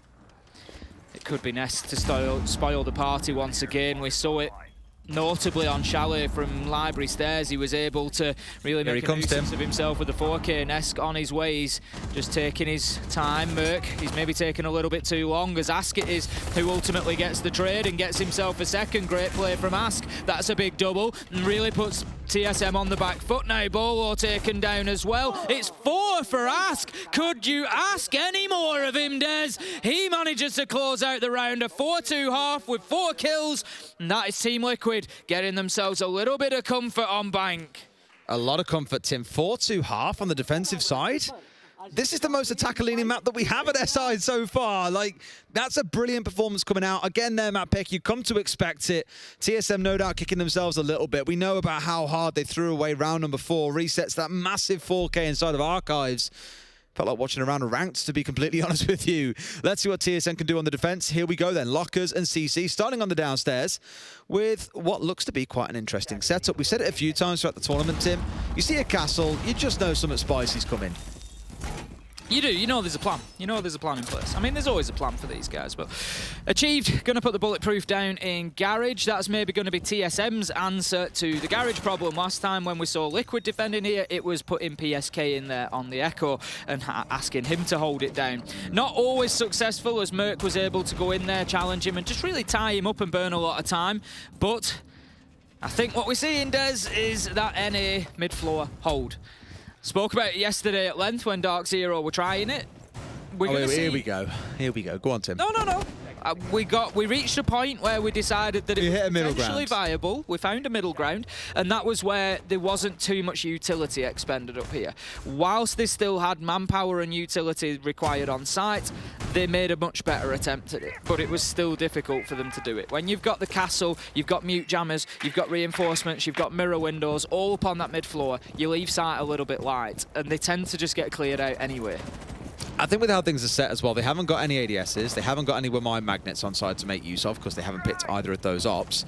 It could be Nesk to spoil the party once again. We saw it notably on Chalet from Library Stairs. He was able to really make a nuisance of himself with the 4K. Nesk on his way. He's just taking his time. Merc, he's maybe taking a little bit too long, as Ask it is who ultimately gets the trade and gets himself a second. Great play from Ask. That's a big double and really puts TSM on the back foot now. Bolo taken down as well. It's 4 for Ask. Could you ask any more of him, Des? He manages to close out the round, a 4-2 half with 4 kills, and that is Team Liquid getting themselves a little bit of comfort on bank. A lot of comfort, Tim. 4-2 half on the defensive side. This is the most attacker-leaning map that we have at SI so far. Like, that's a brilliant performance coming out. Again, their map pick, you come to expect it. TSM no doubt kicking themselves a little bit. We know about how hard they threw away round number 4, resets that massive 4K inside of Archives. Felt like watching a round of ranked, to be completely honest with you. Let's see what TSM can do on the defense. Here we go then. Lockers and CC starting on the downstairs with what looks to be quite an interesting setup. We've said it a few times throughout the tournament, Tim. You see a castle, you just know something spicy's coming. You do, you know there's a plan. You know there's a plan in place. I mean, there's always a plan for these guys, but achieved. Going to put the bulletproof down in Garage. That's maybe going to be TSM's answer to the Garage problem. Last time when we saw Liquid defending here, it was putting PSK in there on the Echo and asking him to hold it down. Not always successful, as Merc was able to go in there, challenge him and just really tie him up and burn a lot of time. But I think what we're seeing, Des, is that NA mid-floor hold. Spoke about it yesterday at length when Dark Zero were trying it. Here we go. Here we go. Go on, Tim. No. We reached a point where we decided that it was potentially viable. We found a middle ground, and that was where there wasn't too much utility expended up here. Whilst they still had manpower and utility required on site, they made a much better attempt at it, but it was still difficult for them to do it. When you've got the castle, you've got mute jammers, you've got reinforcements, you've got mirror windows all up on that mid floor, you leave sight a little bit light, and they tend to just get cleared out anyway. I think with how things are set as well, they haven't got any ADSs, they haven't got any mine magnets on side to make use of because they haven't picked either of those ops.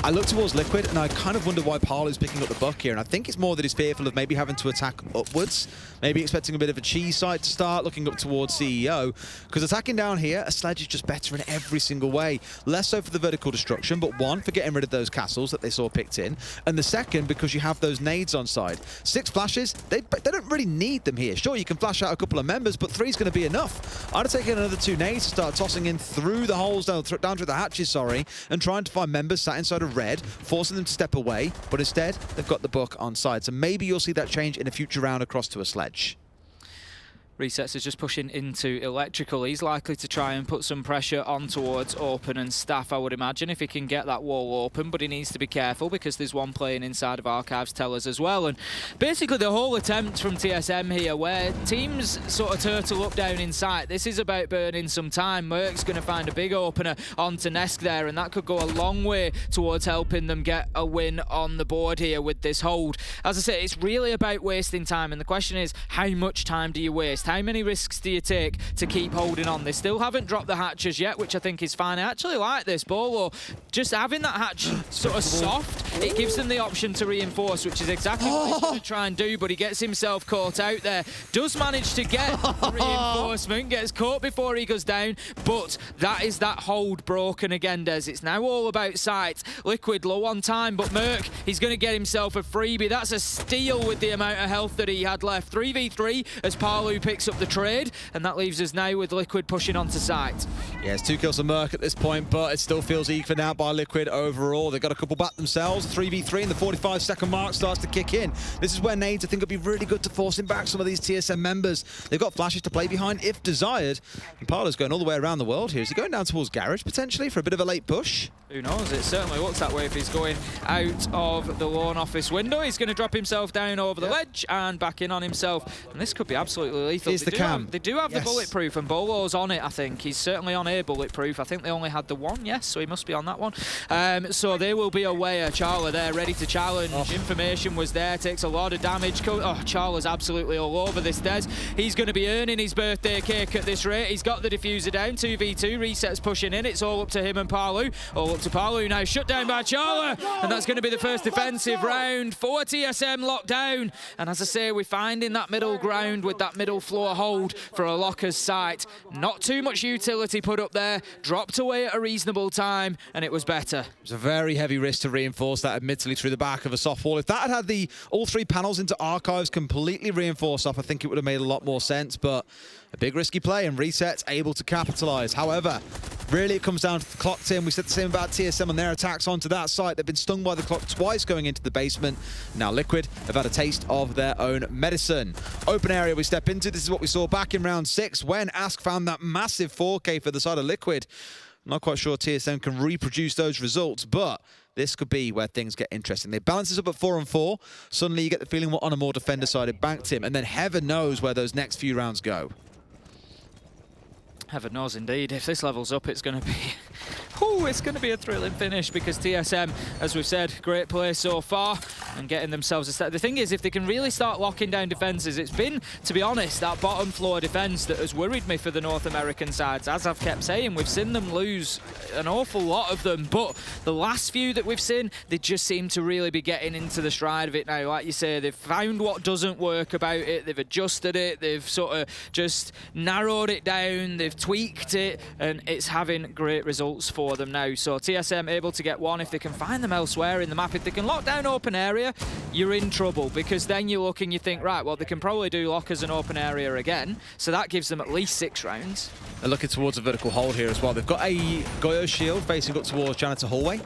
I look towards Liquid and I kind of wonder why Parlo's picking up the buck here, and I think it's more that he's fearful of maybe having to attack upwards, maybe expecting a bit of a cheese site to start, looking up towards CEO, because attacking down here, a sledge is just better in every single way. Less so for the vertical destruction, but one, for getting rid of those castles that they saw picked in, and the second, because you have those nades on side. 6 flashes, they don't really need them here. Sure, you can flash out a couple of members, but 3's going to be enough. I'd have taken another 2 nades to start tossing in through the holes, down through the hatches, sorry, and trying to find members sat inside of red, forcing them to step away, but instead, they've got the book on side. So maybe you'll see that change in a future round across to a sledge. Resets is just pushing into electrical. He's likely to try and put some pressure on towards Open and Staff, I would imagine, if he can get that wall open, but he needs to be careful because there's one playing inside of Archives Tellers as well. And basically the whole attempt from TSM here, where teams sort of turtle up down in sight, this is about burning some time. Merc's going to find a big opener onto Nesk there, and that could go a long way towards helping them get a win on the board here with this hold. As I say, it's really about wasting time, and the question is, how much time do you waste? How many risks do you take to keep holding on? They still haven't dropped the hatches yet, which I think is fine. I actually like this. Bolo, just having that hatch sort of soft, it gives them the option to reinforce, which is exactly what he's going to try and do, but he gets himself caught out there. Does manage to get the reinforcement, gets caught before he goes down, but that is that hold broken again, Des. It's now all about sight. Liquid low on time, but Merc, he's going to get himself a freebie. That's a steal with the amount of health that he had left. 3v3 as Parlu picks up the trade, and that leaves us now with Liquid pushing onto site. Yeah, it's 2 kills for Merc at this point, but it still feels even out by Liquid overall. They've got a couple back themselves. 3v3 and the 45-second mark starts to kick in. This is where nades, I think, would be really good to forcing back some of these TSM members. They've got flashes to play behind if desired. And Parlo's going all the way around the world here. Is he going down towards Garage potentially for a bit of a late push? Who knows? It certainly looks that way if he's going out of the loan office window. He's going to drop himself down over the ledge and back in on himself. And this could be absolutely lethal. lethal. Is the cam. They do have the Yes. bulletproof, and Bolo's on it, I think. He's certainly on a bulletproof. I think they only had the one, yes, so he must be on that one. So they will be away. Charla there, ready to challenge. Information was there, takes a lot of damage. Charla's absolutely all over this, Des. He's going to be earning his birthday cake at this rate. He's got the diffuser down, 2v2, Reset's pushing in. It's all up to him and Palu. All up to Palu now, shut down by Charla. And that's going to be the first defensive round for TSM locked down. And as I say, we're finding that middle ground with that middle floor hold for a locker's site. Not too much utility put up there, dropped away at a reasonable time, and it was better. It was a very heavy risk to reinforce that, admittedly, through the back of a soft wall. If that had all three panels into archives completely reinforced up, I think it would have made a lot more sense, but a big risky play, and Reset's able to capitalize. However, really it comes down to the clock, Tim. We said the same about TSM and their attacks onto that site. They've been stung by the clock twice going into the basement. Now Liquid have had a taste of their own medicine. Open area we step into. This is what we saw back in round 6 when Ask found that massive 4K for the side of Liquid. I'm not quite sure TSM can reproduce those results, but this could be where things get interesting. They balance this up at 4-on-4. Suddenly you get the feeling we're on a more defender-sided bank, Tim, and then heaven knows where those next few rounds go. Heaven knows indeed. If this levels up, it's going to be... it's going to be a thrilling finish because TSM, as we've said, great play so far and getting themselves a step. The thing is, if they can really start locking down defences, it's been, to be honest, that bottom floor defence that has worried me for the North American sides. As I've kept saying, we've seen them lose an awful lot of them, but the last few that we've seen, they just seem to really be getting into the stride of it now. Like you say, they've found what doesn't work about it, they've adjusted it, they've sort of just narrowed it down, they've tweaked it, and it's having great results for them now. So TSM able to get one. If they can find them elsewhere in the map, if they can lock down open area, you're in trouble, because then you look and you think, right, well, they can probably do lockers and open area again, so that gives them at least 6 rounds. They're looking towards a vertical hold here as well. They've got a Goyo shield facing up towards Janitor Hallway.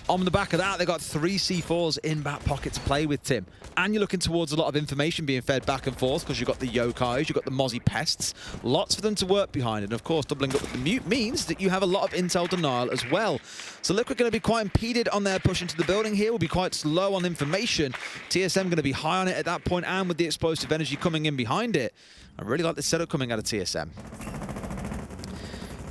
On the back of that, they've got 3 C4s in back pocket to play with, Tim. And you're looking towards a lot of information being fed back and forth because you've got the Yokais, you've got the Mozzie Pests. Lots for them to work behind. And of course, doubling up with the Mute means that you have a lot of intel denial as well. So Liquid going to be quite impeded on their push into the building here. Will be quite slow on information. TSM going to be high on it at that point, and with the explosive energy coming in behind it. I really like the setup coming out of TSM.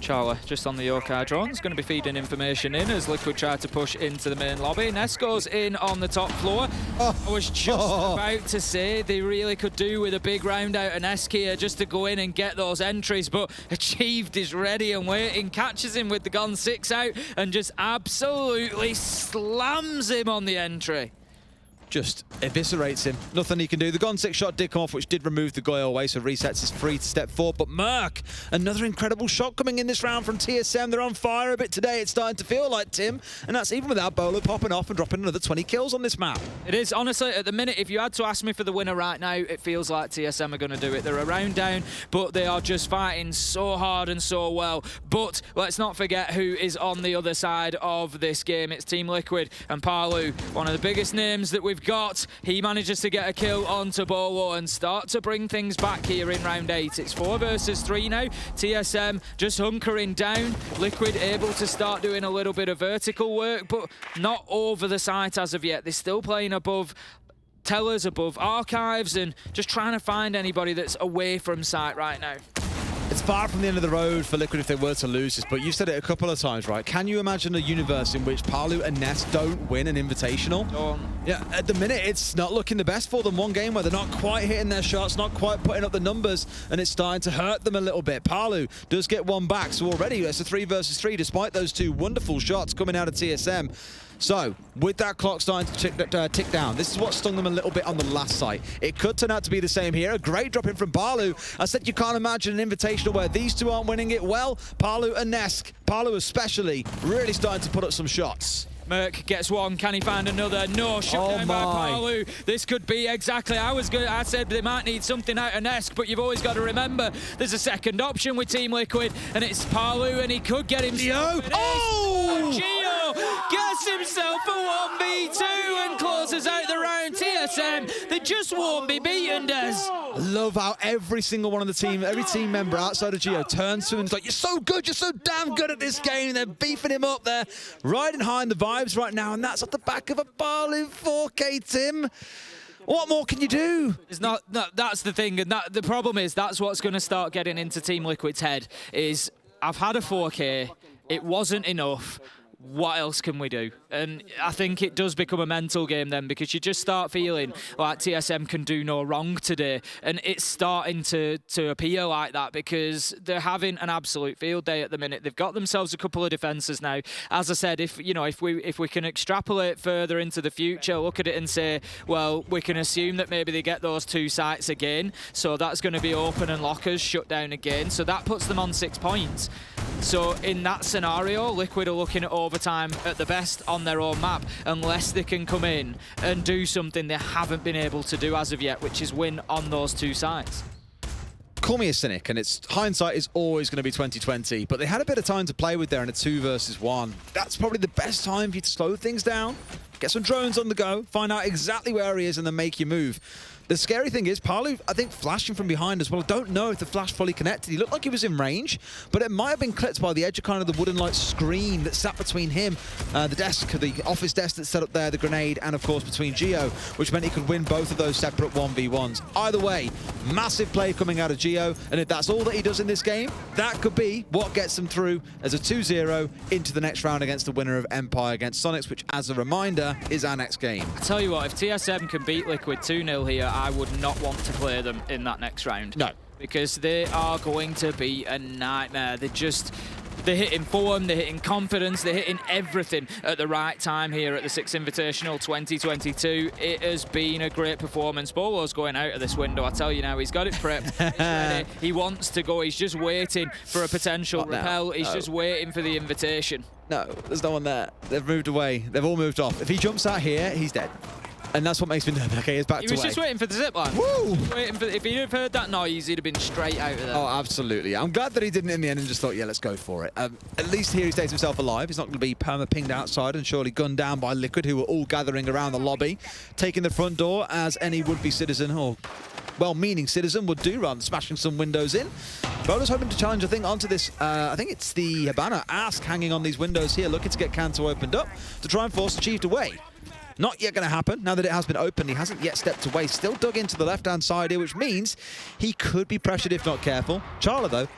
Charla just on the Yokai drones, going to be feeding information in as Liquid try to push into the main lobby. Ness goes in on the top floor. I was just about to say they really could do with a big round out of Ness here just to go in and get those entries, but Achieved is ready and waiting, catches him with the gun 6 out and just absolutely slams him on the entry. Just eviscerates him. Nothing he can do. The Gon 6 shot did come off, which did remove the Goyo away, so Resets is free to step forward. But Merc, another incredible shot coming in this round from TSM. They're on fire a bit today, it's starting to feel like, Tim. And that's even without Bolo popping off and dropping another 20 kills on this map. It is, honestly, at the minute, if you had to ask me for the winner right now, it feels like TSM are going to do it. They're a round down, but they are just fighting so hard and so well. But let's not forget who is on the other side of this game. It's Team Liquid and Palu, one of the biggest names that we've got. He manages to get a kill onto Bolo and start to bring things back here in round 8. It's 4 versus 3 now. TSM just hunkering down. Liquid able to start doing a little bit of vertical work, but not over the site as of yet. They're still playing above tellers, above archives, and just trying to find anybody that's away from site right now. It's far from the end of the road for Liquid if they were to lose this, but you've said it a couple of times, right? Can you imagine a universe in which Palu and Ness don't win an Invitational? Yeah, at the minute, it's not looking the best for them. One game where they're not quite hitting their shots, not quite putting up the numbers, and it's starting to hurt them a little bit. Palu does get one back, so already it's a 3 versus 3, despite those 2 wonderful shots coming out of TSM. So, with that clock starting to tick down, this is what stung them a little bit on the last site. It could turn out to be the same here. A great drop in from Palu. I said you can't imagine an Invitational where these 2 aren't winning it. Well, Palu and Nesk, Palu especially, really starting to put up some shots. Merc gets one. Can he find another? No, shut down by Palu. This could be exactly. I said they might need something out of Nesk, but you've always got to remember there's a second option with Team Liquid, and it's Palu, and he could get himself. Gio gets himself a 1v2 and closes out the round. TSM, they just won't be beaten, Des. I love how every single one of the team, every team member outside of Gio turns to him and is like, you're so good, you're so damn good at this game. They're beefing him up there, riding high in the vibes right now, and that's off the back of a Palu 4K, Tim. What more can you do? It's not, that's the thing, and the problem is that's what's going to start getting into Team Liquid's head is, I've had a 4K, it wasn't enough, what else can we do? And I think it does become a mental game then, because you just start feeling like TSM can do no wrong today, and it's starting to appear like that because they're having an absolute field day at the minute. They've got themselves a couple of defenses now. As I said, if we can extrapolate further into the future, look at it and say, well, we can assume that maybe they get those 2 sites again, so that's going to be open and lockers shut down again, so that puts them on 6 points. So in that scenario, Liquid are looking at overtime at the best on their own map, unless they can come in and do something they haven't been able to do as of yet, which is win on those 2 sides. Call me a cynic, and it's hindsight is always going to be 2020, but they had a bit of time to play with there in a 2 versus 1. That's probably the best time for you to slow things down, get some drones on the go, find out exactly where he is, and then make your move. The scary thing is, Palu, I think, flashing from behind as well. I don't know if the flash fully connected. He looked like he was in range, but it might have been clipped by the edge of kind of the wooden light screen that sat between him, the desk, the office desk that's set up there, the grenade, and of course between Geo, which meant he could win both of those separate 1v1s. Either way, massive play coming out of Geo, and if that's all that he does in this game, that could be what gets him through as a 2-0 into the next round against the winner of Empire against Sonics, which, as a reminder, is our next game. I tell you what, if TSM can beat Liquid 2-0 here, I would not want to play them in that next round. No. Because they are going to be a nightmare. They're hitting form, they're hitting confidence, they're hitting everything at the right time here at the Six Invitational 2022. It has been a great performance. Bolo's going out of this window, I tell you now. He's got it prepped, he's ready. He wants to go, he's just waiting for a potential repel. He's just waiting for the invitation. No, there's no one there. They've moved away. They've all moved off. If he jumps out here, he's dead. And that's what makes me nervous. Okay, he's back to He was just waiting for the zipline. Woo! If he'd have heard that noise, he'd have been straight out of there. Oh, absolutely. I'm glad that he didn't in the end and just thought, yeah, let's go for it. At least here he stays himself alive. He's not going to be perma-pinged outside and surely gunned down by Liquid, who were all gathering around the lobby, taking the front door as any would-be citizen or well-meaning citizen would do, rather than smashing some windows in. Bolo's hoping to challenge, I think, onto this, I think it's the Habana Ask hanging on these windows here, looking to get Kanto opened up to try and force Achieved away. Not yet going to happen. Now that it has been opened, he hasn't yet stepped away. Still dug into the left-hand side here, which means he could be pressured if not careful. Chalet, though,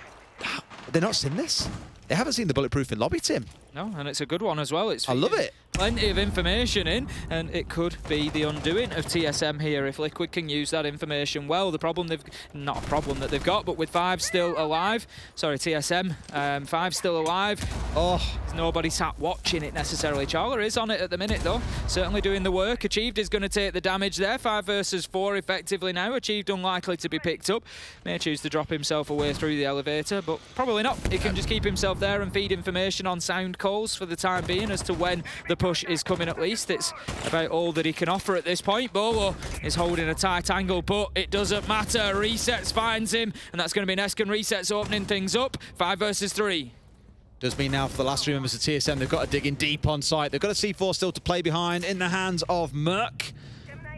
they're not seen this. They haven't seen the bulletproof in lobby, Tim. No, and it's a good one as well. I love it. Plenty of information in, and it could be the undoing of TSM here if Liquid can use that information well. The problem not a problem that they've got, but with 5 still alive, sorry, TSM, 5 still alive. Oh, there's nobody sat watching it necessarily. Chalet is on it at the minute though, certainly doing the work. Achieved is going to take the damage there. 5 versus 4 effectively now. Achieved unlikely to be picked up. May choose to drop himself away through the elevator, but probably not. He can just keep himself there and feed information on sound calls for the time being as to when the push is coming at least. It's about all that he can offer at this point. Bolo is holding a tight angle, but it doesn't matter. Resets finds him, and that's going to be Neskin Resets opening things up. 5 versus 3. Does mean now for the last 3 members of TSM, they've got to dig in deep on site. They've got a C4 still to play behind in the hands of Merc.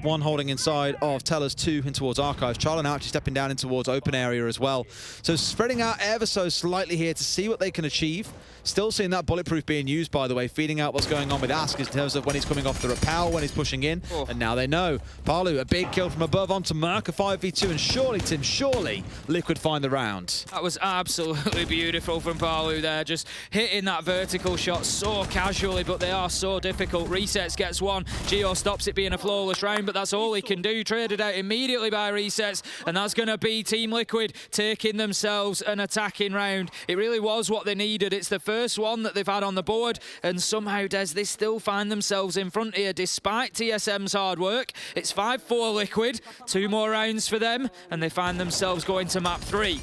1 holding inside of Tellers, 2 in towards Archives. Chalet now actually stepping down in towards open area as well. So spreading out ever so slightly here to see what they can achieve. Still seeing that bulletproof being used, by the way, feeding out what's going on with Ask in terms of when he's coming off the rappel, when he's pushing in. Oh. And now they know. Palu, a big kill from above onto Merc, a 5v2, and surely, Tim, surely Liquid find the round. That was absolutely beautiful from Palu there, just hitting that vertical shot so casually, but they are so difficult. Resets gets 1. Geo stops it being a flawless round, but that's all he can do. Traded out immediately by Resets, and that's going to be Team Liquid taking themselves an attacking round. It really was what they needed. It's the first one that they've had on the board, and somehow, Des, they still find themselves in front here despite TSM's hard work. It's 5-4 Liquid, 2 more rounds for them, and they find themselves going to map 3.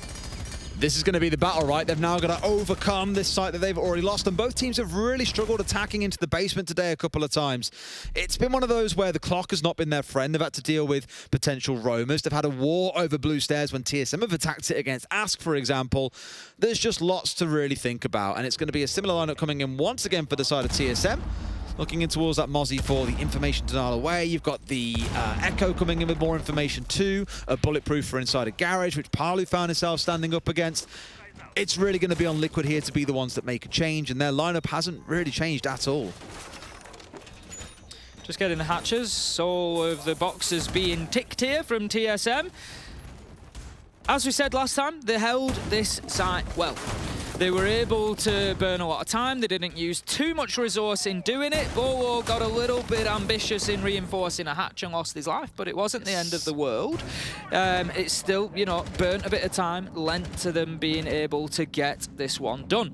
This is going to be the battle, right? They've now got to overcome this site that they've already lost, and both teams have really struggled attacking into the basement today a couple of times. It's been one of those where the clock has not been their friend. They've had to deal with potential roamers. They've had a war over blue stairs when TSM have attacked it against Ask, for example. There's just lots to really think about, and it's going to be a similar lineup coming in once again for the side of TSM. Looking in towards that Mozzie for the information denial away. You've got the Echo coming in with more information too. A bulletproof for inside a garage, which Palu found himself standing up against. It's really going to be on Liquid here to be the ones that make a change, and their lineup hasn't really changed at all. Just getting the hatches. All of the boxes being ticked here from TSM. As we said last time, they held this site well. They were able to burn a lot of time. They didn't use too much resource in doing it. Bolo got a little bit ambitious in reinforcing a hatch and lost his life, but it wasn't the end of the world. It's still, you know, burnt a bit of time, lent to them being able to get this one done.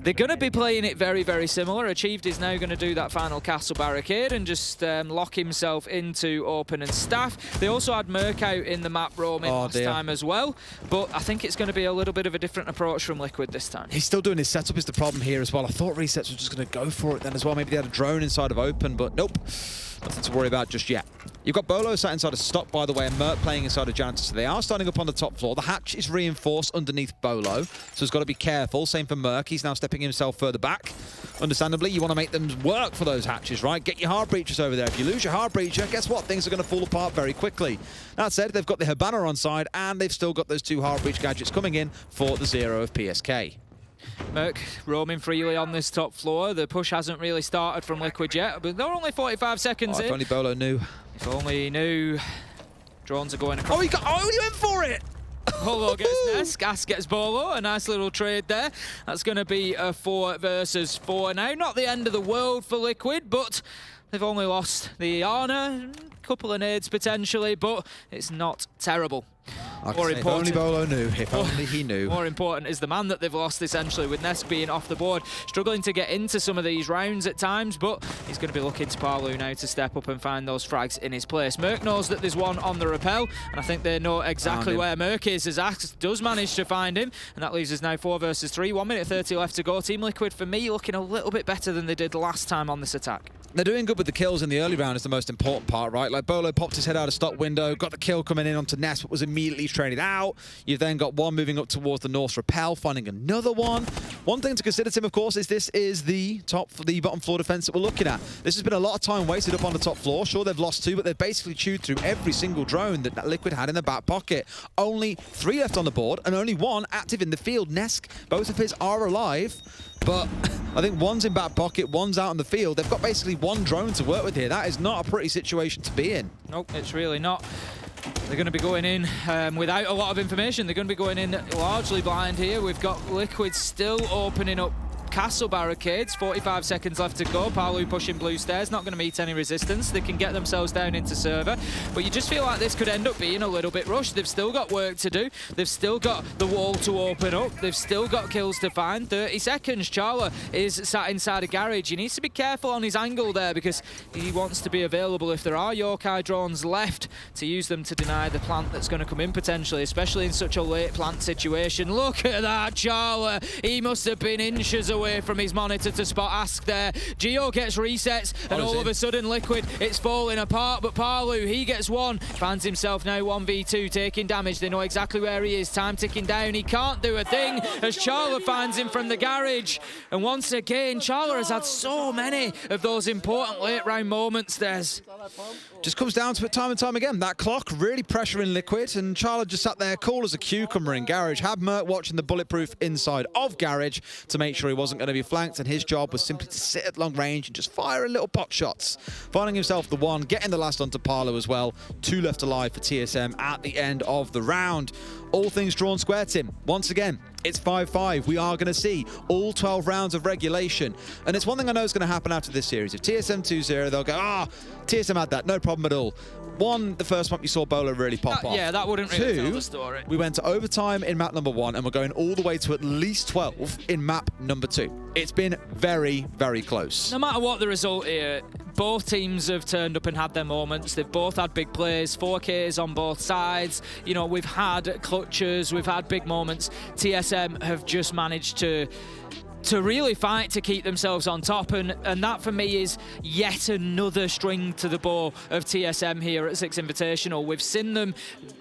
They're going to be playing it very, very similar. Achieved is now going to do that final castle barricade and just lock himself into open and staff. They also had Merc out in the map roaming last time as well, but I think it's going to be a little bit of a different approach from Liquid this time. He's still doing his setup is the problem here as well. I thought Resets was just going to go for it then as well. Maybe they had a drone inside of open, but nope. Nothing to worry about just yet. You've got Bolo sat inside a stock, by the way, and Merc playing inside a janitor. So they are starting up on the top floor. The hatch is reinforced underneath Bolo, so he's got to be careful. Same for Merc. He's now stepping himself further back. Understandably, you want to make them work for those hatches, right? Get your hard breachers over there. If you lose your hard breacher, guess what? Things are going to fall apart very quickly. That said, they've got the Habana on side, and they've still got those 2 hard breach gadgets coming in for the 0 of PSK. Merc roaming freely on this top floor. The push hasn't really started from Liquid yet, but they're only 45 seconds in. If only Bolo knew. If only he knew. Drones are going across. Oh, he went for it! Bolo gets Nest, Gas gets Bolo, a nice little trade there. That's going to be a 4 versus 4 now. Not the end of the world for Liquid, but they've only lost the Ana, a couple of nades potentially, but it's not terrible. If only Bolo knew. If only he knew. More important is the man that they've lost, essentially, with Nesk being off the board. Struggling to get into some of these rounds at times, but he's going to be looking to Palu now to step up and find those frags in his place. Merc knows that there's one on the rappel, and I think they know exactly where Merc is, as Axe does manage to find him, and that leaves us now 4 versus 3. 1 minute 30 left to go. Team Liquid, for me, looking a little bit better than they did last time on this attack. They're doing good with the kills in the early round is the most important part, right? Like, Bolo popped his head out of stock window, got the kill coming in onto Nest, but was immediately traded out. You've then got one moving up towards the North rappel, finding another one. One thing to consider, Tim, of course, is this is the bottom floor defense that we're looking at. This has been a lot of time wasted up on the top floor. Sure, they've lost 2, but they've basically chewed through every single drone that Liquid had in the back pocket. Only 3 left on the board, and only 1 active in the field. Nesk, both of his are alive. But I think one's in back pocket, one's out on the field. They've got basically 1 drone to work with here. That is not a pretty situation to be in. Nope, it's really not. They're going to be going in without a lot of information. They're going to be going in largely blind here. We've got Liquid still opening up castle barricades. 45 seconds left to go. Palu pushing blue stairs, not going to meet any resistance. They can get themselves down into server, but you just feel like this could end up being a little bit rushed. They've still got work to do. They've still got the wall to open up. They've still got kills to find. 30 seconds. Chalet is sat inside a garage. He needs to be careful on his angle there because he wants to be available if there are Yokai drones left to use them to deny the plant that's going to come in potentially, especially in such a late plant situation. Look at that, Chalet. He must have been inches away from his monitor to spot Ask there. Geo gets resets, and all of a sudden Liquid, it's falling apart, but Palu, he gets 1, finds himself now 1v2, taking damage. They know exactly where he is. Time ticking down. He can't do a thing as Chalet finds him from the garage. And once again, Chalet has had so many of those important late round moments. Just comes down to it time and time again. That clock really pressuring Liquid, and Chalet just sat there cool as a cucumber in garage. Had Merc watching the bulletproof inside of garage to make sure he wasn't going to be flanked, and his job was simply to sit at long range and just fire little pot shots. Finding himself the 1, getting the last onto Palu as well. 2 left alive for TSM at the end of the round. All things drawn square, Tim. Once again, it's 5-5. We are going to see all 12 rounds of regulation. And it's one thing I know is going to happen after this series. If TSM 2-0, they'll go, TSM had that, no problem at all. 1, the first month you saw Bolo really pop off. Yeah, that wouldn't really 2, tell the story. We went to overtime in map number 1, and we're going all the way to at least 12 in map number 2. It's been very, very close. No matter what the result here, both teams have turned up and had their moments. They've both had big plays, 4Ks on both sides. You know, we've had clutches, we've had big moments. TSM have just managed to really fight to keep themselves on top, and that for me is yet another string to the bow of TSM here at Six Invitational. We've seen them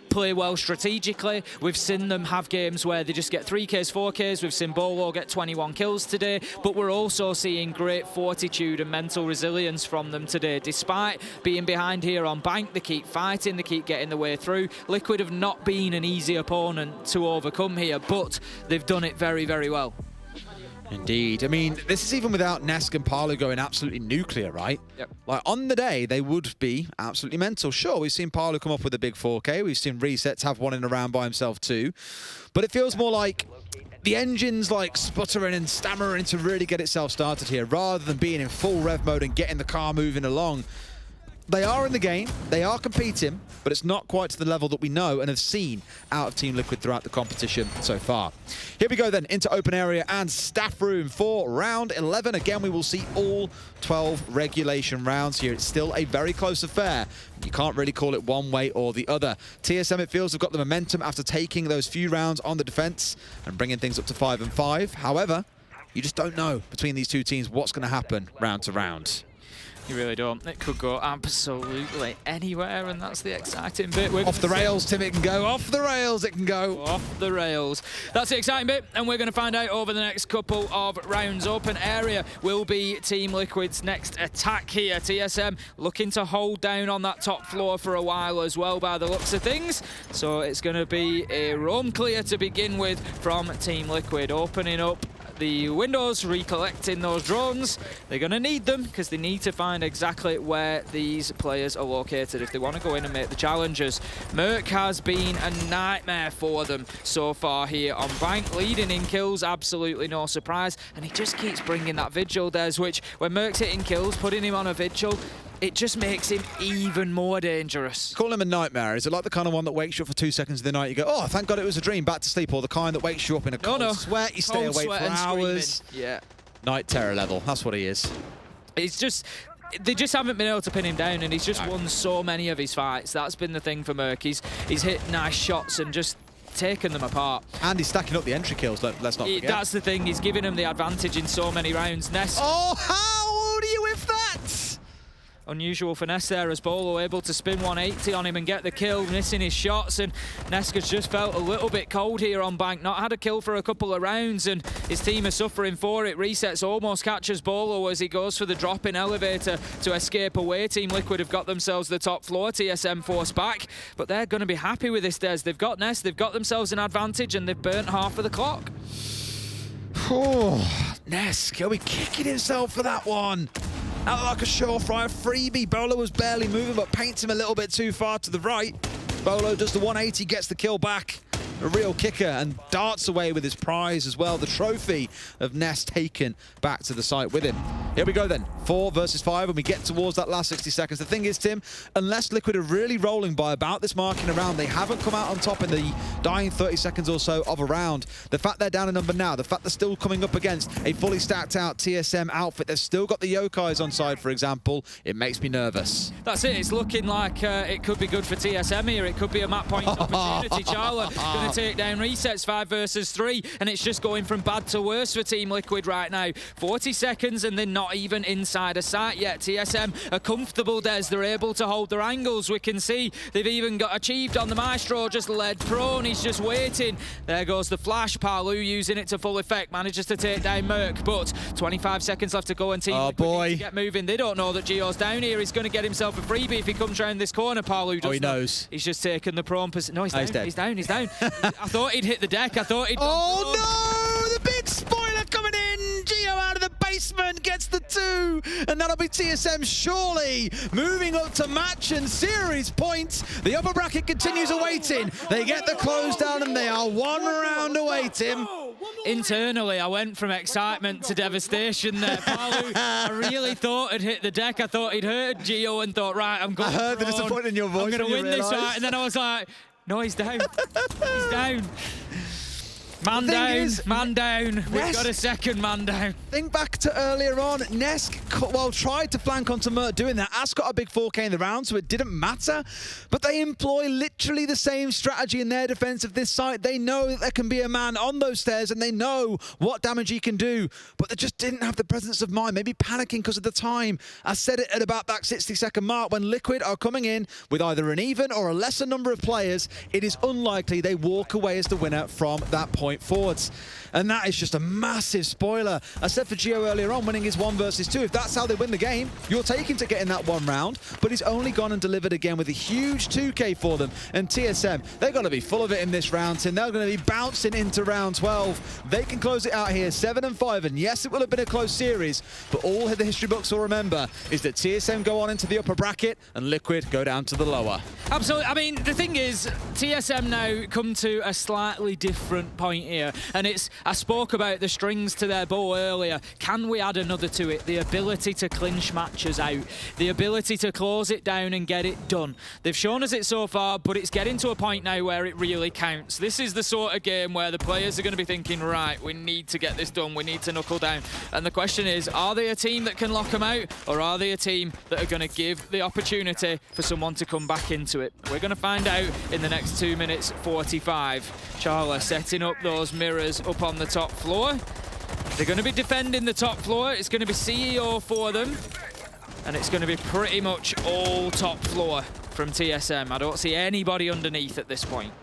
play well strategically. We've seen them have games where they just get 3Ks, 4Ks. We've seen Bolo get 21 kills today, but we're also seeing great fortitude and mental resilience from them today. Despite being behind here on Bank, they keep fighting, they keep getting the way through. Liquid have not been an easy opponent to overcome here, but they've done it very, very well. Indeed. I mean, this is even without Nesk and Palu going absolutely nuclear, right? Yep. Like, on the day, they would be absolutely mental. Sure, we've seen Palu come up with a big 4K. We've seen Resets have one in a round by himself too. But it feels more like the engine's like sputtering and stammering to really get itself started here, rather than being in full rev mode and getting the car moving along. They are in the game, they are competing, but it's not quite to the level that we know and have seen out of Team Liquid throughout the competition so far. Here we go then, into open area and staff room for round 11. Again, we will see all 12 regulation rounds here. It's still a very close affair. You can't really call it one way or the other. TSM, it feels, have got the momentum after taking those few rounds on the defense and bringing things up to 5-5. However, you just don't know between these two teams what's going to happen round to round. You really don't. It could go absolutely anywhere, and that's the exciting bit. Off the rails, Tim, it can go. Off the rails, it can go. Off the rails. That's the exciting bit, and we're going to find out over the next couple of rounds. Open area will be Team Liquid's next attack here. TSM looking to hold down on that top floor for a while as well, by the looks of things. So it's going to be a roam clear to begin with from Team Liquid, opening up the windows, recollecting those drones. They're going to need them because they need to find exactly where these players are located if they want to go in and make the challenges. Merc has been a nightmare for them so far here on Bank, leading in kills, absolutely no surprise, and he just keeps bringing that vigil, Des, which when Merc's hitting kills, putting him on a vigil, it just makes him even more dangerous. Call him a nightmare. Is it like the kind of one that wakes you up for 2 seconds of the night, you go, oh, thank God it was a dream, back to sleep, or the kind that wakes you up in a cold sweat, you stay awake for hours? Yeah. Night terror level, that's what he is. It's just, they just haven't been able to pin him down, and he's just won so many of his fights. That's been the thing for Merc. He's hit nice shots and just taken them apart. And he's stacking up the entry kills, let's not forget. That's the thing, he's giving him the advantage in so many rounds. Ness. Oh, how do you whiff that? Unusual finesse there as Bolo able to spin 180 on him and get the kill, missing his shots, and Neska's just felt a little bit cold here on Bank, not had a kill for a couple of rounds, and his team are suffering for it. Resets almost catches Bolo as he goes for the drop-in elevator to escape away. Team Liquid have got themselves the top floor, TSM force back, but they're going to be happy with this, Des. They've got Ness, they've got themselves an advantage, and they've burnt half of the clock. Oh, Nesk, he'll be kicking himself for that one. Out like a surefire freebie. Bolo was barely moving, but paints him a little bit too far to the right. Bolo does the 180, gets the kill back. A real kicker, and darts away with his prize as well. The trophy of Ness taken back to the site with him. Here we go then, 4 versus 5, and we get towards that last 60 seconds. The thing is, Tim, unless Liquid are really rolling by about this mark in a round, they haven't come out on top in the dying 30 seconds or so of a round. The fact they're down a number now, the fact they're still coming up against a fully stacked out TSM outfit, they've still got the Yokais on side, for example, it makes me nervous. That's it, it's looking like it could be good for TSM here. It could be a map point opportunity. Chalet going to take down Resets 5 versus 3, and it's just going from bad to worse for Team Liquid right now. 40 seconds and they're not even inside a sight yet. TSM are comfortable, Des. They're able to hold their angles. We can see they've even got achieved on the Maestro, just led prone. He's just waiting. There goes the flash. Palu using it to full effect, manages to take down Merc, but 25 seconds left to go, and Team Liquid need to get moving. They don't know that Gio's down here. He's going to get himself a freebie if he comes round this corner. Palu does he knows. He's just taken the prone position. No, he's down. Dead. He's down. He's down. I thought he'd hit the deck. I thought he'd... Oh no! The big spoiler coming in! Gio out of the basement gets the 2, and that'll be TSM surely moving up to match and series points. The upper bracket continues awaiting. They get the close down, and they are 1 round away, Tim. Internally, I went from excitement to devastation there. Palu, I really thought he'd hit the deck. I thought he'd heard Gio and thought, right, I'm going I heard the disappointment in your voice. I'm going to win this fight. And then I was like, no, he's down. He's down. Man down. We've got a second man down. Think back to earlier on. Nesk, well, tried to flank onto Mert doing that. As got a big 4K in the round, so it didn't matter. But they employ literally the same strategy in their defense of this site. They know that there can be a man on those stairs, and they know what damage he can do. But they just didn't have the presence of mind, maybe panicking because of the time. I said it at about that 60-second mark. When Liquid are coming in with either an even or a lesser number of players, it is unlikely they walk away as the winner from that point forwards. And that is just a massive spoiler. I said for Gio earlier on, winning his 1 versus 2. If that's how they win the game, you'll take him to get in that 1 round. But he's only gone and delivered again with a huge 2K for them. And TSM, they're going to be full of it in this round, Tim. They're going to be bouncing into round 12. They can close it out here 7-5. And yes, it will have been a close series, but all the history books will remember is that TSM go on into the upper bracket and Liquid go down to the lower. Absolutely. I mean, the thing is, TSM now come to a slightly different point here. And it's, I spoke about the strings to their bow earlier. Can we add another to it? The ability to clinch matches out. The ability to close it down and get it done. They've shown us it so far, but it's getting to a point now where it really counts. This is the sort of game where the players are going to be thinking, right, we need to get this done. We need to knuckle down. And the question is, are they a team that can lock them out, or are they a team that are going to give the opportunity for someone to come back into it? We're going to find out in the next 2 minutes 45. Chalet setting up those mirrors up on the top floor. They're going to be defending the top floor. It's going to be CEO for them. And it's going to be pretty much all top floor from TSM. I don't see anybody underneath at this point.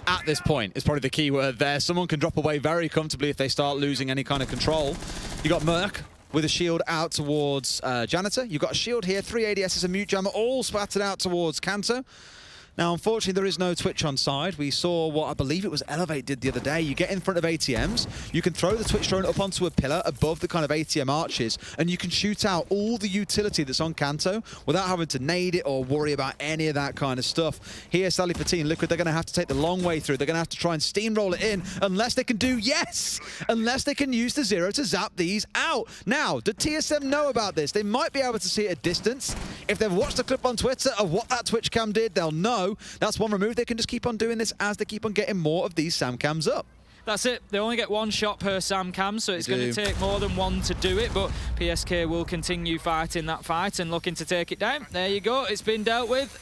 At this point is probably the key word there. Someone can drop away very comfortably if they start losing any kind of control. You got Merc with a shield out towards Janitor. You've got a shield here, 3 ADSs, a mute jammer, all splattered out towards Kanto. Now, unfortunately, there is no Twitch on side. We saw what I believe it was Elevate did the other day. You get in front of ATMs, you can throw the Twitch drone up onto a pillar above the kind of ATM arches, and you can shoot out all the utility that's on Kanto without having to nade it or worry about any of that kind of stuff. Here, sadly for Team Liquid, they're going to have to take the long way through. They're going to have to try and steamroll it in unless they can do, yes, unless they can use the Zero to zap these out. Now, do TSM know about this? They might be able to see it at distance. If they've watched a clip on Twitter of what that Twitch cam did, they'll know. That's one remove. They can just keep on doing this as they keep on getting more of these SAM cams up. That's it. They only get 1 shot per SAM cam, so it's going to take more than 1 to do it, but PSK will continue fighting that fight and looking to take it down. There you go. It's been dealt with.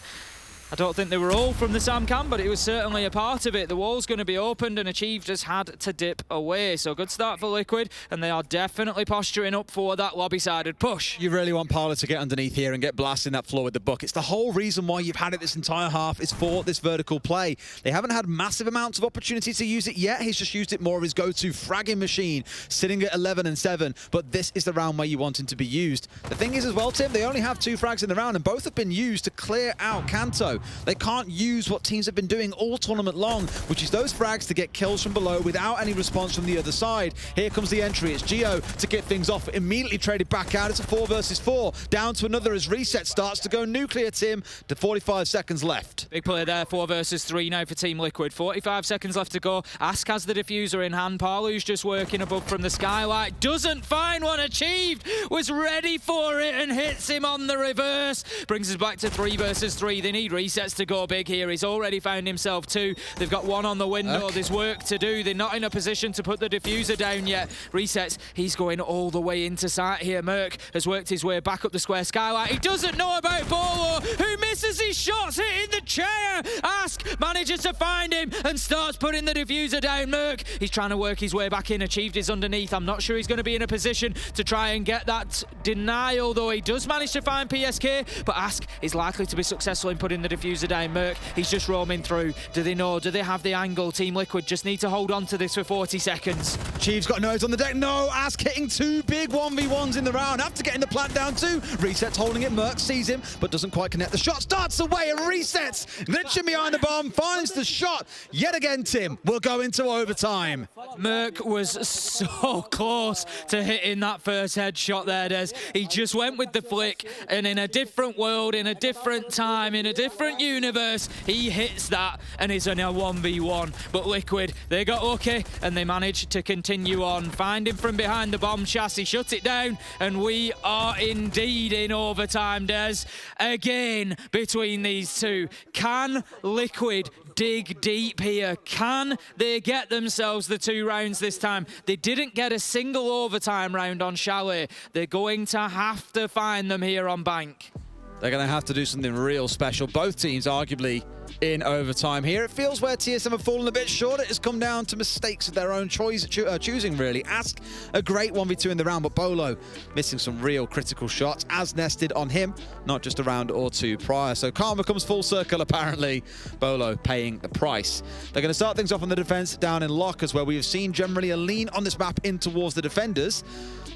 I don't think they were all from the SAM cam, but it was certainly a part of it. The wall's going to be opened, and Achieved has had to dip away. So good start for Liquid, and they are definitely posturing up for that lobby-sided push. You really want Parler to get underneath here and get blasting that floor with the buckets. The whole reason why you've had it this entire half is for this vertical play. They haven't had massive amounts of opportunity to use it yet. He's just used it more of his go-to fragging machine, sitting at 11-7. But this is the round where you want him to be used. The thing is as well, Tim, they only have 2 frags in the round, and both have been used to clear out Kanto. They can't use what teams have been doing all tournament long, which is those frags to get kills from below without any response from the other side. Here comes the entry. It's Geo to get things off. Immediately traded back out. It's a 4 versus 4. Down to another as Reset starts to go nuclear, Tim, to 45 seconds left. Big play there, 4 versus 3 now for Team Liquid. 45 seconds left to go. Ask has the diffuser in hand. Parlu's just working above from the skylight. Doesn't find one. Achieved. Was ready for it and hits him on the reverse. Brings us back to 3 versus 3. They need resets to go big here. He's already found himself 2. They've got 1 on the window. Okay. There's work to do. They're not in a position to put the diffuser down yet. Resets. He's going all the way into sight here. Merc has worked his way back up the square skylight. He doesn't know about Bolo, who misses his shots, hitting the chair. Ask manages to find him and starts putting the diffuser down. Merc, he's trying to work his way back in. Achieved is underneath. I'm not sure he's going to be in a position to try and get that denial, though he does manage to find PSK, but Ask is likely to be successful in putting the diffuser down. Merc, he's just roaming through. Do they know? Do they have the angle? Team Liquid just need to hold on to this for 40 seconds. Chief's got nose on the deck. No, Ask hitting 2 big 1v1s in the round. After getting the plant down too. Reset's holding it. Merc sees him, but doesn't quite connect. The shot starts away and Resets. Glitching behind the bomb, finds the shot. Yet again, Tim, we'll go into overtime. Merc was so close to hitting that first headshot there, Des. He just went with the flick, and in a different world, in a different time, in a different universe, he hits that and is in a 1v1. But Liquid, they got lucky and they managed to continue on. Find him from behind the bomb chassis, shut it down, and we are indeed in overtime, Des. Again, between these two. Can Liquid dig deep here? Can they get themselves the 2 rounds this time? They didn't get a single overtime round on Chalet. They're going to have to find them here on Bank. They're going to have to do something real special. Both teams arguably in overtime here. It feels where TSM have fallen a bit short. It has come down to mistakes of their own choosing, really. Ask a great 1v2 in the round, but Bolo missing some real critical shots, as nested on him, not just a round or two prior. So karma comes full circle, apparently. Bolo paying the price. They're going to start things off on the defense down in lockers, where we have seen generally a lean on this map in towards the defenders.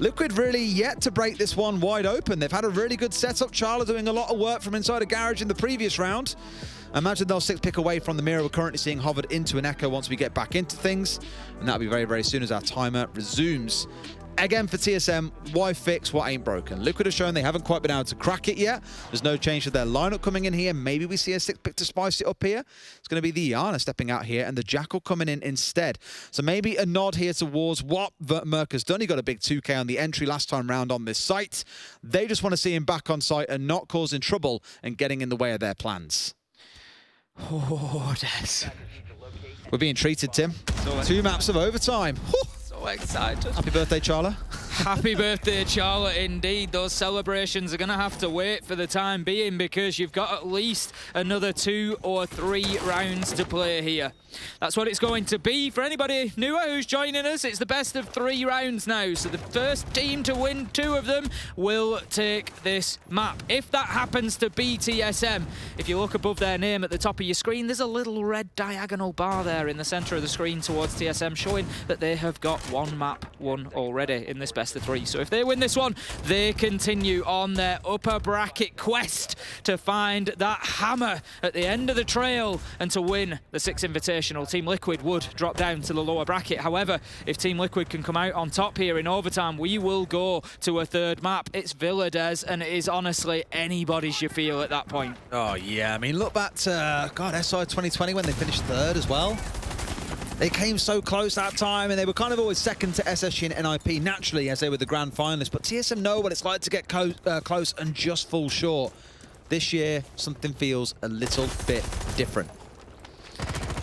Liquid really yet to break this one wide open. They've had a really good setup. Chalet doing a lot of work from inside a garage in the previous round. I imagine they'll 6 pick away from the mirror we're currently seeing hovered into an echo once we get back into things. And that'll be very, very soon as our timer resumes. Again, for TSM, why fix what ain't broken? Liquid has shown they haven't quite been able to crack it yet. There's no change to their lineup coming in here. Maybe we see a 6 pick to spice it up here. It's going to be the Iana stepping out here and the Jackal coming in instead. So maybe a nod here towards what Merc has done. He got a big 2K on the entry last time round on this site. They just want to see him back on site and not causing trouble and getting in the way of their plans. Oh, Des. We're being treated, Tim. 2 maps of overtime. So excited. Happy birthday, Charla. Happy birthday, Charlotte, indeed. Those celebrations are going to have to wait for the time being, because you've got at least another 2 or 3 rounds to play here. That's what it's going to be. For anybody newer who's joining us, it's the best of 3 rounds now. So the first team to win 2 of them will take this map. If that happens to be TSM, if you look above their name at the top of your screen, there's a little red diagonal bar there in the center of the screen towards TSM, showing that they have got 1 map won already in this best of 3. So if they win this one, they continue on their upper bracket quest to find that hammer at the end of the trail and to win the Six Invitational. Team Liquid would drop down to the lower bracket. However, if Team Liquid can come out on top here in overtime, we will go to a 3rd map. It's Villa, Des, and it is honestly anybody's, you feel, at that point. Oh, yeah. I mean, look back to, SI 2020 when they finished 3rd as well. They came so close that time, and they were kind of always second to SSG and NIP, naturally, as they were the grand finalists. But TSM know what it's like to get close and just fall short. This year, something feels a little bit different.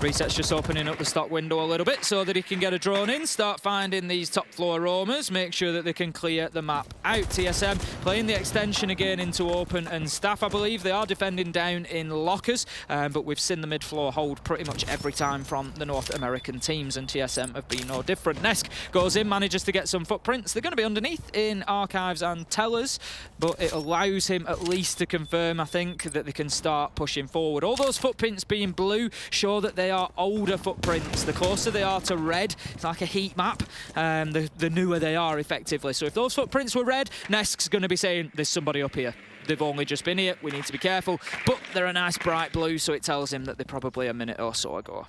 Reset's just opening up the stock window a little bit so that he can get a drone in, start finding these top floor roamers, make sure that they can clear the map out. TSM playing the extension again into open and staff, I believe. They are defending down in lockers, but we've seen the mid-floor hold pretty much every time from the North American teams, and TSM have been no different. Nesk goes in, manages to get some footprints. They're going to be underneath in archives and tellers, but it allows him at least to confirm, I think, that they can start pushing forward. All those footprints being blue show that they are older footprints. The closer they are to red, it's like a heat map, the newer they are effectively. So if those footprints were red, Nesk's going to be saying there's somebody up here. They've only just been here, we need to be careful. But they're a nice bright blue, so it tells him that they're probably a minute or so ago.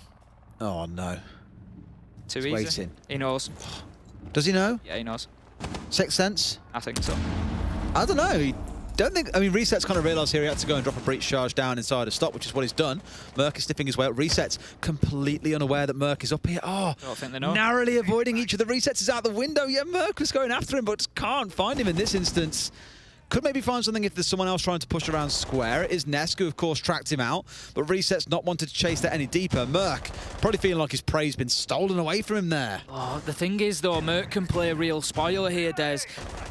Oh, no. Too He's easy. waiting. He knows. Does he know? Yeah, he knows. Sixth sense? I think so. I don't know. I mean, Reset's kind of realised here he had to go and drop a breach charge down inside a stop, which is what he's done. Merc is sniffing his way up. Reset's completely unaware that Merc is up here. Oh, I don't think they know. Narrowly avoiding each of the Resets is out the window. Yeah, Merc was going after him, but just can't find him in this instance. Could maybe find something if there's someone else trying to push around square. It is Nesk, who of course tracked him out, but Reset's not wanted to chase that any deeper. Merc probably feeling like his prey's been stolen away from him there. Oh, the thing is though, Merc can play a real spoiler here, Des.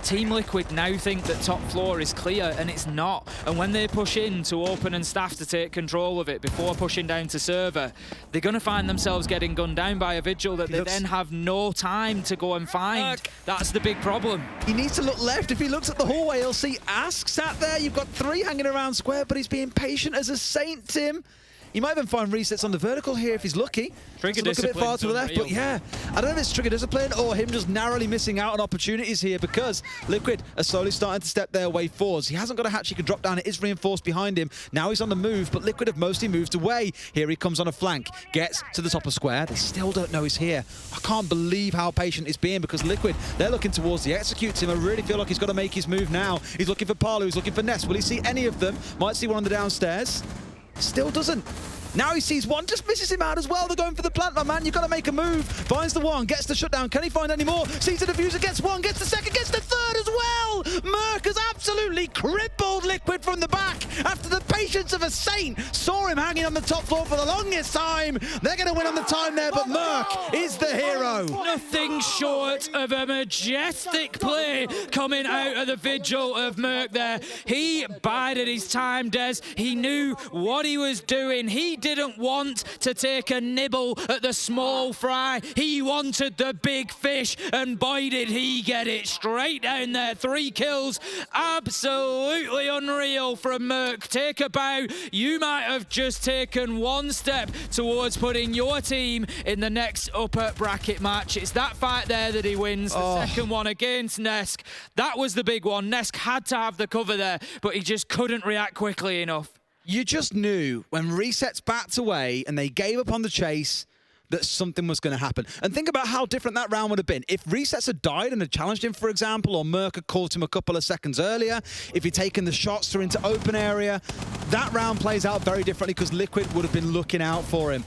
Team Liquid now think that top floor is clear, and it's not. And when they push in to open and staff to take control of it before pushing down to server, they're going to find themselves getting gunned down by a Vigil that they then have no time to go and find. That's the big problem. He needs to look left. If he looks at the hallway, he'll see Ask sat there. You've got 3 hanging around square, but he's being patient as a saint, Tim. You might even find Resets on the vertical here if he's lucky. Trigger look a bit far to the left, but yeah. I don't know if it's trigger discipline or him just narrowly missing out on opportunities here, because Liquid are slowly starting to step their way forwards. He hasn't got a hatch he can drop down. It is reinforced behind him. Now he's on the move, but Liquid have mostly moved away. Here he comes on a flank. Gets to the top of square. They still don't know he's here. I can't believe how patient he's being, because Liquid, they're looking towards the execute team. I really feel like he's got to make his move now. He's looking for Palu. He's looking for Ness. Will he see any of them? Might see one on the downstairs. Still doesn't. Now he sees one, just misses him out as well. They're going for the plant, my man. You've got to make a move. Finds the one, gets the shutdown. Can he find any more? Sees the diffuser, gets one, gets the second, gets the third as well. Merc has absolutely crippled Liquid from the back after the patience of a saint. Saw him hanging on the top floor for the longest time. They're going to win on the time there, but Merc is the hero. Nothing short of a majestic play coming out of the Vigil of Merc there. He bided his time, Des. He knew what he was doing. He didn't want to take a nibble at the small fry. He wanted the big fish, and boy did he get it straight down there. 3 kills, absolutely unreal from Merc. Take a bow. You might have just taken one step towards putting your team in the next upper bracket match. It's that fight there that he wins. The second one against Nesk. That was the big one. Nesk had to have the cover there, but he just couldn't react quickly enough. You just knew when resets backed away and they gave up on the chase that something was going to happen. And think about how different that round would have been. If resets had died and had challenged him, for example, or Merc had caught him a couple of seconds earlier, if he'd taken the shots through into open area, that round plays out very differently because Liquid would have been looking out for him.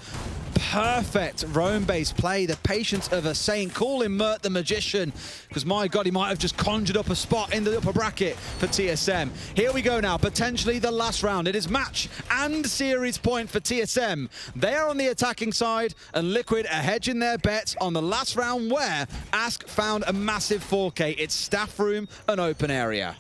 Perfect roam-based play, the patience of a saint. Call him Mert the Magician, because my God, he might have just conjured up a spot in the upper bracket for TSM. Here we go now, potentially the last round. It is match and series point for TSM. They are on the attacking side, and Liquid are hedging their bets on the last round where Ask found a massive 4K. It's staff room and open area.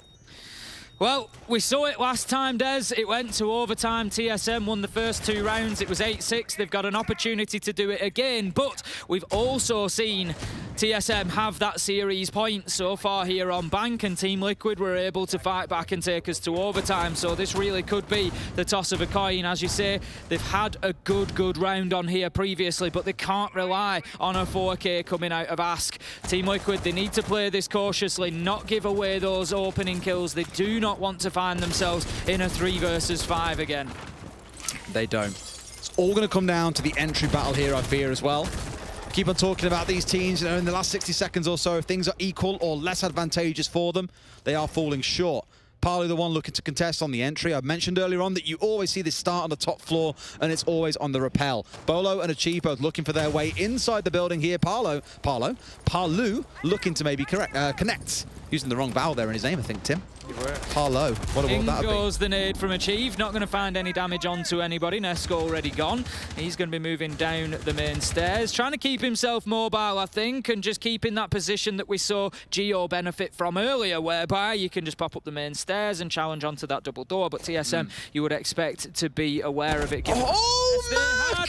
Well, we saw it last time, Des. It went to overtime. TSM won the first 2 rounds. It was 8-6. They've got an opportunity to do it again, but we've also seen TSM have that series point so far here on Bank, and Team Liquid were able to fight back and take us to overtime, so this really could be the toss of a coin. As you say, they've had a good round on here previously, but they can't rely on a 4K coming out of Ask. Team Liquid, they need to play this cautiously, not give away those opening kills. They do not want to find themselves in a 3 versus 5 again. They don't. It's all going to come down to the entry battle here, I fear, as well. Keep on talking about these teams, you know, in the last 60 seconds or so, if things are equal or less advantageous for them, they are falling short. Parley, the one looking to contest on the entry. I've mentioned earlier on that you always see this start on the top floor, and it's always on the rappel. Bolo and Achieve both looking for their way inside the building here. Parlu looking to maybe connect. Using the wrong vowel there in his name, I think, Tim. Parlo. What a world that would be. Goes the nade from Achieve. Not going to find any damage onto anybody. Nesk already gone. He's going to be moving down the main stairs. Trying to keep himself mobile, I think, and just keep in that position that we saw Geo benefit from earlier, whereby you can just pop up the main stairs and challenge onto that double door. But TSM, you would expect to be aware of it.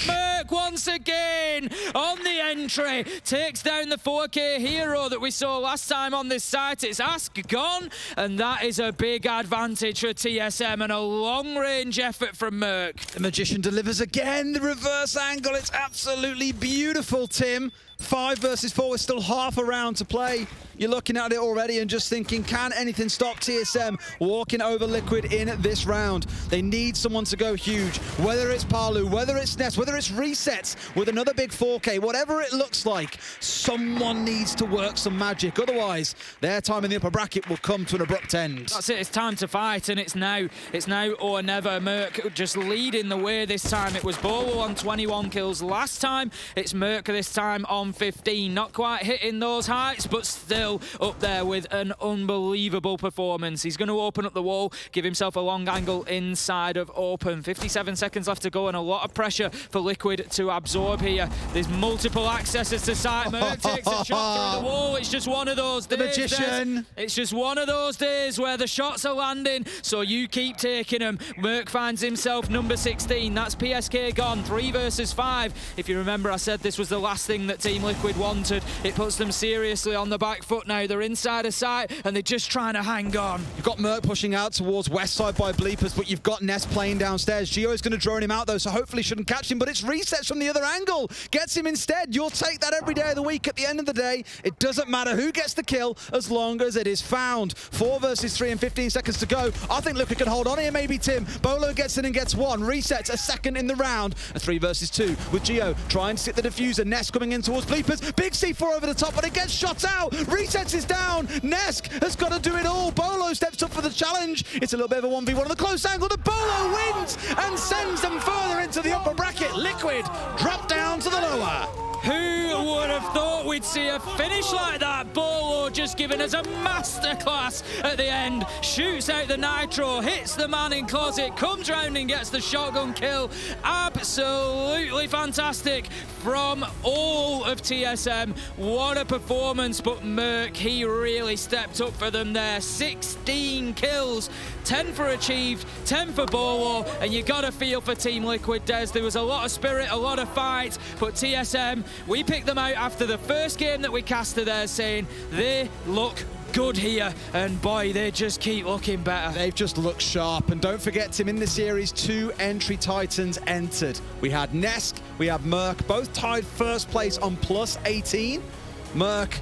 Merc once again on the entry. Takes down the 4K hero that we saw last time on this site. It's Ask gone, and that is a big advantage for TSM and a long-range effort from Merc. The Magician delivers again, the reverse angle. It's absolutely beautiful, Tim. 5 versus 4 with still half a round to play. You're looking at it already and just thinking, can anything stop TSM walking over Liquid in this round? They need someone to go huge, whether it's Parlu, whether it's Ness, whether it's resets with another big 4K, whatever it looks like, someone needs to work some magic. Otherwise, their time in the upper bracket will come to an abrupt end. That's it, it's time to fight, and it's now or never. Merc just leading the way this time. It was Bolo on 21 kills last time. It's Merc this time on 15. Not quite hitting those heights, but still up there with an unbelievable performance. He's going to open up the wall, give himself a long angle inside of open. 57 seconds left to go and a lot of pressure for Liquid to absorb here. There's multiple accesses to site. Merc takes a shot through the wall. It's just one of those days. The Magician. It's just one of those days where the shots are landing, so you keep taking them. Merc finds himself number 16. That's PSK gone. 3 versus 5. If you remember, I said this was the last thing that Team Liquid wanted. It puts them seriously on the back foot now. They're inside a site and they're just trying to hang on. You've got Merc pushing out towards west side by Bleepers, but you've got Ness playing downstairs. Geo is going to drone him out though, so hopefully shouldn't catch him, but it's resets from the other angle. Gets him instead. You'll take that every day of the week. At the end of the day, it doesn't matter who gets the kill as long as it is found. 4 versus 3 and 15 seconds to go. I think Liquid can hold on here maybe, Tim. Bolo gets in and gets 1. Resets a second in the round. A 3 versus 2 with Geo trying to sit the diffuser. Ness coming in towards Bleepers. Big C4 over the top, but it gets shot out. Resets is down. Nesk has got to do it all. Bolo steps up for the challenge. It's a little bit of a 1v1 on the close angle. The Bolo wins and sends them further into the upper bracket. Liquid drop down to the lower. Who would have thought we'd see a finish like that. Bolo just giving us a masterclass at the end. Shoots out the nitro, hits the man in closet, comes round and gets the shotgun kill. Absolutely fantastic from all of TSM. What a performance, but Merc, he really stepped up for them there. 16 kills, 10 for Achieved, 10 for Bolo, and you got to feel for Team Liquid, Des. There was a lot of spirit, a lot of fight, but TSM, we picked them out after the first game that we casted there, saying they look good here, and boy, they just keep looking better. They've just looked sharp, and don't forget, Tim, in the series, 2 entry titans entered. We had Nesk, we had Merc, both tied first place on plus 18. Merc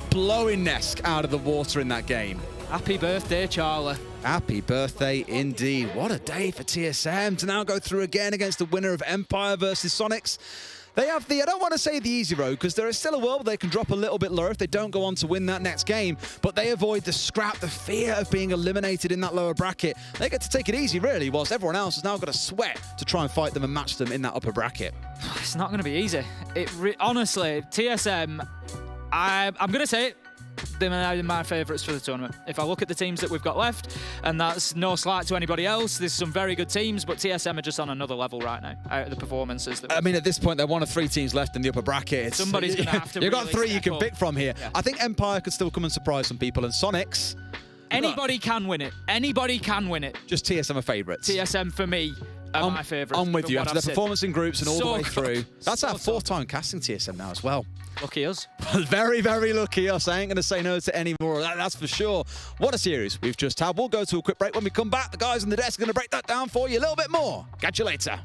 blowing Nesk out of the water in that game. Happy birthday, Charlie. Happy birthday indeed. What a day for TSM to now go through again against the winner of Empire versus Sonics. They have the, I don't want to say the easy road, because there is still a world where they can drop a little bit lower if they don't go on to win that next game, but they avoid the scrap, the fear of being eliminated in that lower bracket. They get to take it easy, really, whilst everyone else has now got to sweat to try and fight them and match them in that upper bracket. It's not going to be easy. Honestly, TSM, I'm going to say it, they're now my favourites for the tournament. If I look at the teams that we've got left, and that's no slight to anybody else, there's some very good teams, but TSM are just on another level right now, out of the performances. I mean, at this point, they're one of 3 teams left in the upper bracket. Somebody's going to have to You've got 3 you can up. pick from here. Yeah. I think Empire could still come and surprise some people, and Sonics... Anybody can win it. Anybody can win it. Just TSM are favourites. TSM, for me, are my favourites. I'm with you. After their performance in groups and all the way good. through. That's our 4th time casting TSM now as well. Lucky us. Very, very lucky us. I ain't going to say no to any more of that, that's for sure. What a series we've just had. We'll go to a quick break. When we come back, the guys on the desk are going to break that down for you a little bit more. Catch you later.